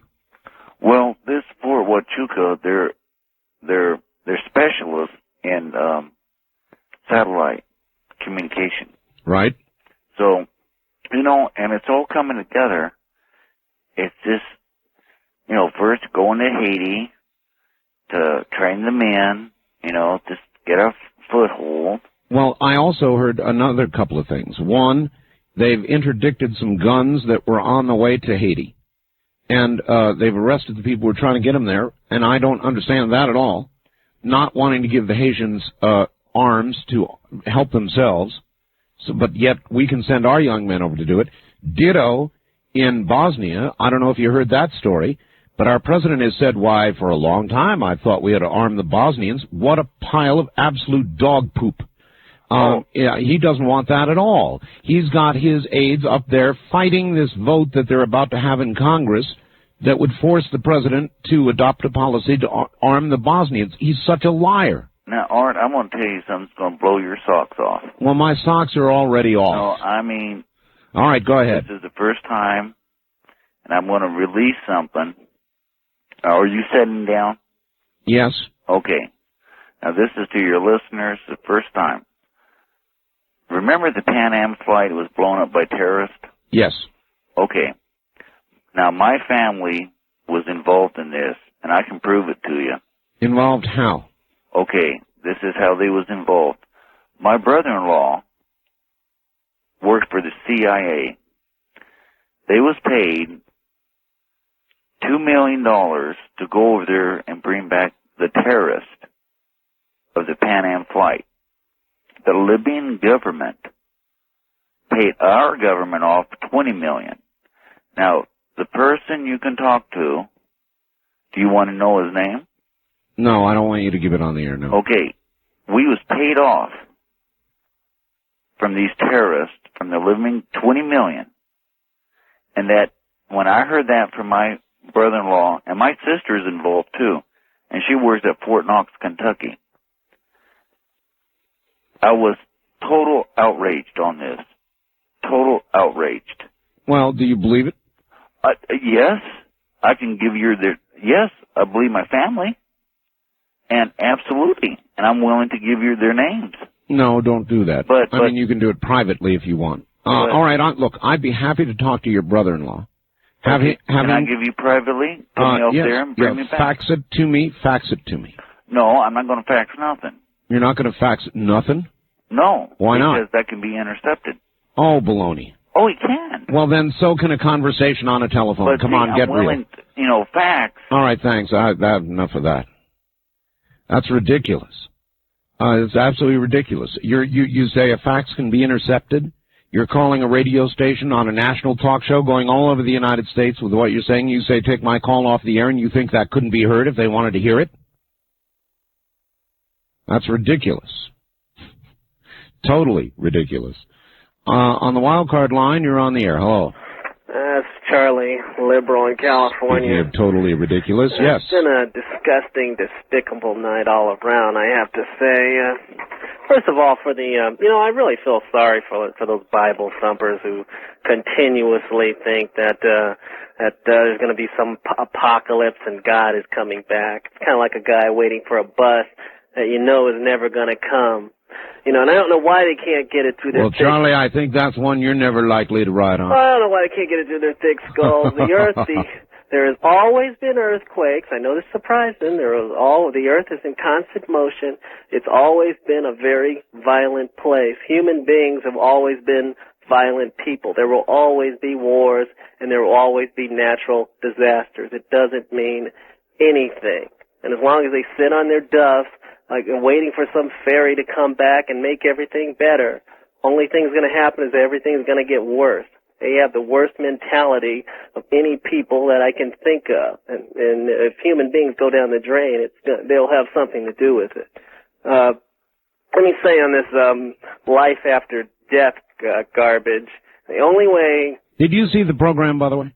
Well, this Fort Huachuca, they're specialists in satellite communication. Right. So, and it's all coming together. It's just, first going to Haiti to train the men, just get a foothold. Well, I also heard another couple of things. One, they've interdicted some guns that were on the way to Haiti. And they've arrested the people who were trying to get them there, and I don't understand that at all. Not wanting to give the Haitians arms to help themselves, but yet we can send our young men over to do it. Ditto in Bosnia. I don't know if you heard that story, but our president has said, why, for a long time I thought we had to arm the Bosnians. What a pile of absolute dog poop. Yeah, he doesn't want that at all. He's got his aides up there fighting this vote that they're about to have in Congress that would force the president to adopt a policy to arm the Bosnians. He's such a liar. Now, Art, I'm going to tell you something that's going to blow your socks off. Well, my socks are already off. No, I mean... All right, go ahead. This is the first time, and I'm going to release something. Are you sitting down? Yes. Okay. Now, this is to your listeners the first time. Remember the Pan Am flight was blown up by terrorists? Yes. Okay. Now, my family was involved in this, and I can prove it to you. Involved how? Okay, this is how they was involved. My brother-in-law worked for the CIA. They was paid $2 million to go over there and bring back the terrorist of the Pan Am flight. The Libyan government paid our government off $20 million. Now, the person you can talk to, do you want to know his name? No, I don't want you to give it on the air, no. Okay. We was paid off from these terrorists, from the living $20 million. And that, when I heard that from my brother-in-law, and my sister's involved too, and she works at Fort Knox, Kentucky, I was total outraged on this. Total outraged. Well, do you believe it? Yes. I can give you yes, I believe my family. And absolutely. And I'm willing to give you their names. No, don't do that. I mean, you can do it privately if you want. All right, look, I'd be happy to talk to your brother-in-law. Can I give you privately? Come up there and bring me back? Fax it to me. Fax it to me. No, I'm not going to fax nothing. You're not going to fax nothing? No. Why not? Because that can be intercepted. Oh, baloney. Oh, it can. Well, then so can a conversation on a telephone. But Come on, get willing real. Fax. All right, thanks. I have enough of that. That's ridiculous. It's absolutely ridiculous. You say a fax can be intercepted? You're calling a radio station on a national talk show going all over the United States with what you're saying. You say, take my call off the air, and you think that couldn't be heard if they wanted to hear it? That's ridiculous. Totally ridiculous. On the wild card line, you're on the air. Hello. That's Charlie, liberal in California. Speaking of totally ridiculous, yes. It's been a disgusting, despicable night all around, I have to say. First of all, for the, I really feel sorry for those Bible thumpers who continuously think that there's going to be some apocalypse and God is coming back. It's kind of like a guy waiting for a bus that you know is never going to come. And I don't know why they can't get it through their thick... Well, Charlie, I think that's one you're never likely to ride on. I don't know why they can't get it through their thick skulls. The earth, there has always been earthquakes. I know this surprised them. The earth is in constant motion. It's always been a very violent place. Human beings have always been violent people. There will always be wars, and there will always be natural disasters. It doesn't mean anything. And as long as they sit on their duffs, like waiting for some fairy to come back and make everything better, only thing's going to happen is everything's going to get worse. They have the worst mentality of any people that I can think of. And if human beings go down the drain, they'll have something to do with it. Let me say on this life after death garbage, the only way... Did you see the program, by the way?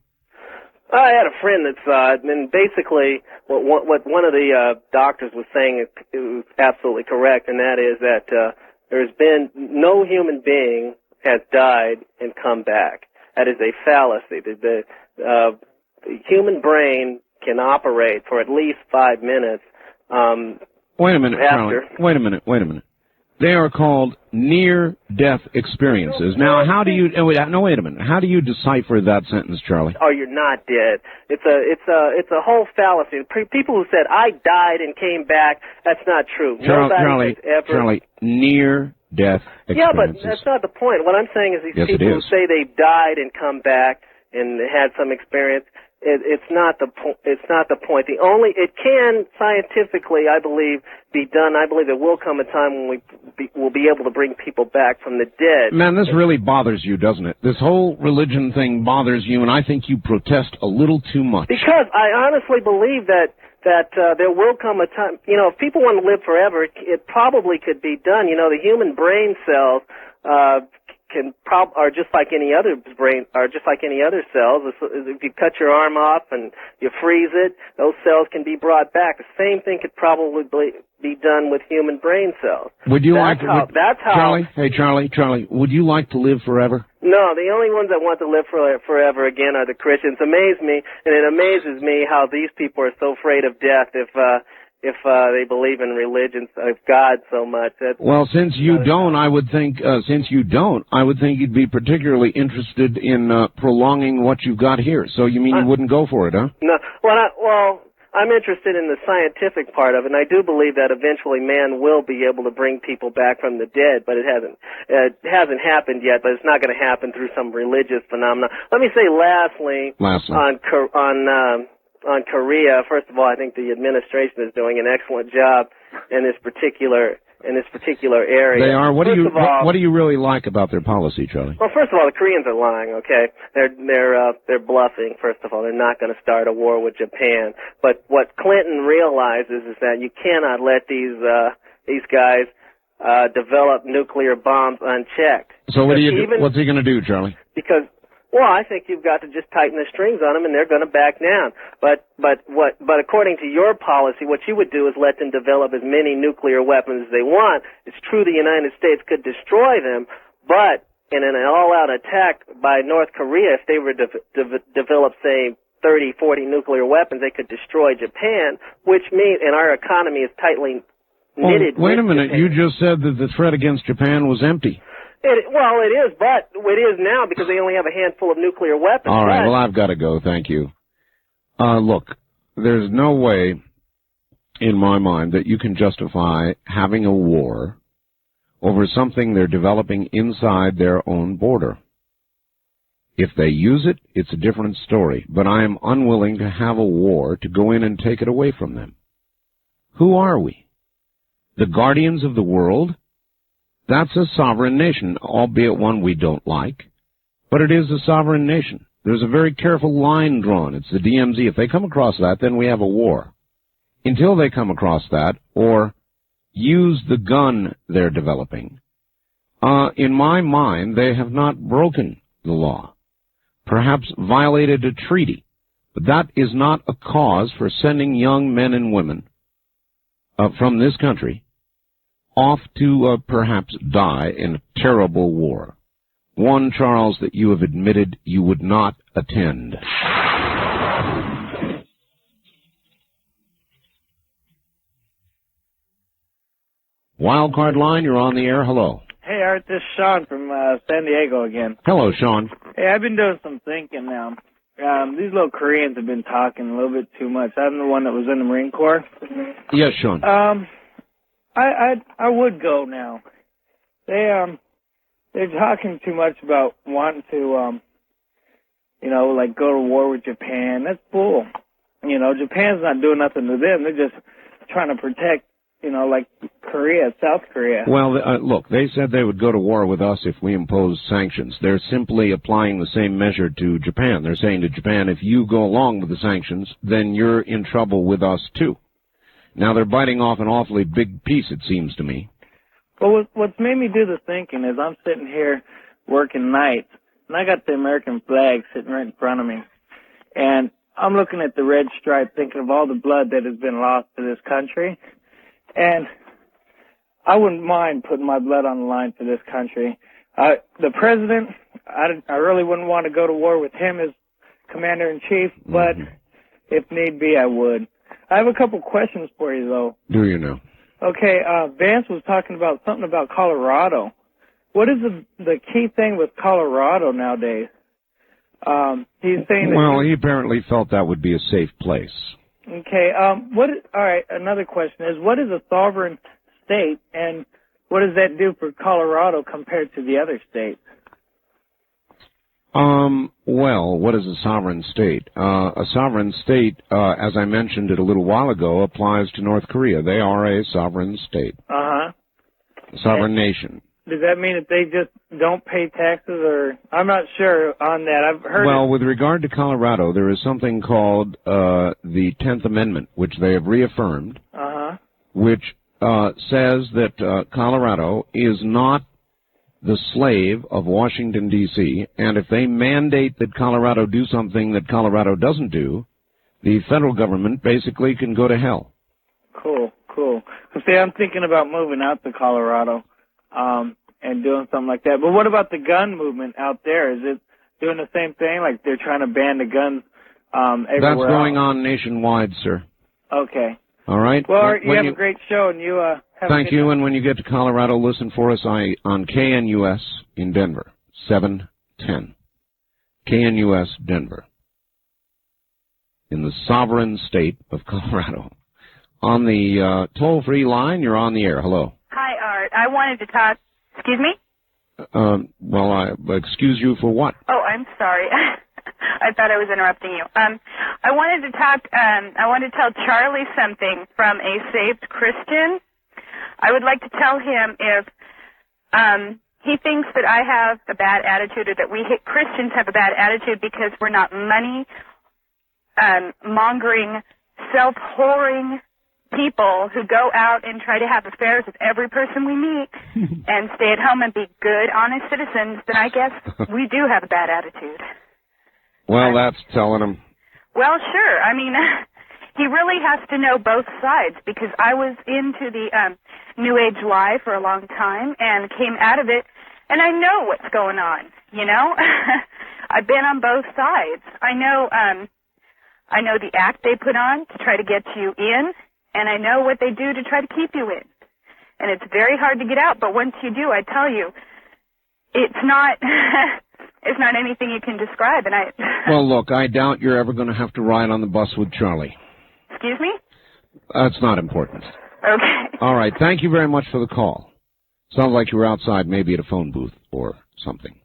I had a friend that saw it, and basically what one of the doctors was saying is absolutely correct, and that is that there's been no human being has died and come back. That is a fallacy. The human brain can operate for at least 5 minutes. Wait a minute, Charlie. Wait a minute. They are called near-death experiences. Now, how do you... wait a minute. How do you decipher that sentence, Charlie? Oh, you're not dead. It's a whole fallacy. People who said, I died and came back, that's not true. Charlie, near-death experiences. Yeah, but that's not the point. What I'm saying is these people who say they died and come back and had some experience... It's not the point. It can scientifically, I believe, be done. I believe there will come a time when we'll be able to bring people back from the dead. Man, this really bothers you, doesn't it? This whole religion thing bothers you, and I think you protest a little too much. Because I honestly believe that that there will come a time, if people want to live forever, it probably could be done. The human brain cells are just like any other cells. If you cut your arm off and you freeze it, those cells can be brought back. The same thing could probably be done with human brain cells. Would you Charlie? Hey, Charlie, would you like to live forever? No, the only ones that want to live forever again are the Christians. Amaze me, and it amazes me how these people are so afraid of death if they believe in religions of God so much. Well, since you don't, I would think you'd be particularly interested in prolonging what you've got here. So you mean you wouldn't go for it, huh? No. Well, I'm interested in the scientific part of it, and I do believe that eventually man will be able to bring people back from the dead, but it hasn't happened yet, but it's not going to happen through some religious phenomenon. Let me say lastly. on Korea, first of all, I think the administration is doing an excellent job in this particular area. They are. What do you really like about their policy, Charlie? Well, first of all, the Koreans are lying. Okay, they're bluffing. First of all, they're not going to start a war with Japan. But what Clinton realizes is that you cannot let these guys develop nuclear bombs unchecked. So what's he going to do, Charlie? Well, I think you've got to just tighten the strings on them, and they're going to back down. But according to your policy, what you would do is let them develop as many nuclear weapons as they want. It's true the United States could destroy them, but in an all-out attack by North Korea, if they were to develop, say, 30, 40 nuclear weapons, they could destroy Japan, which means, and our economy is tightly knitted. Wait a minute, you just said that the threat against Japan was empty. Well, it is, but it is now because they only have a handful of nuclear weapons. All right, well, I've got to go. Thank you. Look, there's no way in my mind that you can justify having a war over something they're developing inside their own border. If they use it, it's a different story, but I am unwilling to have a war to go in and take it away from them. Who are we? The guardians of the world? That's a sovereign nation, albeit one we don't like, but it is a sovereign nation. There's a very careful line drawn. It's the DMZ. If they come across that, then we have a war. Until they come across that, or use the gun they're developing, in my mind, they have not broken the law, perhaps violated a treaty, but that is not a cause for sending young men and women from this country off to perhaps die in a terrible war. One, Charles, that you have admitted you would not attend. Wildcard line, you're on the air. Hello. Hey, Art, this is Sean from San Diego again. Hello, Sean. Hey, I've been doing some thinking now. These little Koreans have been talking a little bit too much. I'm the one that was in the Marine Corps. Yes, Sean. I would go now. They're talking too much about wanting to, like go to war with Japan. That's bull. Japan's not doing nothing to them. They're just trying to protect, like Korea, South Korea. Well, look, they said they would go to war with us if we impose sanctions. They're simply applying the same measure to Japan. They're saying to Japan, if you go along with the sanctions, then you're in trouble with us too. Now, they're biting off an awfully big piece, it seems to me. Well, what's made me do the thinking is I'm sitting here working nights, and I got the American flag sitting right in front of me. And I'm looking at the red stripe thinking of all the blood that has been lost to this country. And I wouldn't mind putting my blood on the line for this country. The president, I really wouldn't want to go to war with him as commander-in-chief, but if need be, I would. I have a couple questions for you, though. Do you know? Okay, Vance was talking about something about Colorado. What is the key thing with Colorado nowadays? He's saying that... Well, he apparently felt that would be a safe place. Okay, all right, another question is, what is a sovereign state, and what does that do for Colorado compared to the other states? Well, what is a sovereign state? A sovereign state, as I mentioned it a little while ago, applies to North Korea. They are a sovereign state. Uh-huh. A sovereign nation. does that mean that they just don't pay taxes, or I'm not sure on that. I've heard. Well, with regard to Colorado, there is something called the 10th Amendment, which they have reaffirmed, which says that Colorado is not the slave of Washington, D.C., and if they mandate that Colorado do something that Colorado doesn't do, the federal government basically can go to hell. Cool. See, I'm thinking about moving out to Colorado and doing something like that. But what about the gun movement out there? Is it doing the same thing? Like they're trying to ban the guns everywhere That's going else? on nationwide, sir. Okay. All right? Well, you have a great show, and you have Thank you, and when you get to Colorado, listen for us on KNUS in Denver, 710. KNUS Denver, in the sovereign state of Colorado. On the toll-free line, you're on the air. Hello. Hi, Art. I wanted to talk. Excuse me? Well, I excuse you for what? Oh, I'm sorry. I thought I was interrupting you. I wanted to talk. I wanted to tell Charlie something from a saved Christian. I would like to tell him if he thinks that I have a bad attitude, or that we Christians have a bad attitude because we're not money mongering, self-whoring people who go out and try to have affairs with every person we meet and stay at home and be good, honest citizens, then I guess we do have a bad attitude. Well, that's telling him. Well, sure. I mean, he really has to know both sides, because I was into the New Age lie for a long time and came out of it, and I know what's going on, you know? I've been on both sides. I know the act they put on to try to get you in, and I know what they do to try to keep you in. And it's very hard to get out, but once you do, I tell you, it's not it's not anything you can describe. And Well, look, I doubt you're ever going to have to ride on the bus with Charlie. Excuse me? That's not important. Okay. All right, thank you very much for the call. Sounds like you were outside, maybe at a phone booth or something.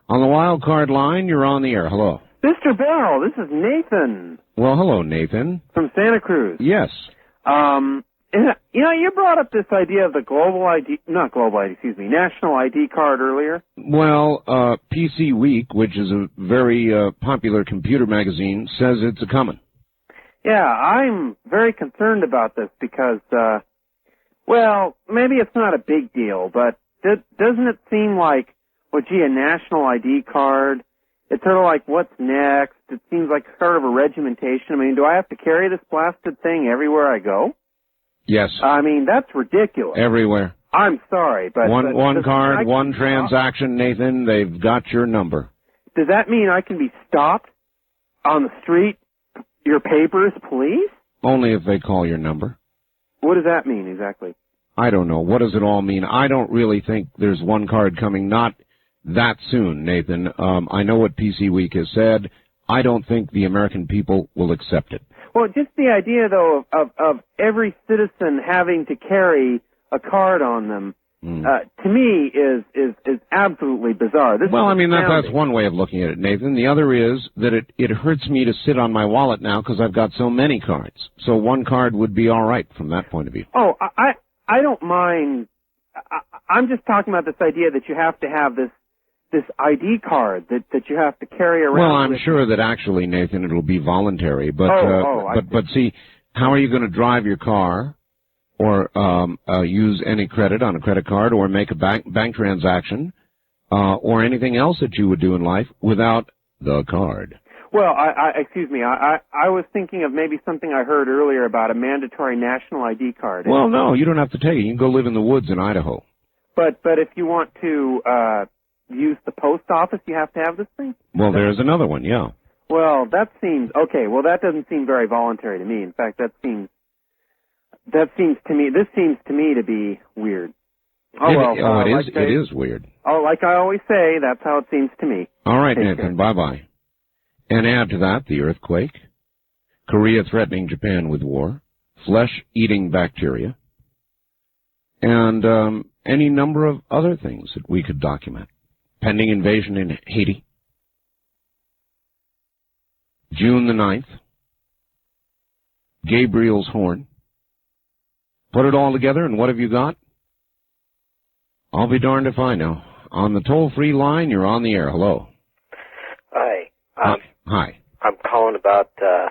On the wild card line, you're on the air. Hello. Mr. Bell, this is Nathan. Well, hello, Nathan. From Santa Cruz. Yes. You brought up this idea of the national ID card earlier. Well, PC Week, which is a very popular computer magazine, says it's a-coming. Yeah, I'm very concerned about this because, well, maybe it's not a big deal, but doesn't it seem like, well, gee, a national ID card, it's sort of like, what's next? It seems like sort of a regimentation. I mean, do I have to carry this blasted thing everywhere I go? Yes. I mean, that's ridiculous. Everywhere. I'm sorry, but... One card, one transaction, Nathan, they've got your number. Does that mean I can be stopped on the street, your papers, police? Only if they call your number. What does that mean exactly? I don't know. What does it all mean? I don't really think there's one card coming, not that soon, Nathan. I know what PC Week has said. I don't think the American people will accept it. Well, just the idea, though, of every citizen having to carry a card on them, to me, is absolutely bizarre. Well, I mean, that's one way of looking at it, Nathan. The other is that it hurts me to sit on my wallet now because I've got so many cards. So one card would be all right from that point of view. Oh, I don't mind. I'm just talking about this idea that you have to have this ID card that you have to carry around. Well, I'm sure that actually, Nathan, it'll be voluntary. But but see, how are you going to drive your car, or use any credit on a credit card, or make a bank transaction, or anything else that you would do in life without the card? Well, excuse me. I was thinking of maybe something I heard earlier about a mandatory national ID card. Well, no, you don't have to take it. You can go live in the woods in Idaho. But if you want to use the post office, you have to have this thing? Well, there's another one, yeah. Well, that seems okay. Well, that doesn't seem very voluntary to me. In fact, this seems to me to be weird. It is weird. Oh, like I always say, that's how it seems to me. All right, Nathan, bye-bye. And add to that the earthquake, Korea threatening Japan with war, flesh-eating bacteria, and any number of other things that we could document. Pending invasion in Haiti, June the 9th, Gabriel's horn. Put it all together, and what have you got? I'll be darned if I know. On the toll-free line, you're on the air. Hello. Hi. Hi. I'm calling about the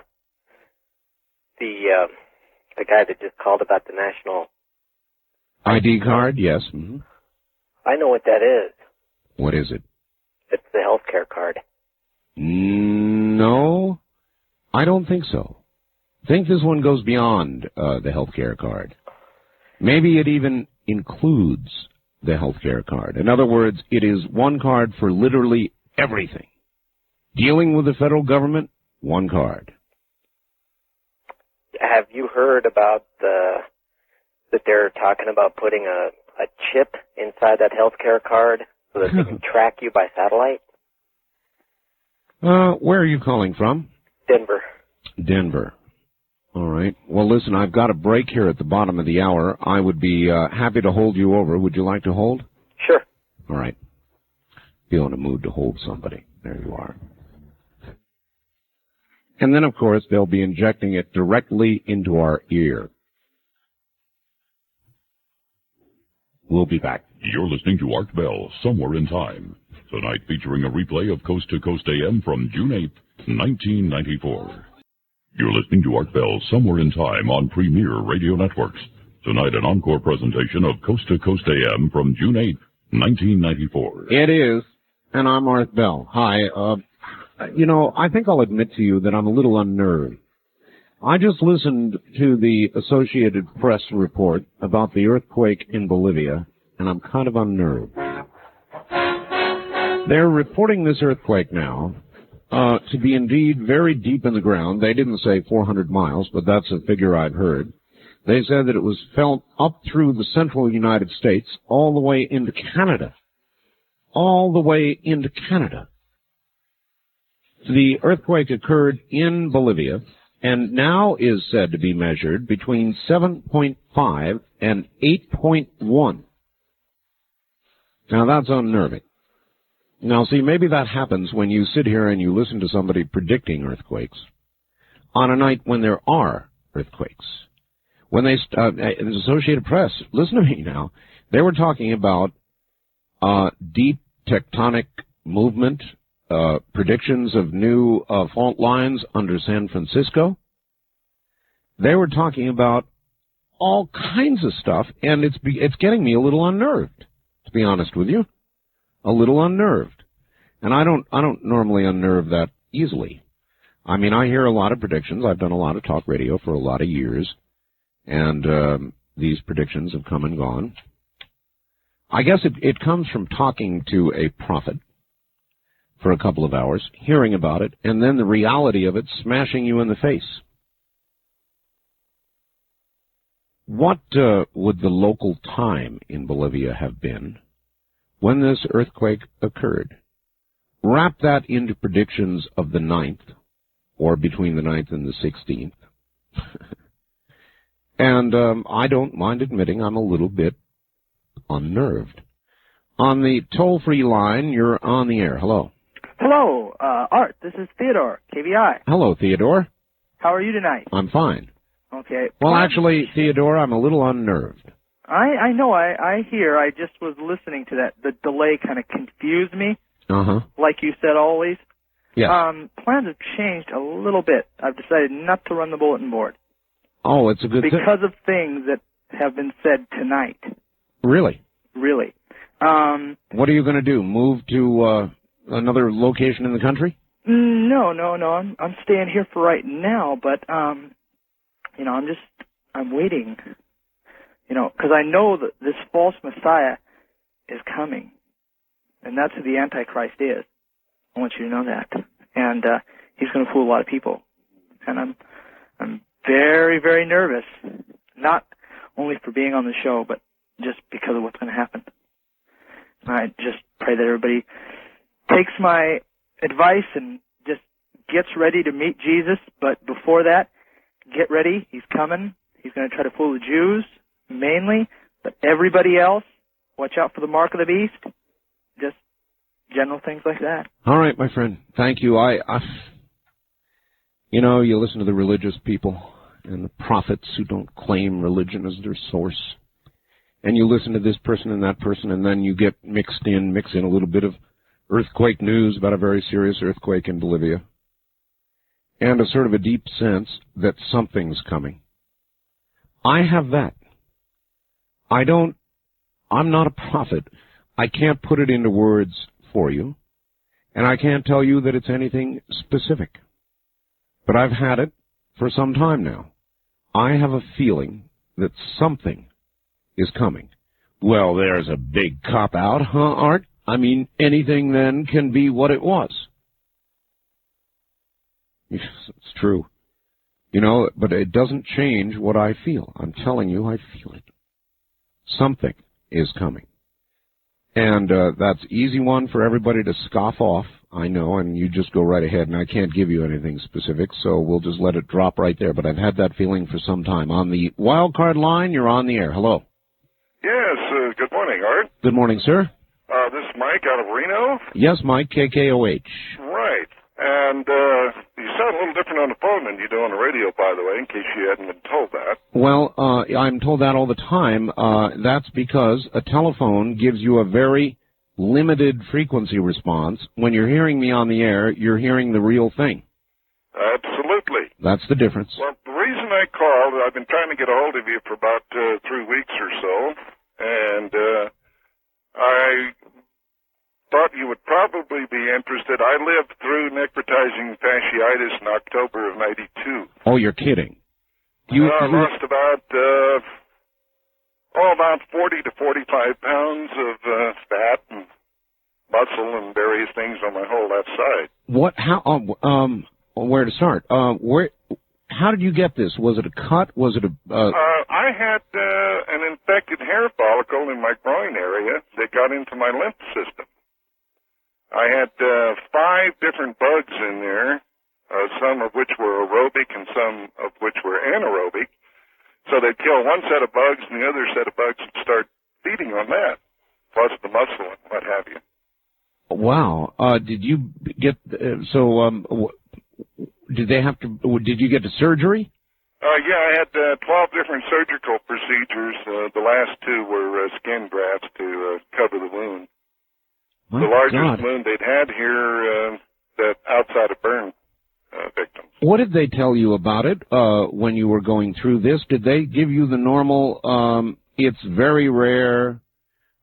guy that just called about the national ID card? Yes. Mm-hmm. I know what that is. What is it? It's the health care card. No, I don't think so. I think this one goes beyond the health care card. Maybe it even includes the health care card. In other words, it is one card for literally everything. Dealing with the federal government, one card. Have you heard about that they're talking about putting a chip inside that health care card so that they can track you by satellite? Where are you calling from? Denver. Denver. All right. Well, listen, I've got a break here at the bottom of the hour. I would be happy to hold you over. Would you like to hold? Sure. All right. Feel in a mood to hold somebody. There you are. And then, of course, they'll be injecting it directly into our ear. We'll be back. You're listening to Art Bell, Somewhere in Time. Tonight featuring a replay of Coast to Coast AM from June 8th, 1994. You're listening to Art Bell, Somewhere in Time on Premier Radio Networks. Tonight an encore presentation of Coast to Coast AM from June 8th, 1994. It is, and I'm Art Bell. Hi. I think I'll admit to you that I'm a little unnerved. I just listened to the Associated Press report about the earthquake in Bolivia, and I'm kind of unnerved. They're reporting this earthquake now to be indeed very deep in the ground. They didn't say 400 miles, but that's a figure I've heard. They said that it was felt up through the central United States all the way into Canada. All the way into Canada. The earthquake occurred in Bolivia and now is said to be measured between 7.5 and 8.1. Now that's unnerving. Now see, maybe that happens when you sit here and you listen to somebody predicting earthquakes on a night when there are earthquakes. When they, the Associated Press, listen to me now, they were talking about deep tectonic movement, predictions of new fault lines under San Francisco. They were talking about all kinds of stuff, and it's getting me a little unnerved, to be honest with you. A little unnerved. And I don't normally unnerve that easily. I mean, I hear a lot of predictions. I've done a lot of talk radio for a lot of years, and these predictions have come and gone. I guess it comes from talking to a prophet for a couple of hours, hearing about it, and then the reality of it smashing you in the face. What would the local time in Bolivia have been when this earthquake occurred? Wrap that into predictions of the 9th, or between the 9th and the 16th. And I don't mind admitting I'm a little bit unnerved. On the toll-free line, you're on the air. Hello. Hello, Art. This is Theodore, KVI. Hello, Theodore. How are you tonight? I'm fine. Okay. Well, actually, Theodore, I'm a little unnerved. I know. I hear. I just was listening to that. The delay kind of confused me. Uh-huh. Like you said, always. Yes. Plans have changed a little bit. I've decided not to run the bulletin board. Oh, it's a good thing. Because of things that have been said tonight. Really? Really. What are you going to do? Move to another location in the country? No. I'm staying here for right now, but, I'm waiting. Because I know that this false Messiah is coming. And that's who the Antichrist is. I want you to know that. And he's going to fool a lot of people. And I'm very, very nervous. Not only for being on the show, but just because of what's going to happen. I just pray that everybody takes my advice and just gets ready to meet Jesus. But before that, get ready. He's coming. He's going to try to fool the Jews, mainly. But everybody else, watch out for the mark of the beast. Just general things like that. All right, my friend. Thank you. You listen to the religious people and the prophets who don't claim religion as their source. and you listen to this person and that person, and then you get mix in a little bit of earthquake news about a very serious earthquake in Bolivia, and a sort of a deep sense that something's coming. I have that. I'm not a prophet. I can't put it into words for you, and I can't tell you that it's anything specific. But I've had it for some time now. I have a feeling that something is coming. Well, there's a big cop-out, huh, Art? I mean, anything then can be what it was. Yes, it's true. You know, but it doesn't change what I feel. I'm telling you, I feel it. Something is coming. And that's easy one for everybody to scoff off, I know, and you just go right ahead, and I can't give you anything specific, so we'll just let it drop right there. But I've had that feeling for some time. On the wild card line, you're on the air. Hello. Yes, good morning, Art. Good morning, sir. This is Mike out of Reno. Yes, Mike, KKOH. Right. And you sound a little different on the phone than you do on the radio, by the way, in case you hadn't been told that. Well, I'm told that all the time. That's because a telephone gives you a very limited frequency response. When you're hearing me on the air, you're hearing the real thing. Absolutely. That's the difference. Well, the reason I called, I've been trying to get a hold of you for about 3 weeks or so, and I thought you would probably be interested. I lived through necrotizing fasciitis in October of '92. Oh, you're kidding. I lost about 40 to 45 pounds of fat and muscle and various things on my whole left side. What? How? Where to start? How did you get this? Was it a cut? Was it a? I had an infected hair follicle in my groin area that got into my lymph system. I had 5 different bugs in there, some of which were aerobic and some of which were anaerobic. So they'd kill one set of bugs, and the other set of bugs would start feeding on that, plus the muscle and what have you. Wow. Did you get did they have to? Did you get to surgery? Yeah, I had 12 different surgical procedures. The last 2 were skin grafts to cover the wound. My the largest God. wound they'd had here that outside of burn victims. What did they tell you about it when you were going through this? Did they give you the normal, it's very rare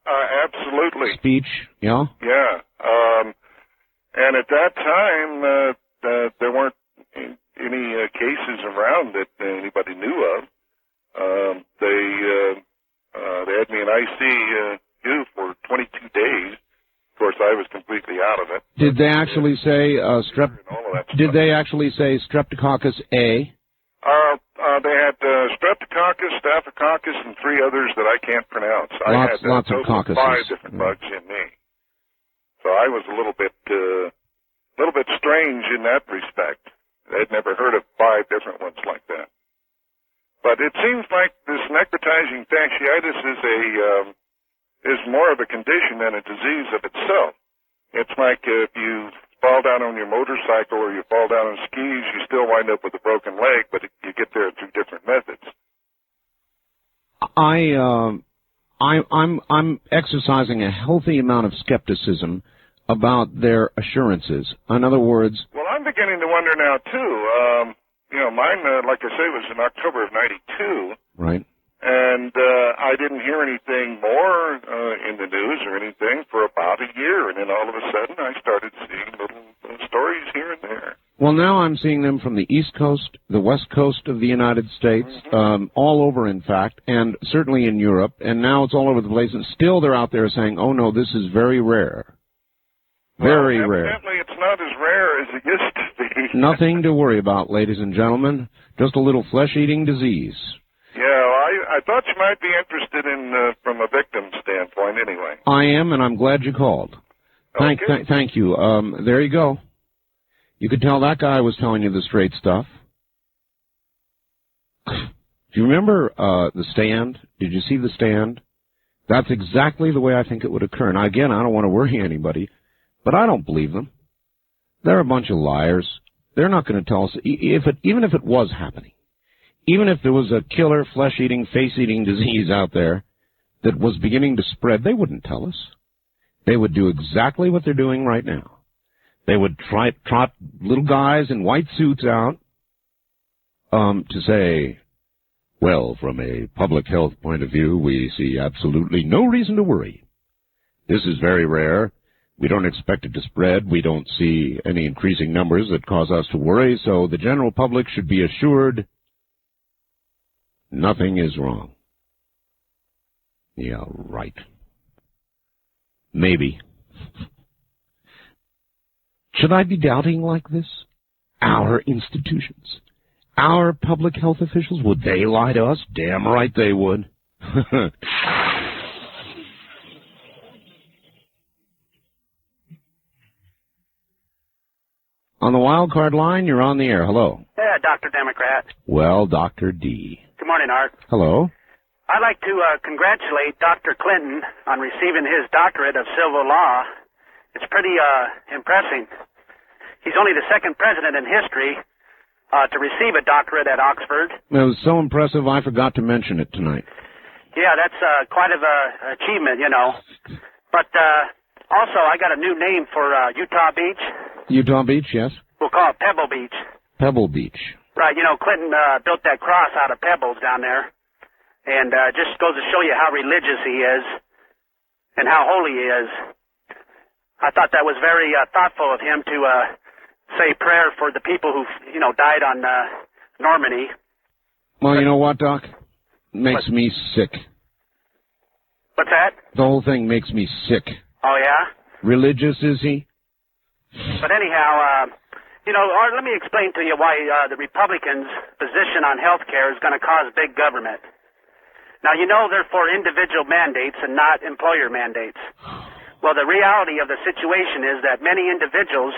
Absolutely. speech? Yeah? Yeah. And at that time, there weren't any cases around that anybody knew of. They had me in ICU for 22 days. Of course, I was completely out of it. Did they actually say Did they actually say Streptococcus A? They had Streptococcus, Staphylococcus, and 3 others that I can't pronounce. I had lots of total of 5 caucuses. different bugs in me. So I was a little bit strange in that respect. I'd never heard of 5 different ones like that. But it seems like this necrotizing fasciitis is more of a condition than a disease of itself. It's like if you fall down on your motorcycle or you fall down on skis, you still wind up with a broken leg, but you get there through different methods. I'm exercising a healthy amount of skepticism about their assurances. In other words, Well, I'm beginning to wonder now, too. Mine, like I say, was in October of '92. right? And I didn't hear anything more in the news or anything for about a year. And then all of a sudden, I started seeing little stories here and there. Well, now I'm seeing them from the East Coast, the West Coast of the United States, all over, in fact, and certainly in Europe. And now it's all over the place. And still they're out there saying, oh, no, this is very rare. Very rare. Evidently, it's not as rare as it used to be. Nothing to worry about, ladies and gentlemen. Just a little flesh-eating disease. Yeah, I thought you might be interested in from a victim standpoint anyway. I am, and I'm glad you called. Thank you. There you go. You could tell that guy was telling you the straight stuff. Do you remember The Stand? Did you see The Stand? That's exactly the way I think it would occur. Now, again, I don't want to worry anybody, but I don't believe them. They're a bunch of liars. They're not going to tell us, even if it was happening, even if there was a killer flesh-eating, face-eating disease out there, that was beginning to spread, they wouldn't tell us. They would do exactly what they're doing right now. They would trot little guys in white suits out to say, well, from a public health point of view, we see absolutely no reason to worry. This is very rare. We don't expect it to spread. We don't see any increasing numbers that cause us to worry, so the general public should be assured nothing is wrong. Yeah, right. Maybe. Should I be doubting like this? Our institutions, our public health officials, would they lie to us? Damn right they would. On the wild card line, you're on the air. Hello. Yeah, Dr. Democrat. Well, Dr. D. Good morning, Art. Hello. I'd like to congratulate Dr. Clinton on receiving his doctorate of civil law. It's pretty impressive. He's only the second president in history to receive a doctorate at Oxford. It was so impressive I forgot to mention it tonight. Yeah, that's quite of an achievement, you know. But also, I got a new name for Utah Beach. Utah Beach, yes? We'll call it Pebble Beach. Pebble Beach. Right, you know, Clinton built that cross out of pebbles down there. And just goes to show you how religious he is and how holy he is. I thought that was very thoughtful of him to say prayer for the people who, you know, died on Normandy. Well, you know what, Doc? It makes me sick. What's that? The whole thing makes me sick. Oh, yeah? Religious, is he? But anyhow, you know, Art, let me explain to you why the Republicans' position on health care is going to cause big government. Now, you know they're for individual mandates and not employer mandates. Well, the reality of the situation is that many individuals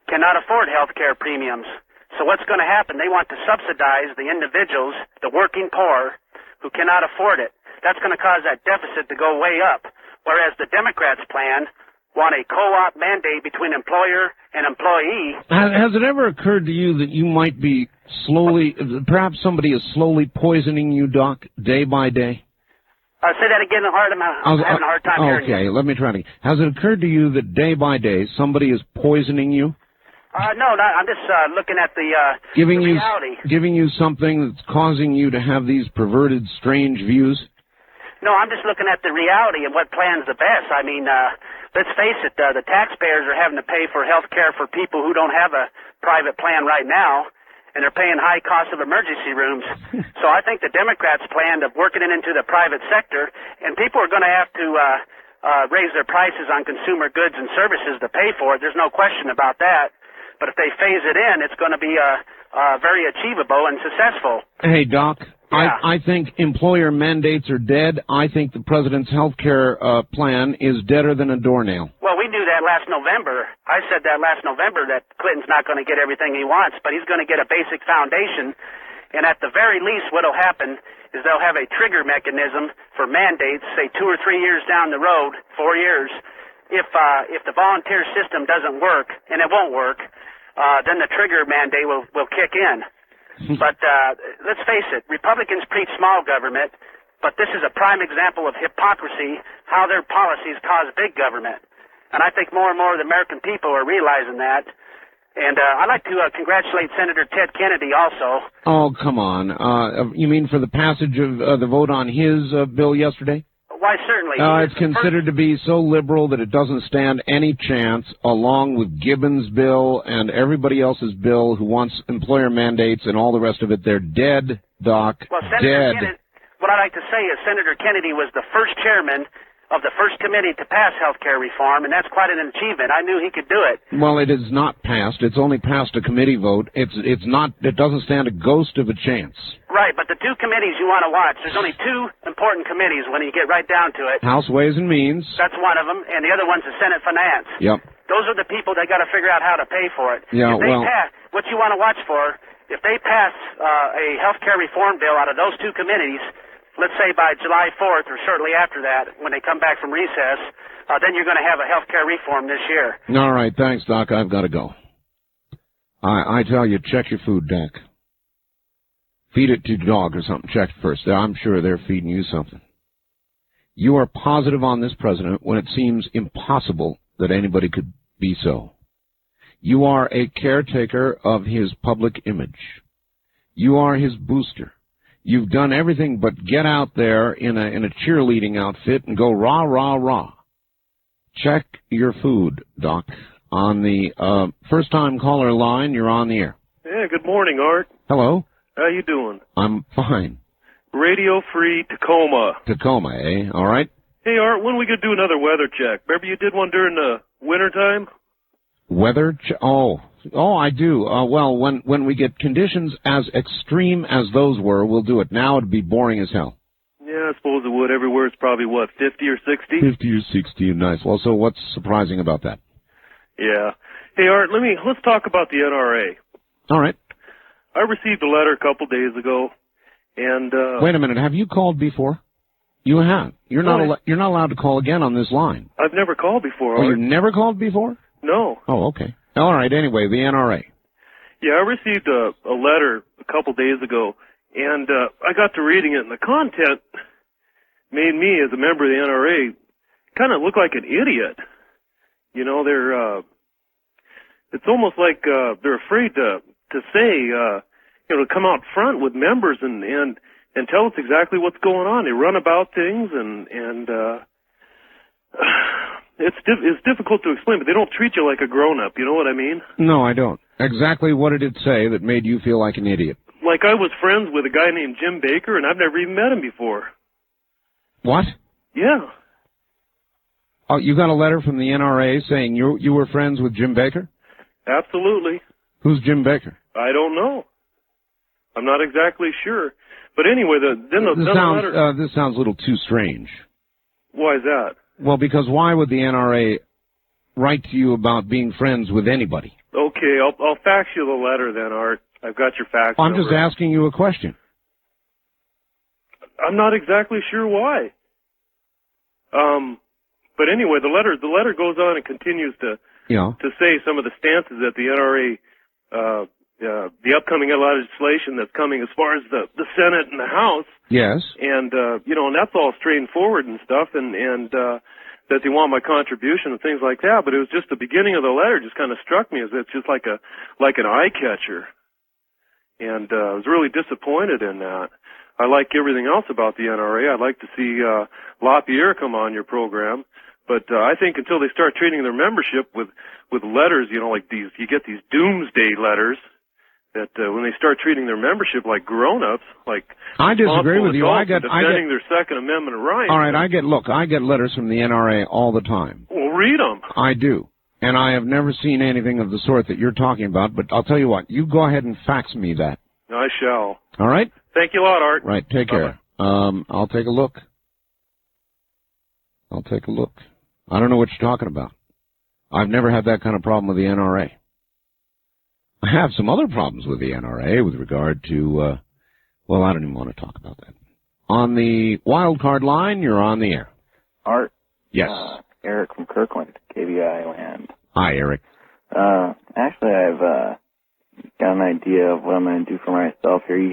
cannot afford health care premiums. So what's going to happen? They want to subsidize the individuals, the working poor, who cannot afford it. That's going to cause that deficit to go way up. Whereas the Democrats' plan want a co-op mandate between employer and employee. Has it ever occurred to you that you might be slowly, perhaps somebody is slowly poisoning you, Doc, day by day? Say that again, Art. I'm having a hard time hearing you. Okay, let me try it again. Has it occurred to you that day by day somebody is poisoning you? No, I'm just looking at the reality. Giving you something that's causing you to have these perverted, strange views? No, I'm just looking at the reality and what plan's the best. I mean, let's face it, the taxpayers are having to pay for health care for people who don't have a private plan right now, and they're paying high cost of emergency rooms. So I think the Democrats' plan of working it into the private sector, and people are going to have to raise their prices on consumer goods and services to pay for it. There's no question about that. But if they phase it in, it's going to be very achievable and successful. Hey, Doc. Yeah. I think employer mandates are dead. I think the president's health care plan is deader than a doornail. Well, we knew that last November. I said that last November that Clinton's not going to get everything he wants, but he's going to get a basic foundation. And at the very least, what will happen is they'll have a trigger mechanism for mandates, say 2 or 3 years down the road, 4 years. If the volunteer system doesn't work, and it won't work, then the trigger mandate will kick in. But let's face it, Republicans preach small government, but this is a prime example of hypocrisy, how their policies cause big government. And I think more and more of the American people are realizing that. And I'd like to congratulate Senator Ted Kennedy also. Oh, come on. You mean for the passage of the vote on his bill yesterday? Why, certainly. It's considered to be so liberal that it doesn't stand any chance, along with Gibbons' bill and everybody else's bill who wants employer mandates and all the rest of it. They're dead, Doc. Well, Senator dead. Kennedy, what I'd like to say is Senator Kennedy was the first chairman of the first committee to pass health care reform, and that's quite an achievement. I knew he could do it. Well, it is not passed. It's only passed a committee vote. It doesn't stand a ghost of a chance. Right, but the two committees you want to watch, there's only two important committees when you get right down to it. House Ways and Means. That's one of them, and the other one's the Senate Finance. Yep. Those are the people that got to figure out how to pay for it. Yeah, if they pass, what you want to watch for, if they pass a health care reform bill out of those two committees, let's say by July 4th or shortly after that, when they come back from recess, then you're going to have a health care reform this year. All right, thanks, Doc. I've got to go. I tell you, check your food, Doc. Feed it to your dog or something. Check it first. I'm sure they're feeding you something. You are positive on this president when it seems impossible that anybody could be so. You are a caretaker of his public image. You are his booster. You've done everything but get out there in a cheerleading outfit and go rah, rah, rah. Check your food, Doc. On the first-time caller line, you're on the air. Yeah, good morning, Art. Hello. How you doing? I'm fine. Radio Free Tacoma. Tacoma, eh? All right. Hey, Art, when we could do another weather check? Remember you did one during the wintertime? Weather? Oh, I do. Well, when we get conditions as extreme as those were, we'll do it. Now it'd be boring as hell. Yeah, I suppose it would. Everywhere it's probably, 50 or 60? 50 or 60, nice. Well, so what's surprising about that? Yeah. Hey, Art, let's talk about the NRA. All right. I received a letter a couple days ago, and... Wait a minute. Have you called before? You have. You're not allowed to call again on this line. I've never called before, Oh, Art. you've never called before? No. Oh, okay. All right. Anyway, the NRA. Yeah, I received a letter a couple days ago, and I got to reading it, and the content made me, as a member of the NRA, kind of look like an idiot. You know, it's almost like they're afraid to say, to come out front with members and tell us exactly what's going on. They run about things, and it's difficult to explain, but they don't treat you like a grown-up, you know what I mean? No, I don't. Exactly what did it say that made you feel like an idiot? Like I was friends with a guy named Jim Baker, and I've never even met him before. What? Yeah. Oh, you got a letter from the NRA saying you were friends with Jim Baker? Absolutely. Who's Jim Baker? I don't know. I'm not exactly sure. But anyway, This sounds a little too strange. Why is that? Well, because why would the NRA write to you about being friends with anybody? Okay, I'll fax you the letter then, Art. I've got your fax I'm number. just asking you a question. I'm not exactly sure why. But anyway, the letter goes on and continues to say some of the stances that the NRA, the upcoming legislation that's coming as far as the Senate and the House. Yes. And, and that's all straightforward and stuff, and that they want my contribution and things like that. But it was just the beginning of the letter just kind of struck me as it's just like an eye catcher. And I was really disappointed in that. I like everything else about the NRA. I'd like to see LaPierre come on your program. But I think until they start treating their membership with letters, like these, you get these doomsday letters, that when they start treating their membership like grown-ups, like I disagree with you. defending their Second Amendment rights. All right, I get letters from the NRA all the time. Well, read them. I do. And I have never seen anything of the sort that you're talking about, but I'll tell you what, you go ahead and fax me that. I shall. All right? Thank you a lot, Art. Right, take care. I'll take a look. I don't know what you're talking about. I've never had that kind of problem with the NRA. I have some other problems with the NRA with regard to, I don't even want to talk about that. On the wild card line, you're on the air. Art? Yes. Eric from Kirkland, KBI land. Hi, Eric. Actually, I've got an idea of what I'm going to do for myself here. You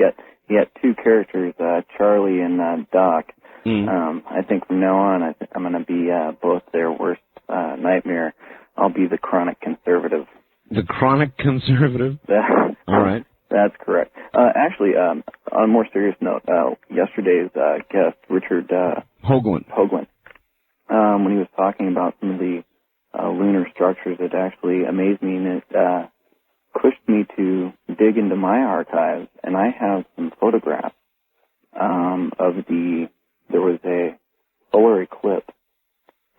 got two characters, Charlie and Doc. I think from now on, I'm going to be both their worst nightmare. I'll be the chronic conservative. The chronic conservative? All right. That's correct. Actually, on a more serious note, yesterday's guest, Richard Hoagland, when he was talking about some of the lunar structures, it actually amazed me, and it pushed me to dig into my archives, and I have some photographs there was a solar eclipse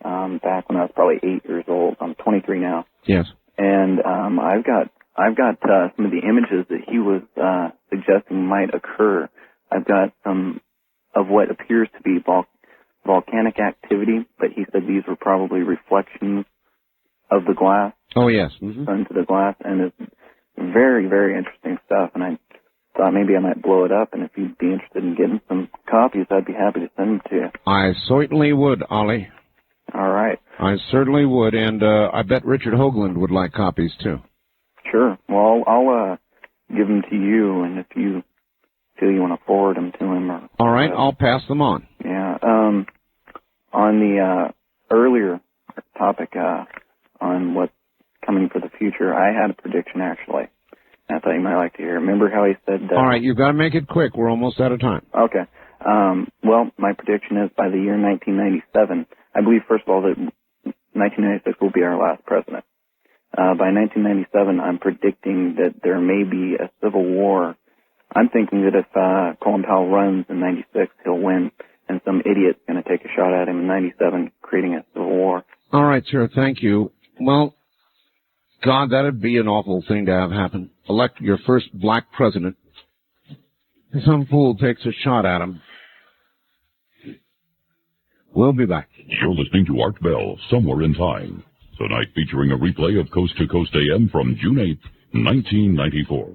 back when I was probably 8 years old. I'm 23 now. Yes. And I've got some of the images that he was suggesting might occur. I've got some of what appears to be volcanic activity, but he said these were probably reflections of the glass. Oh, yes. Into the glass, and it's very, very interesting stuff. And I thought maybe I might blow it up, and if you'd be interested in getting some copies, I'd be happy to send them to you. I certainly would, Ollie. All right. I certainly would, and I bet Richard Hoagland would like copies, too. Sure. Well, I'll give them to you, and if you feel you want to forward them to him. All right, I'll pass them on. Yeah. future, I had a prediction, actually. I thought you might like to hear. Remember how he said... All right, you've got to make it quick. We're almost out of time. Okay. Well, my prediction is by the year 1997, I believe, first of all, that 1996 will be our last president. By 1997, I'm predicting that there may be a civil war. I'm thinking that if Colin Powell runs in 96, he'll win, and some idiot's going to take a shot at him in 97, creating a civil war. All right, sir, thank you. Well, God, that'd be an awful thing to have happen. Elect your first black president. Some fool takes a shot at him. We'll be back. You're listening to Art Bell, Somewhere in Time. Tonight featuring a replay of Coast to Coast AM from June 8, 1994.